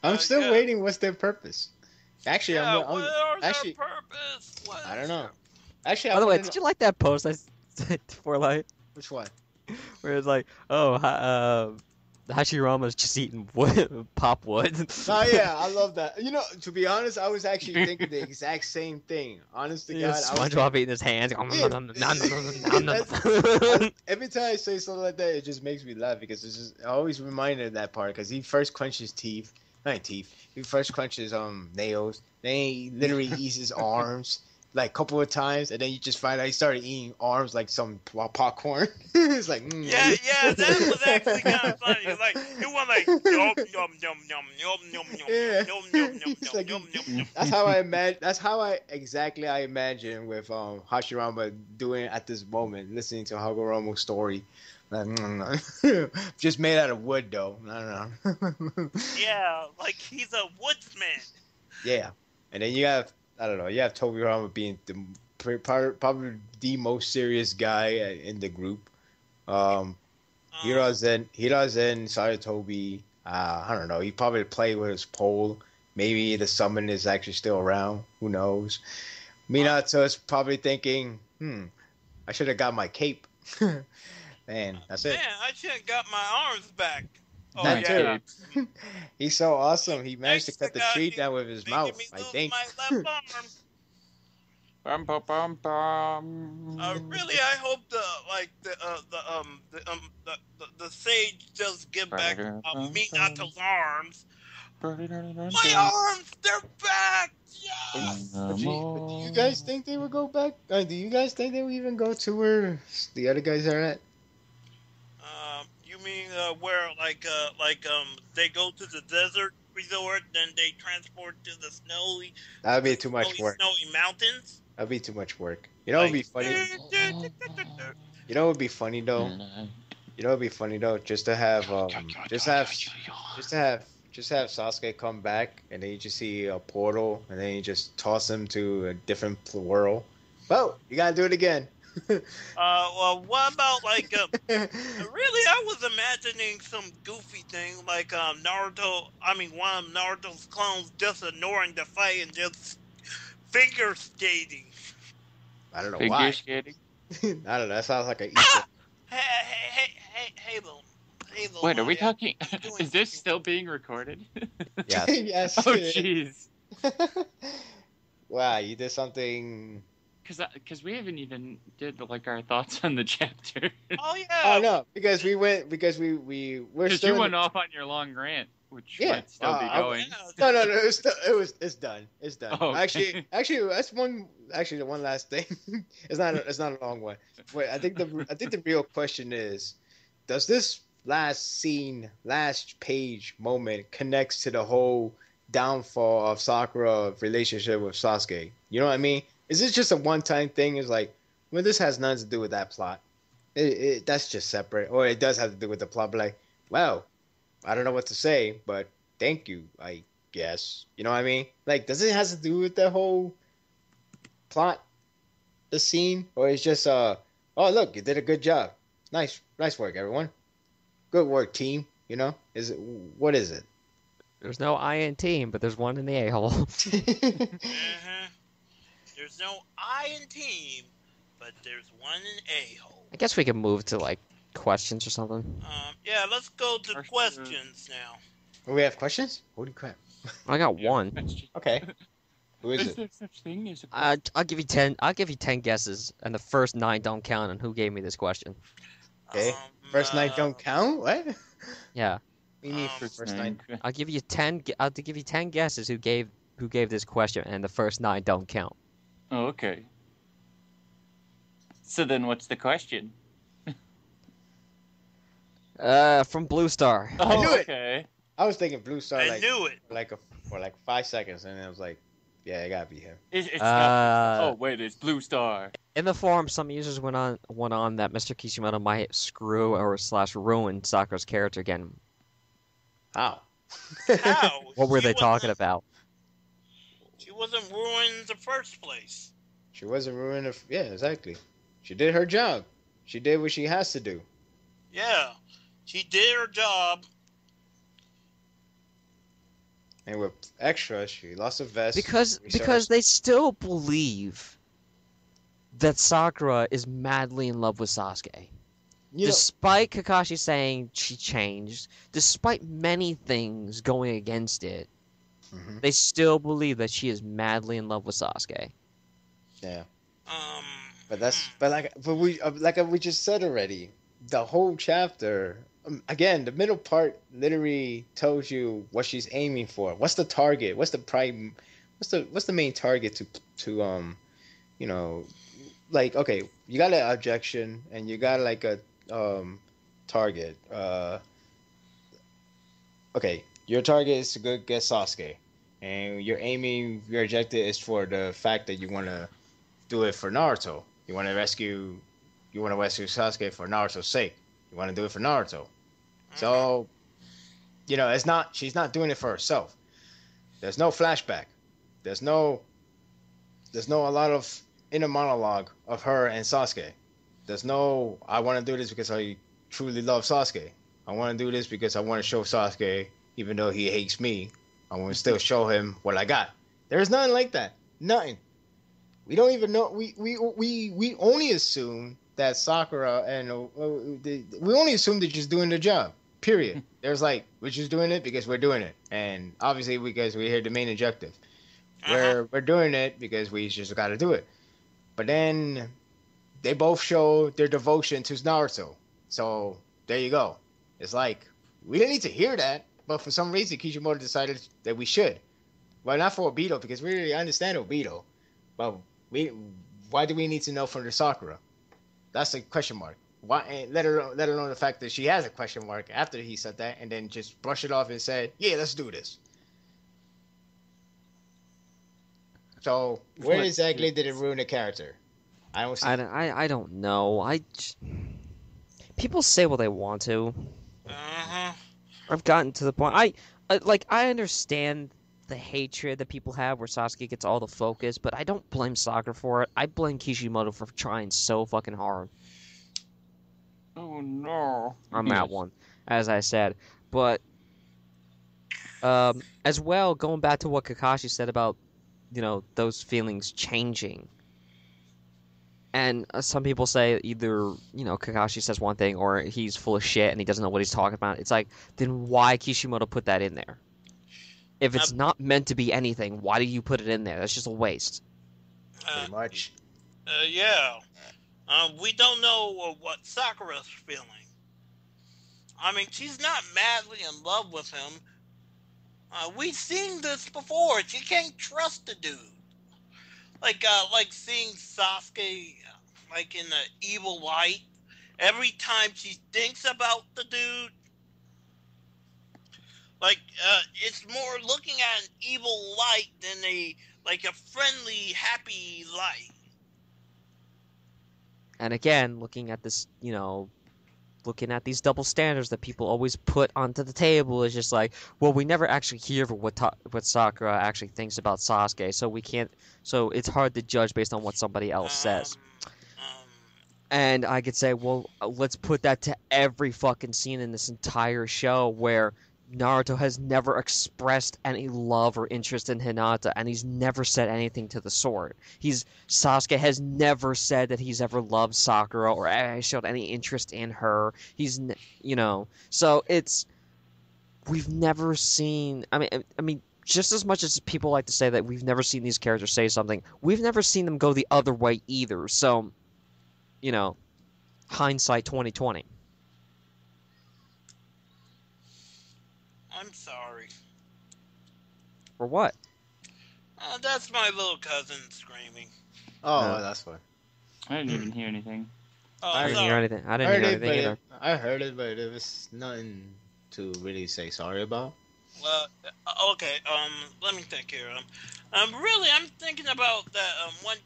I'm still yeah. waiting. What's their purpose? Actually, yeah, I'm what are actually. their purpose? What I don't is know. their- Actually, By the way, did you like that post I said for like Which one? where it's like, oh, Hashirama's just eating wood, pop wood. Oh yeah, I love that. You know, to be honest, I was actually thinking the exact same thing. Honest to God, Yeah, I was SpongeBob eating his hands. every time I say something like that, it just makes me laugh because it's just I always reminded of that part because he first clenches teeth, not teeth. He first clenches nails. Then he literally eats his arms like a couple of times, and then you just find out he started eating arms like some popcorn. It's like Yeah, that was actually kind of funny. Like it was like yum yum yum yum yum yum yum Yeah. yum yum yum It's yum like- yum yum yum. That's how I imagine. That's how I imagine with Hashirama doing it at this moment, listening to Hagoromo's story. Like, just made out of wood though. I don't know. Yeah, like he's a woodsman. Yeah, and then you have you have Tobirama being probably the most serious guy in the group. Hiruzen, Sarutobi. I don't know. He probably played with his pole. Maybe the summon is actually still around. Who knows? Minato is probably thinking, I should have got my cape. Man, that's it. Man, I should have got my arms back. Oh That yeah. too. He's so awesome. He managed to Thanks cut the to God, tree he down with his Making mouth. me I lose think. my left arm. Bum, bum, bum, bum. Really, I hope the sage does get back Minato's arms. My arms, they're back. Yes. But do you guys think they would go back? Do you guys think they would even go to where the other guys are at? You mean where they go to the desert resort, then they transport to the snowy That'd be too much work. snowy mountains? That'd be too much work. You know, it'd be funny. You know, it'd be funny though. You know, it'd be funny though, just to have Sasuke come back, and then you just see a portal, and then you just toss him to a different world. Well, you gotta do it again. Well, what about really? I was imagining some goofy thing like Naruto. I mean, one of Naruto's clones just ignoring the fight and just figure skating. I don't know Figure why. skating? I don't know. That sounds like an Easter. Hey, Halo. Hey, little Wait, are we Maya, talking? I'm doing Is this fucking- still being recorded? Yes. Yes. Oh, jeez. Wow, you did something. Because we haven't even did like our thoughts on the chapter. Oh yeah. Oh no, because we're Because still. you in went the- off on your long rant, which Yeah, might still be I- going. No, it's done. It's done. Oh, okay. Actually, that's one. Actually, the one last thing. It's not a long one. Wait, I think the real question is, does this last scene, last page moment connects to the whole downfall of Sakura's relationship with Sasuke? You know what I mean? Is this just a one-time thing? It's like, well, this has nothing to do with that plot. That's just separate, or it does have to do with the plot. But like, well, I don't know what to say, but thank you, I guess. You know what I mean? Like, does it have to do with the whole plot, the scene, or it's just oh look, you did a good job, nice work, everyone, good work, team. You know, what is it? There's no I in team, but there's one in the a-hole. Mhm. There's no I in team, but there's one in a-hole. I guess we can move to like questions or something. Yeah, let's go to First, questions now. We have questions. Holy crap! I got one. Okay, who is Is it? there such thing as a I'll give you 10. I'll give you 10 guesses, and the first 9 don't count on who gave me this question. Okay. First night don't count. What? Yeah, We need first night. I'll give you 10. I'll give you 10 guesses who gave this question, and the first 9 don't count. Oh, okay. So then, what's the question? From Blue Star. Oh, knew it. okay. I was thinking Blue Star I knew it. for like 5 seconds, and I was like, yeah, it gotta be him. It's not. Uh, Oh wait, it's Blue Star. In the forum, some users went on that Mr. Kishimoto might screw or / ruin Sakura's character again. How? How? What were She they talking wasn't- about? She wasn't ruined in the first place. She wasn't ruining. Yeah, exactly. She did her job. She did what she has to do. Yeah, she did her job. And with extra, she lost a vest. Because they still believe that Sakura is madly in love with Sasuke. you know, Despite Kakashi saying she changed, despite many things going against it, Mhm. they still believe that she is madly in love with Sasuke. yeah. Um, But we just said already, the whole chapter. Again, the middle part literally tells you what she's aiming for. What's the target? What's the prime? What's the main target to you know, like, okay, you got an objection and you got like a target. Okay, your target is to go get Sasuke, and your objective is for the fact that you want to do it for Naruto. You want to rescue Sasuke for Naruto's sake. You want to do it for Naruto. So, you know, she's not doing it for herself. There's no flashback. There's no a lot of inner monologue of her and Sasuke. There's no, I want to do this because I truly love Sasuke. I want to do this because I want to show Sasuke, even though he hates me, I want to still show him what I got. There's nothing like that. Nothing. We don't even know. We only assume that Sakura and we only assume they're just doing the job. Period. There's like, we're just doing it because we're doing it, and obviously because we hear the main objective. We're doing it because we just got to do it. But then they both show their devotion to Naruto. So there you go. It's like, we didn't need to hear that, but for some reason Kishimoto decided that we should. Well, not for Obito, because we really understand Obito, but why do we need to know from the Sakura? That's a question mark. Why? Let alone the fact that she has a question mark after he said that, and then just brush it off and said, "Yeah, let's do this." So where exactly did it ruin the character? I don't see. I don't know. People say what they want to. I've gotten to the point. I understand the hatred that people have where Sasuke gets all the focus, but I don't blame Sakura for it. I blame Kishimoto for trying so fucking hard Oh no. on that one, as I said. But as well, going back to what Kakashi said about, you know, those feelings changing. And some people say either, Kakashi says one thing or he's full of shit and he doesn't know what he's talking about. It's like, then why Kishimoto put that in there? If it's not meant to be anything, why do you put it in there? That's just a waste. Pretty much. Yeah. We don't know what Sakura's feeling. I mean, she's not madly in love with him. We've seen this before. She can't trust the dude. Like seeing Sasuke, like in the evil light. Every time she thinks about the dude, like it's more looking at an evil light than a friendly, happy light. And again, looking at this, looking at these double standards that people always put onto the table is just like, well, we never actually hear what Sakura actually thinks about Sasuke, so we can't. So it's hard to judge based on what somebody else says. And I could say, well, let's put that to every fucking scene in this entire show where Naruto has never expressed any love or interest in Hinata, and he's never said anything to the sword. Sasuke has never said that he's ever loved Sakura or showed any interest in her. So we've never seen. I mean, just as much as people like to say that we've never seen these characters say something, we've never seen them go the other way either. So, hindsight 2020. I'm sorry. For what? That's my little cousin screaming. Oh, that's fine. I didn't even hear anything. Oh, I didn't hear anything. I didn't hear anything either. I heard it, but it was nothing to really say sorry about. Okay. Let me think here. Really, I'm thinking about that. One,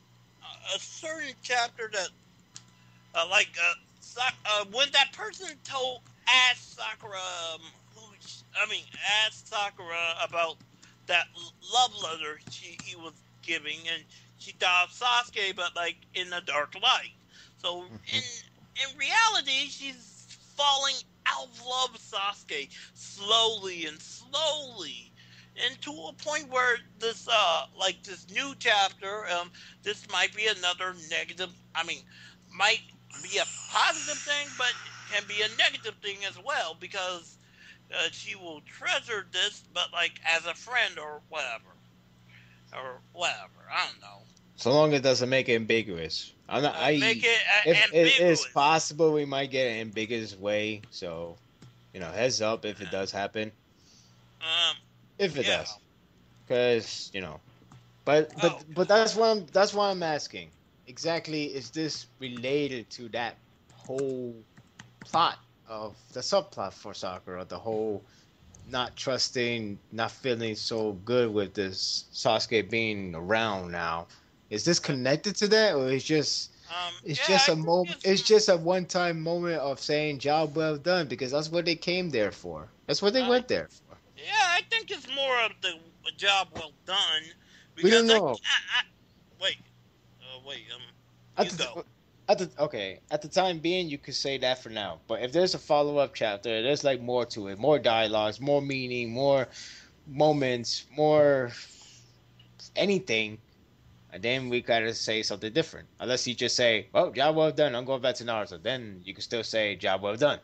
a certain chapter that, when that person asked Sakura, asked Sakura about that love letter he was giving, and she thought of Sasuke, but in a dark light. So in reality, she's falling out of love with Sasuke slowly, and to a point where this this new chapter, this might be another negative. Might be a positive thing, but can be a negative thing as well, because she will treasure this, but as a friend or whatever. I don't know. So long as it doesn't make it ambiguous. Make it ambiguous. ambiguous. It's possible we might get an ambiguous way. So, heads up if it does happen. If it does, because but that's why I'm asking. Exactly, is this related to that whole plot of the subplot for Sakura, the whole not trusting, not feeling so good with this Sasuke being around now? Is this connected to that, or it's just a moment? It's just a one-time moment of saying "job well done" because that's what they came there for. That's what they went there for. Yeah, I think it's more of the job well done. Because we don't know. Wait. At the time being, you could say that for now. But if there's a follow-up chapter, there's more to it, more dialogues, more meaning, more moments, more anything, and then we gotta say something different. Unless you just say, "Oh, job well done. I'm going back to Naruto." Then you can still say, "Job well done."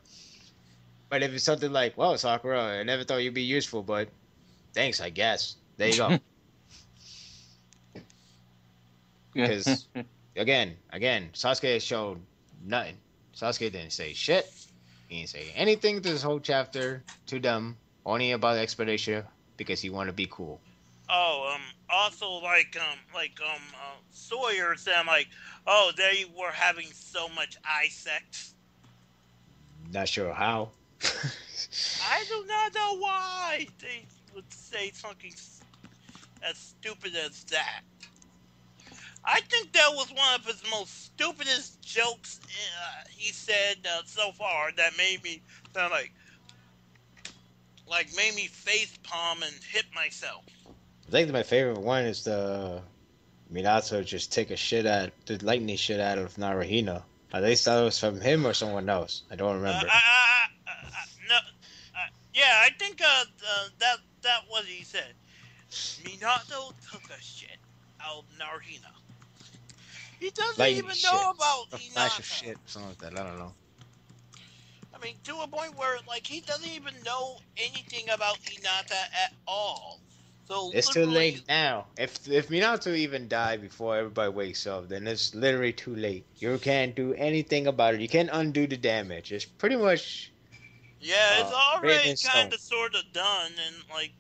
But if it's something like, "Well, Sakura, I never thought you'd be useful, but thanks, I guess." There you go. Because again, Sasuke showed nothing. Sasuke didn't say shit. He didn't say anything to this whole chapter to them, only about the explanation because he wanted to be cool. Oh, also Sawyer said they were having so much eye sex. Not sure how. I do not know why they would say something as stupid as that. I think that was one of his most stupidest jokes he said so far that made me sound made me face palm and hit myself. I think my favorite one is the Minato just take the lightning shit out of Naruhina. At least that was from him or someone else. I don't remember. No, yeah, I think that what he said. Minato took a shit out of Naruhina. He doesn't lightning even shit, know about a flash of Hinata. shit, something like that. I don't know. I mean, to a point where, like, he doesn't even know anything about Hinata at all. So, It's too literally, late now. If Minato even died before everybody wakes up, then it's literally too late. You can't do anything about it. You can't undo the damage. It's pretty much yeah, it's written already in kind stone. of sort of done, and, like,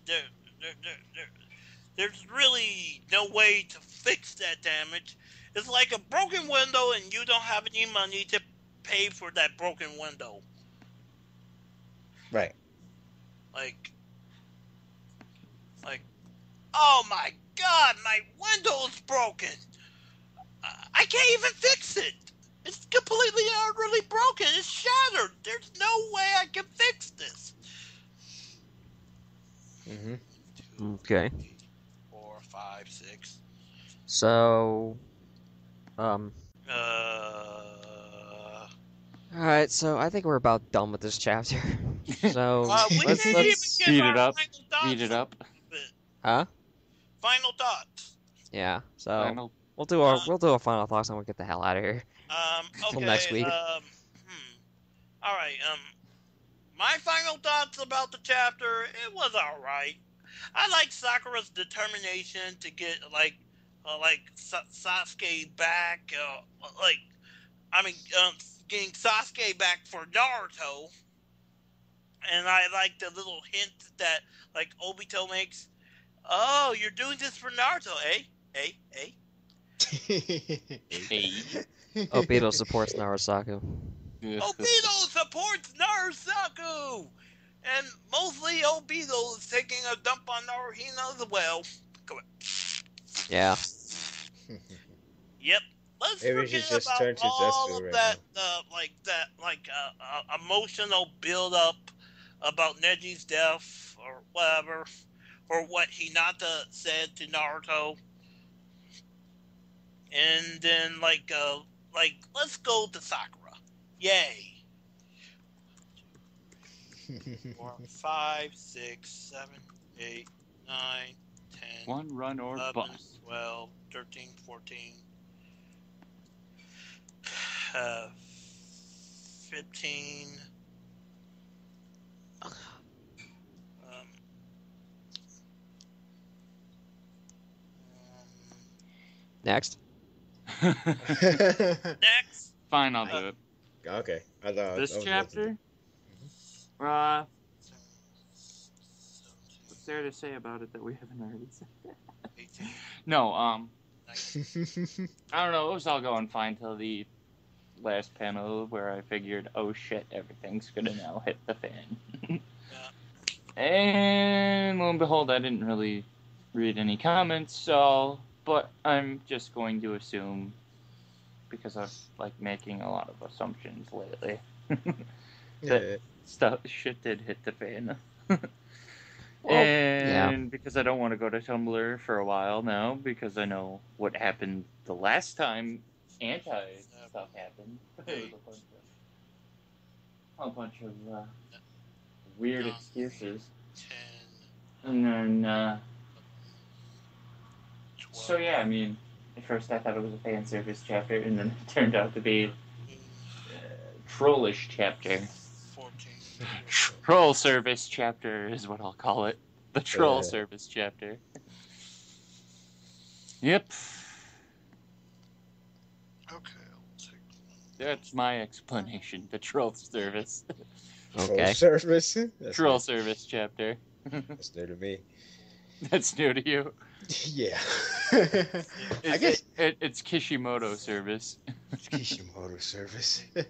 there's really no way to fix that damage. It's like a broken window, and you don't have any money to pay for that broken window. Right. Like, oh my god, my window's broken. I can't even fix it. It's completely and utterly broken. It's shattered. There's no way I can fix this. Mm-hmm. 2, Okay. 3, 4, 5, 6. So, all right. So I think we're about done with this chapter. So we let's didn't even let's give Speed our it up. final thoughts. Speed it up. huh? Final thoughts. Yeah. So Final. we'll do our final thoughts and we'll get the hell out of here. Okay. Till next week. All right. My final thoughts about the chapter. It was all right. I like Sakura's determination to get Sasuke back. Getting Sasuke back for Naruto. And I like the little hint that like Obito makes. Oh, you're doing this for Naruto, eh? Eh? Hey. Obito supports NaruSaku. Obito supports NaruSaku! And mostly Obito is taking a dump on Naruhina as well. Come on. Yeah. Yep. Let's Maybe we should forget just about turn to all Zetsu of right that, emotional build-up about Neji's death or whatever, or what Hinata said to Naruto. And then, let's go to Sakura. Yay. 4, 5, 6, 7, 8, 9, 10, One run or 11, bust. 12, 13, 14, 15. Next. Next. Fine, I'll do it. Okay. I thought This I was chapter? What's there to say about it that we haven't already said? 18, No, 19. I don't know. It was all going fine till the last panel where I figured, oh shit, everything's gonna now hit the fan. And lo and behold, I didn't really read any comments, but I'm just going to assume, because I've making a lot of assumptions lately, that shit did hit the fan. And because I don't want to go to Tumblr for a while now, because I know what happened the last time anti-stuff happened. It was a bunch of weird excuses. 10, And then, 12, so yeah, I mean, at first I thought it was a fan service chapter, and then it turned out to be a trollish chapter. 14. Troll service chapter is what I'll call it. The troll service chapter. Yep. Okay, I'll take one. That's my explanation. The troll service. Okay. Service. That's Troll new. service chapter. That's new to me. That's new to you. Yeah. I guess it's Kishimoto service. Kishimoto service. 9.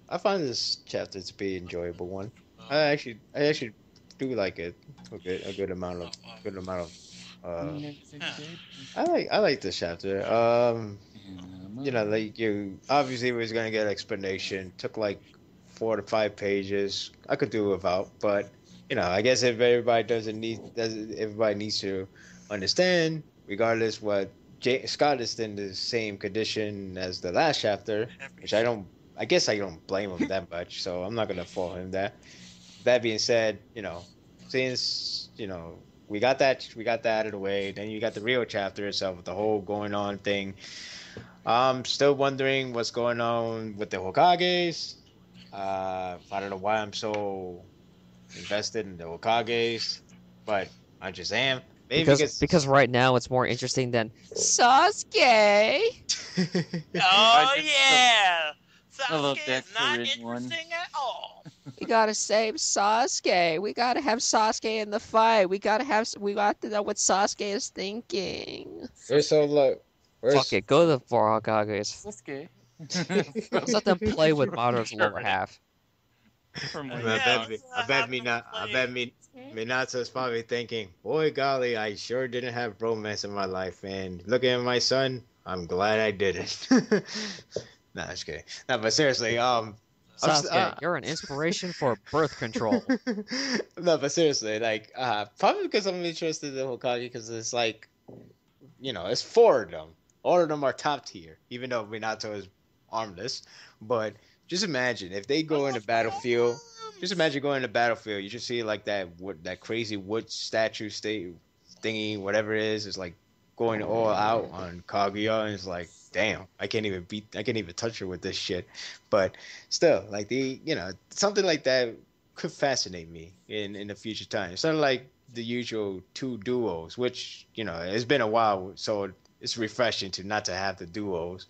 I find this chapter to be an enjoyable one. I actually do like it. A good amount of. I like this chapter. You obviously was gonna get explanation. Took like 4 to 5 pages. I could do without, but I guess if everybody needs to understand, regardless what Scott is in the same condition as the last chapter, which I guess I don't blame him that much, so I'm not gonna fault him that. That being said, since we got that out of the way. Then you got the real chapter itself with the whole going on thing. I'm still wondering what's going on with the Hokages. I don't know why I'm so invested in the Hokages, but I just am. Maybe Because right now it's more interesting than Sasuke. Oh yeah, I love Sasuke that is not Korean one. interesting at all. We gotta save Sasuke. We gotta have Sasuke in the fight. We got to know what Sasuke is thinking. Where's so look? Fuck it, go to the four Hokages. Sasuke. Let's let them play with Madara's lower half. From I way Yeah, back. let's have them play. Minato's probably thinking, boy golly, I sure didn't have romance in my life, and looking at my son, I'm glad I didn't. Nah, just kidding. No, but seriously, Sasuke, you're an inspiration for birth control. no, but seriously, like, probably because I'm interested in the Hokage, because it's like, it's four of them. All of them are top tier, even though Minato is armless. But just imagine if they go in the battlefield. Just imagine going in the battlefield. You just see like that crazy wood statue thingy, whatever it is. It's like going all out on Kaguya, and it's like, damn, I can't even touch her with this shit. But still, like something like that could fascinate me in the future time. Sort of like the usual two duos, which it's been a while, so it's refreshing to not to have the duos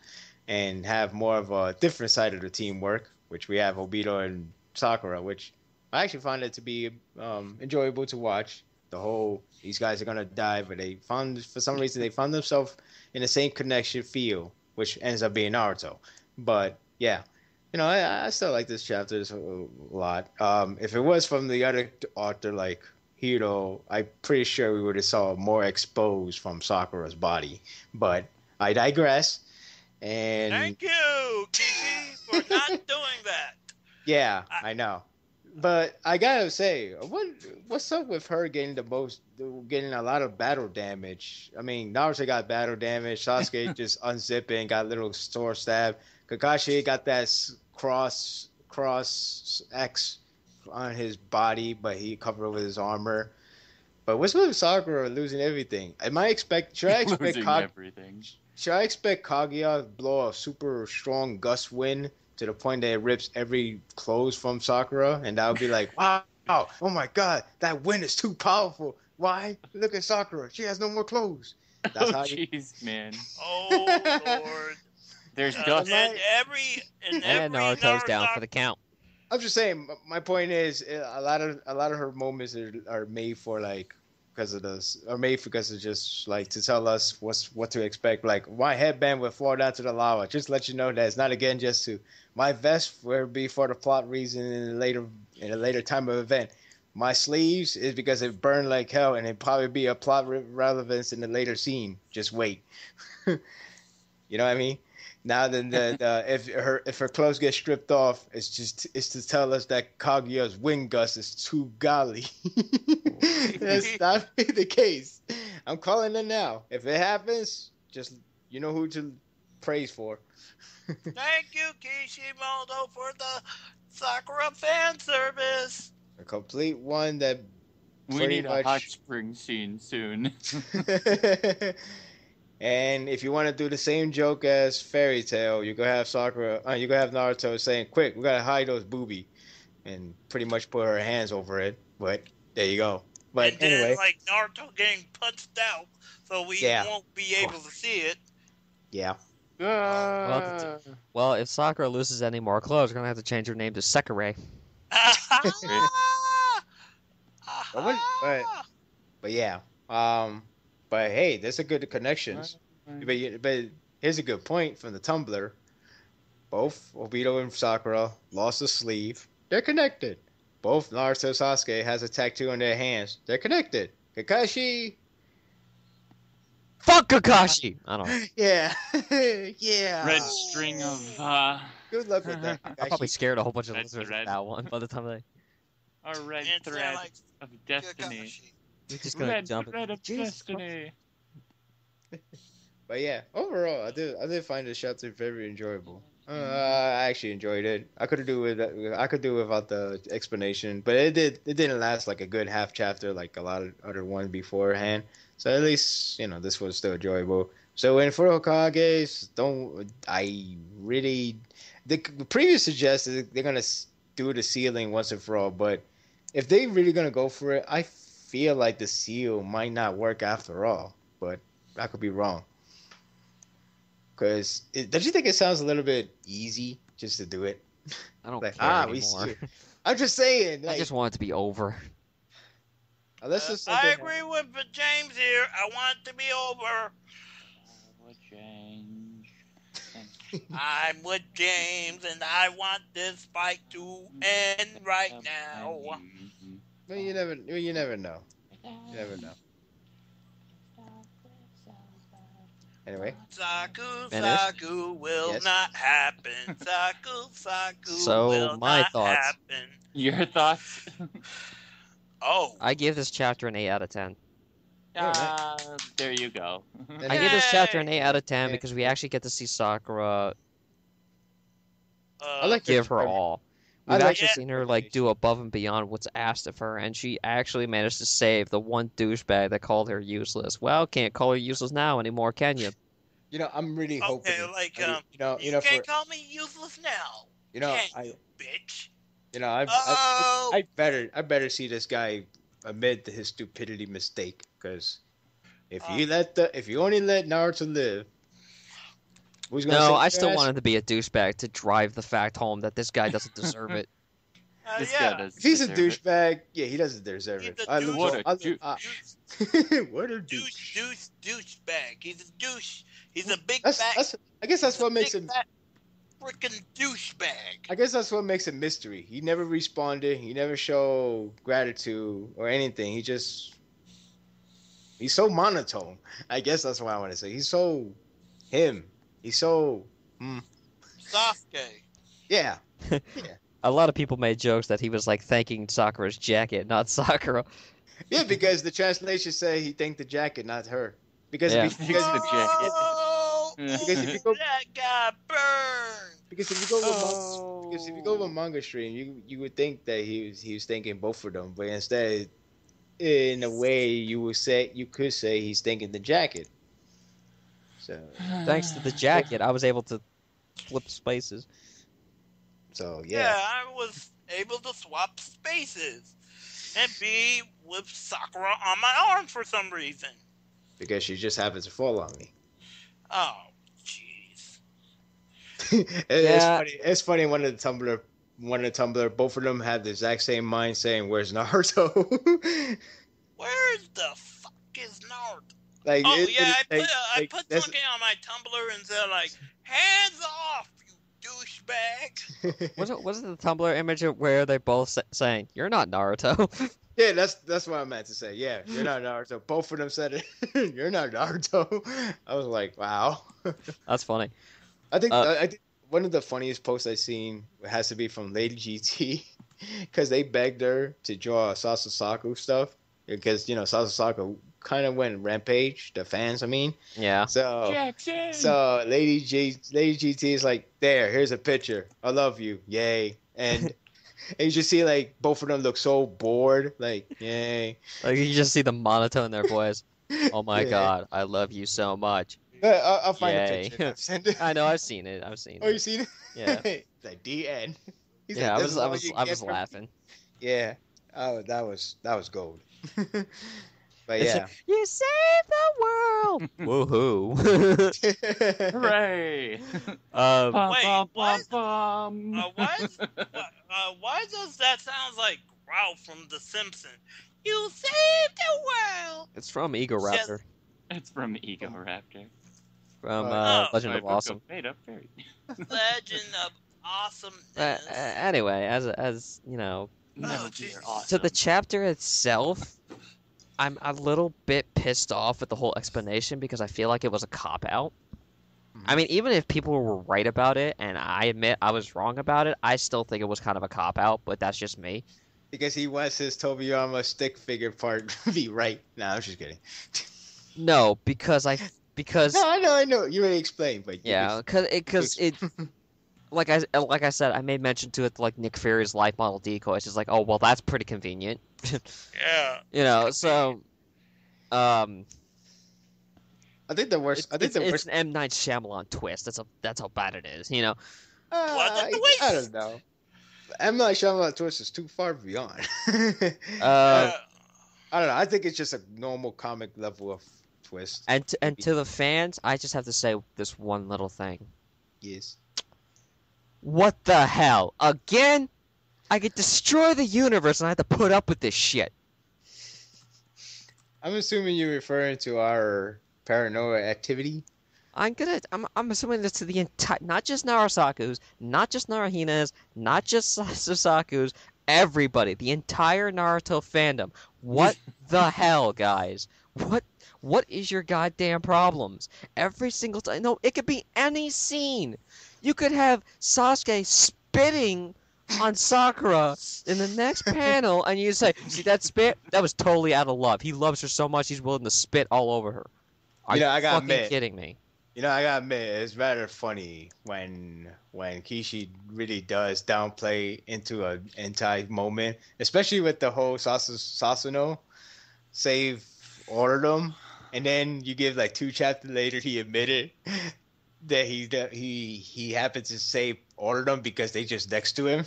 and have more of a different side of the teamwork, which we have Obito and Sakura, which I actually found it to be enjoyable to watch. The whole these guys are gonna die, but for some reason they found themselves in the same connection feel, which ends up being Naruto. But yeah, I still like this chapter a lot. If it was from the other author like Hiro, I'm pretty sure we would have saw more exposed from Sakura's body. But I digress. And Thank you, Kiki, for not doing that. yeah, I know. But I gotta say, what's up with her getting a lot of battle damage? I mean, Naruto got battle damage. Sasuke just unzipping, got a little sword stab. Kakashi got that cross X on his body, but he covered with his armor. But what's with Sakura losing everything? Should I expect everything. Should I expect Kaguya to blow a super strong gust wind to the point that it rips every clothes from Sakura, and that would be like, wow, oh my god, that wind is too powerful. Why? Look at Sakura, she has no more clothes. That's how jeez, man. Oh Lord. There's dust. And And Naruto's down for the count. I'm just saying. My point is, a lot of her moments are made for like because of this, or made because of just like to tell us what to expect. Like my headband would fall down to the lava. Just let you know that it's not again just to my vest would be for the plot reason in a later time of event. My sleeves is because it burned like hell, and it probably be a plot relevance in the later scene. Just wait. You know what I mean? Now then, if her clothes get stripped off, it's to tell us that Kaguya's wind gust is too golly. That's not the case. I'm calling it now. If it happens, just you know who to praise for. Thank you, Kishimoto, for the Sakura fan service. A complete one that we need a hot spring scene soon. And if you want to do the same joke as Fairy Tail, you go have you go have Naruto saying, "Quick, we gotta hide those booby," and pretty much put her hands over it. But there you go. But and anyway, then, like Naruto getting punched out, so we won't be able to see it. Yeah. Well, if Sakura loses any more clothes, we're gonna have to change her name to Sekirei. But yeah. But hey, there's a good connections. But here's a good point from the Tumblr. Both Obito and Sakura lost a sleeve. They're connected. Both Naruto and Sasuke has a tattoo on their hands. They're connected. Kakashi. Fuck Kakashi! I don't know. Yeah. Yeah. Red string of Good luck with that. I probably scared a whole bunch of That's listeners red. with that one by the time they. a red And thread like, of destiny. You're just gonna Red jump. thread of destiny. But yeah, overall, I did find the chapter very enjoyable. I actually enjoyed it. I could do without the explanation, but it didn't last like a good half chapter like a lot of other ones beforehand. So at least this was still enjoyable. So in for Hokages, don't I really the previous suggested they're gonna do the sealing once and for all, but if they really gonna go for it, I feel like the seal might not work after all. But I could be wrong. Because don't you think it sounds a little bit easy just to do it? I don't Like, care we anymore. see it. I'm just saying. I Like, just want it to be over. unless it's I something. agree with James here. I want it to be over. Would change. I'm with James, and I want this fight to end right now. Well, you never know. You never know. Anyway, Saku will Yes. not happen. Saku So, will my not thoughts. happen. Your thoughts? Oh, I give this chapter an 8 out of 10. There you go. I give this chapter an Yay! 8 out of 10 Yeah. because we actually get to see Sakura I like give her determin- all. I We've like actually her seen her like do above and beyond what's asked of her, and she actually managed to save the one douchebag that called her useless. Well, can't call her useless now anymore, can you? I'm really hoping. Okay, like you can't call me useless now. Can you, bitch? I better see this guy admit to his stupidity mistake, because if you only let Naruto live, who's gonna No, say I still yes? want him to be a douchebag to drive the fact home that this guy doesn't deserve it. This Yeah. guy does If he's a deserve it. douchebag, yeah, he doesn't deserve He's it. a I douche. What a douche. what a douche. Douchebag. He's a douche. He's a big That's, fat. that's I guess that's what makes him. Freaking douchebag. I guess that's what makes it mystery. He never responded. He never showed gratitude or anything. He's so monotone. I guess that's what I want to say. He's so him. He's so Sasuke. yeah. A lot of people made jokes that he was like thanking Sakura's jacket, not Sakura. Yeah, because the translation say he thanked the jacket, not her. Because Yeah. if you, because, the jacket. Oh, Because if you go- that got burned. because if you go with manga stream, you would think that he was thanking both of them, but instead, in a way, you could say he's thanking the jacket. So Thanks to the jacket, I was able to flip spaces. so Yeah, I was able to swap spaces and be with Sakura on my arm for some reason. because she just happens to fall on me. Oh, jeez. It's funny. One of the Tumblr, both of them had the exact same mind saying, "Where's Naruto?" Where's the fuck is Naruto? Like, Oh it- yeah, it- I put that's- something on my Tumblr and said like, "Hands off, you douchebag." Was it the Tumblr image where they both saying, "You're not Naruto"? Yeah, that's what I meant to say. Yeah, you're not Naruto. Both of them said it. You're not Naruto. I was like, wow. That's funny. I think one of the funniest posts I've seen has to be from Lady GT, because they begged her to draw Sasasaku stuff, because Sasasaku kind of went rampage. The fans, I mean. Yeah. So Jackson! so Lady GT is like, here's a picture. I love you, yay, and. And you just see like both of them look so bored, like yay. Like you just see the monotone in their voice. Oh my Yeah. God, I love you so much. I'll find Yay. a picture. Send it. I know, I've seen it. Oh, you seen it? Yeah. Like DN. He's Yeah, like, I "This is all you I get was from me?" laughing. Yeah. Oh, that was gold. But It's yeah. like, you saved the world. Woohoo. Hooray! Wait, what? Bum. Why does that sound like Ralph from The Simpsons? You saved the world. It's from Ego Raptor. It's from Ego Raptor. From Oh. Legend of My book Awesome. Made up fairy. Legend of Awesomeness. Anyway, as you know, No, Oh, dear, jeez. awesome. so the chapter itself, I'm a little bit pissed off with the whole explanation because I feel like it was a cop out. I mean, even if people were right about it, and I admit I was wrong about it, I still think it was kind of a cop out. But that's just me. Because he wants his Tobiyama stick figure part to be right. Nah, I'm just kidding. No, because No, I know. You already explained, but yeah, because like I said, I made mention to it like Nick Fury's life model decoys. It's like, oh well, that's pretty convenient. Yeah. You know, so um, I think the worst. I think the it's worst. an M. Night Shyamalan twist. That's how bad it is. You know, What the I twist? don't know. M. Night Shyamalan twist is too far beyond. uh, I don't know. I think it's just a normal comic level of twist. and to the fans, I just have to say this one little thing. Yes. What the hell? Again? I could destroy the universe and I have to put up with this shit. I'm assuming you're referring to our paranormal activity. I'm assuming this to the entire, not just NaruSaku's, not just Naruhina's, not just Sasaku's, everybody, the entire Naruto fandom. What the hell, guys? What is your goddamn problems? Every single time, no, it could be any scene. You could have Sasuke spitting on Sakura in the next panel, and you say, "See that spit? That was totally out of love. He loves her so much, he's willing to spit all over her." Are you I gotta fucking admit, kidding me? I gotta admit, it's rather funny when Kishi really does downplay into an entire moment, especially with the whole Sasuno save ordered him, and then you give like 2 chapters later he admitted that he happened to save ordered them because they just next to him.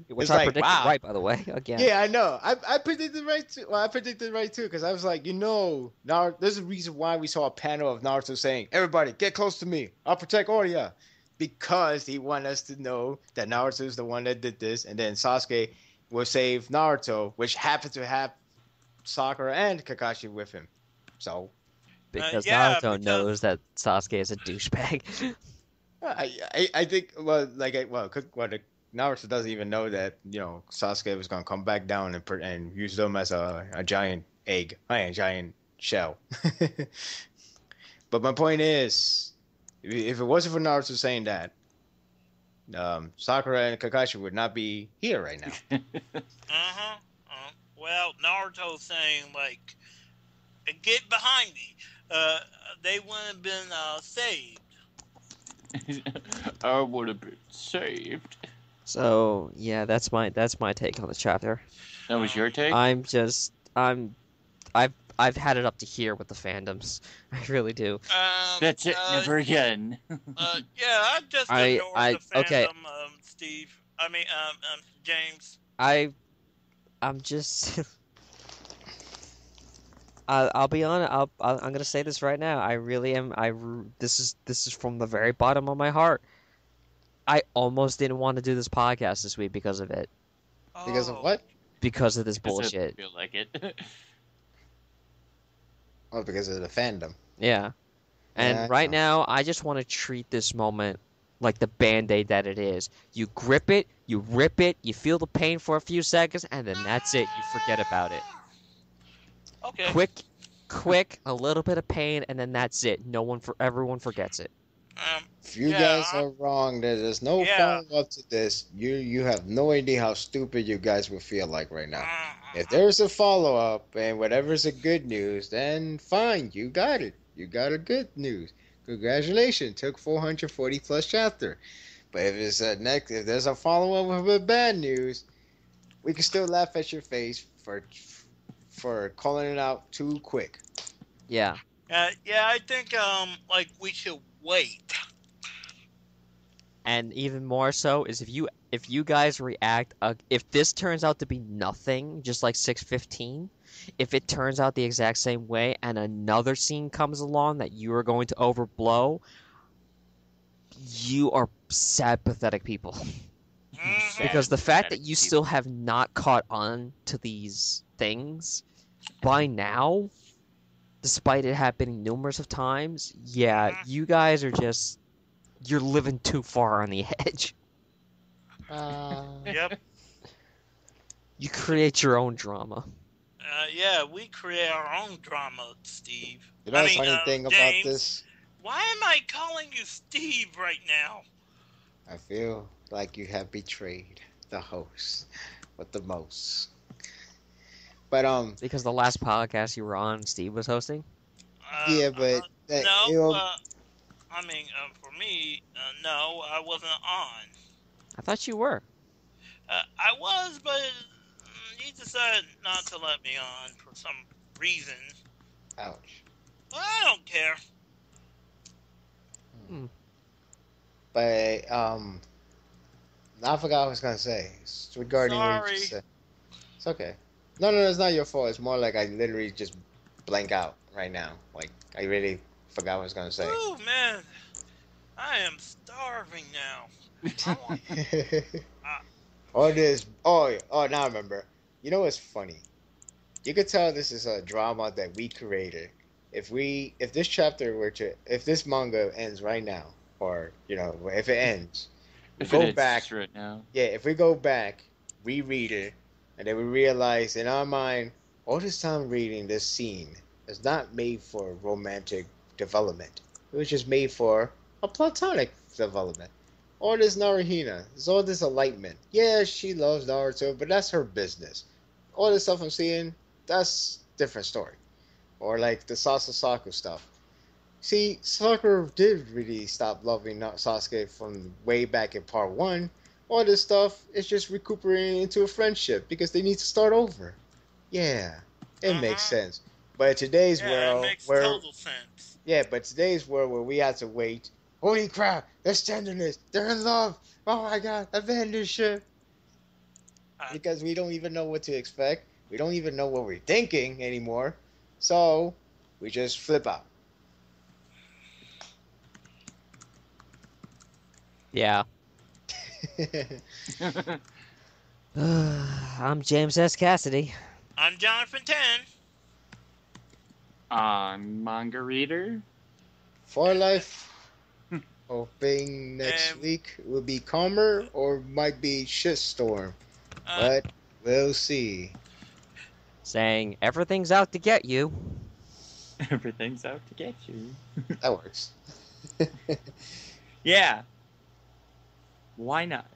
Which It's I like, predicted wow. right, by the way. Again. Yeah, I know. I predicted right too. Well, I predicted right too because I was like, now there's a reason why we saw a panel of Naruto saying, "Everybody, get close to me. I'll protect all of ya," because he wanted us to know that Naruto is the one that did this, and then Sasuke will save Naruto, which happened to have Sakura and Kakashi with him. So Because yeah, Naruto because- knows that Sasuke is a douchebag. I think Naruto doesn't even know that Sasuke was gonna come back down and use them as a giant egg, a giant shell. But my point is, if it wasn't for Naruto saying that, Sakura and Kakashi would not be here right now. Uh-huh. Well, Naruto's saying, like, get behind me. They wouldn't have been saved. I would have been saved. So yeah, that's my take on the chapter. That was your take? I've had it up to here with the fandoms. I really do. That's it, never again. Yeah, I just ignored the fandom, okay. Steve. I mean, James. I'm just. I'll be honest. I'm gonna say this right now. I really am. This is from the very bottom of my heart. I almost didn't want to do this podcast this week because of it. Because of Oh. what? Because of this Because I bullshit. feel like it. Oh, because of the fandom. Yeah. And Yeah, I right know. now, I just want to treat this moment like the Band-Aid that it is. You grip it, you rip it, you feel the pain for a few seconds, and then that's it. You forget about it. Okay. Quick, a little bit of pain, and then that's it. Everyone forgets it. If you Yeah, guys are wrong, there's no Yeah. follow up to this. You have no idea how stupid you guys will feel like right now. Uh, If there's a follow up and whatever's a good news, then fine, you got it. You got a good news. Congratulations, took 440 plus chapter. But if it's if there's a follow up with bad news, we can still laugh at your face for calling it out too quick. Yeah. yeah, I think like we should wait. And even more so is if you guys react, if this turns out to be nothing, just like 615, if it turns out the exact same way and another scene comes along that you are going to overblow, you are sad, pathetic people. Mhm. Because the fact that Pathetic you people. still have not caught on to these things by now, despite it happening numerous of times, yeah, you guys are just, you're living too far on the edge. Yep. You create your own drama. Yeah, we create our own drama, Steve. You know I the mean, funny thing about James, this? Why am I calling you Steve right now? I feel like you have betrayed the host with the most. But Because the last podcast you were on, Steve was hosting. yeah, but No, it'll- I mean, for me, no, I wasn't on. thought you were. I was, but he decided not to let me on for some reason. Ouch. I don't care. But I forgot what I was gonna say. It's regarding what you Sorry. just said. It's okay. No, it's not your fault. It's more like I literally just blank out right now. Like I really forgot what I was gonna say. Oh man, I am starving now. I want, All this. Oh, now I remember. You know what's funny? You could tell this is a drama that we created. If this manga ends right now, or if it ends, If go it back. is right now. Yeah, if we go back, reread it, and then we realize in our mind, all this time reading this scene is not made for romantic development. It was just made for a platonic development. All this Naruhina, it's all this enlightenment. Yeah, she loves Naruto, but that's her business. All this stuff I'm seeing, that's different story. Or like the Sasasaku stuff. See, Sakura did really stop loving Sasuke from way back in part 1. All this stuff is just recuperating into a friendship because they need to start over. Yeah, it makes sense. But today's world, it makes total sense. yeah, but today's world where we have to wait. Holy crap! There's tenderness. They're in love. Oh my god! Abandon ship. Because we don't even know what to expect. We don't even know what we're thinking anymore. So we just flip out. Yeah. I'm James S. Cassidy. I'm Johnathan Ten. I'm Mangareader. For life. Hoping next week will be calmer or might be shitstorm. But we'll see. Saying everything's out to get you. Everything's out to get you. That works. Yeah. Why not?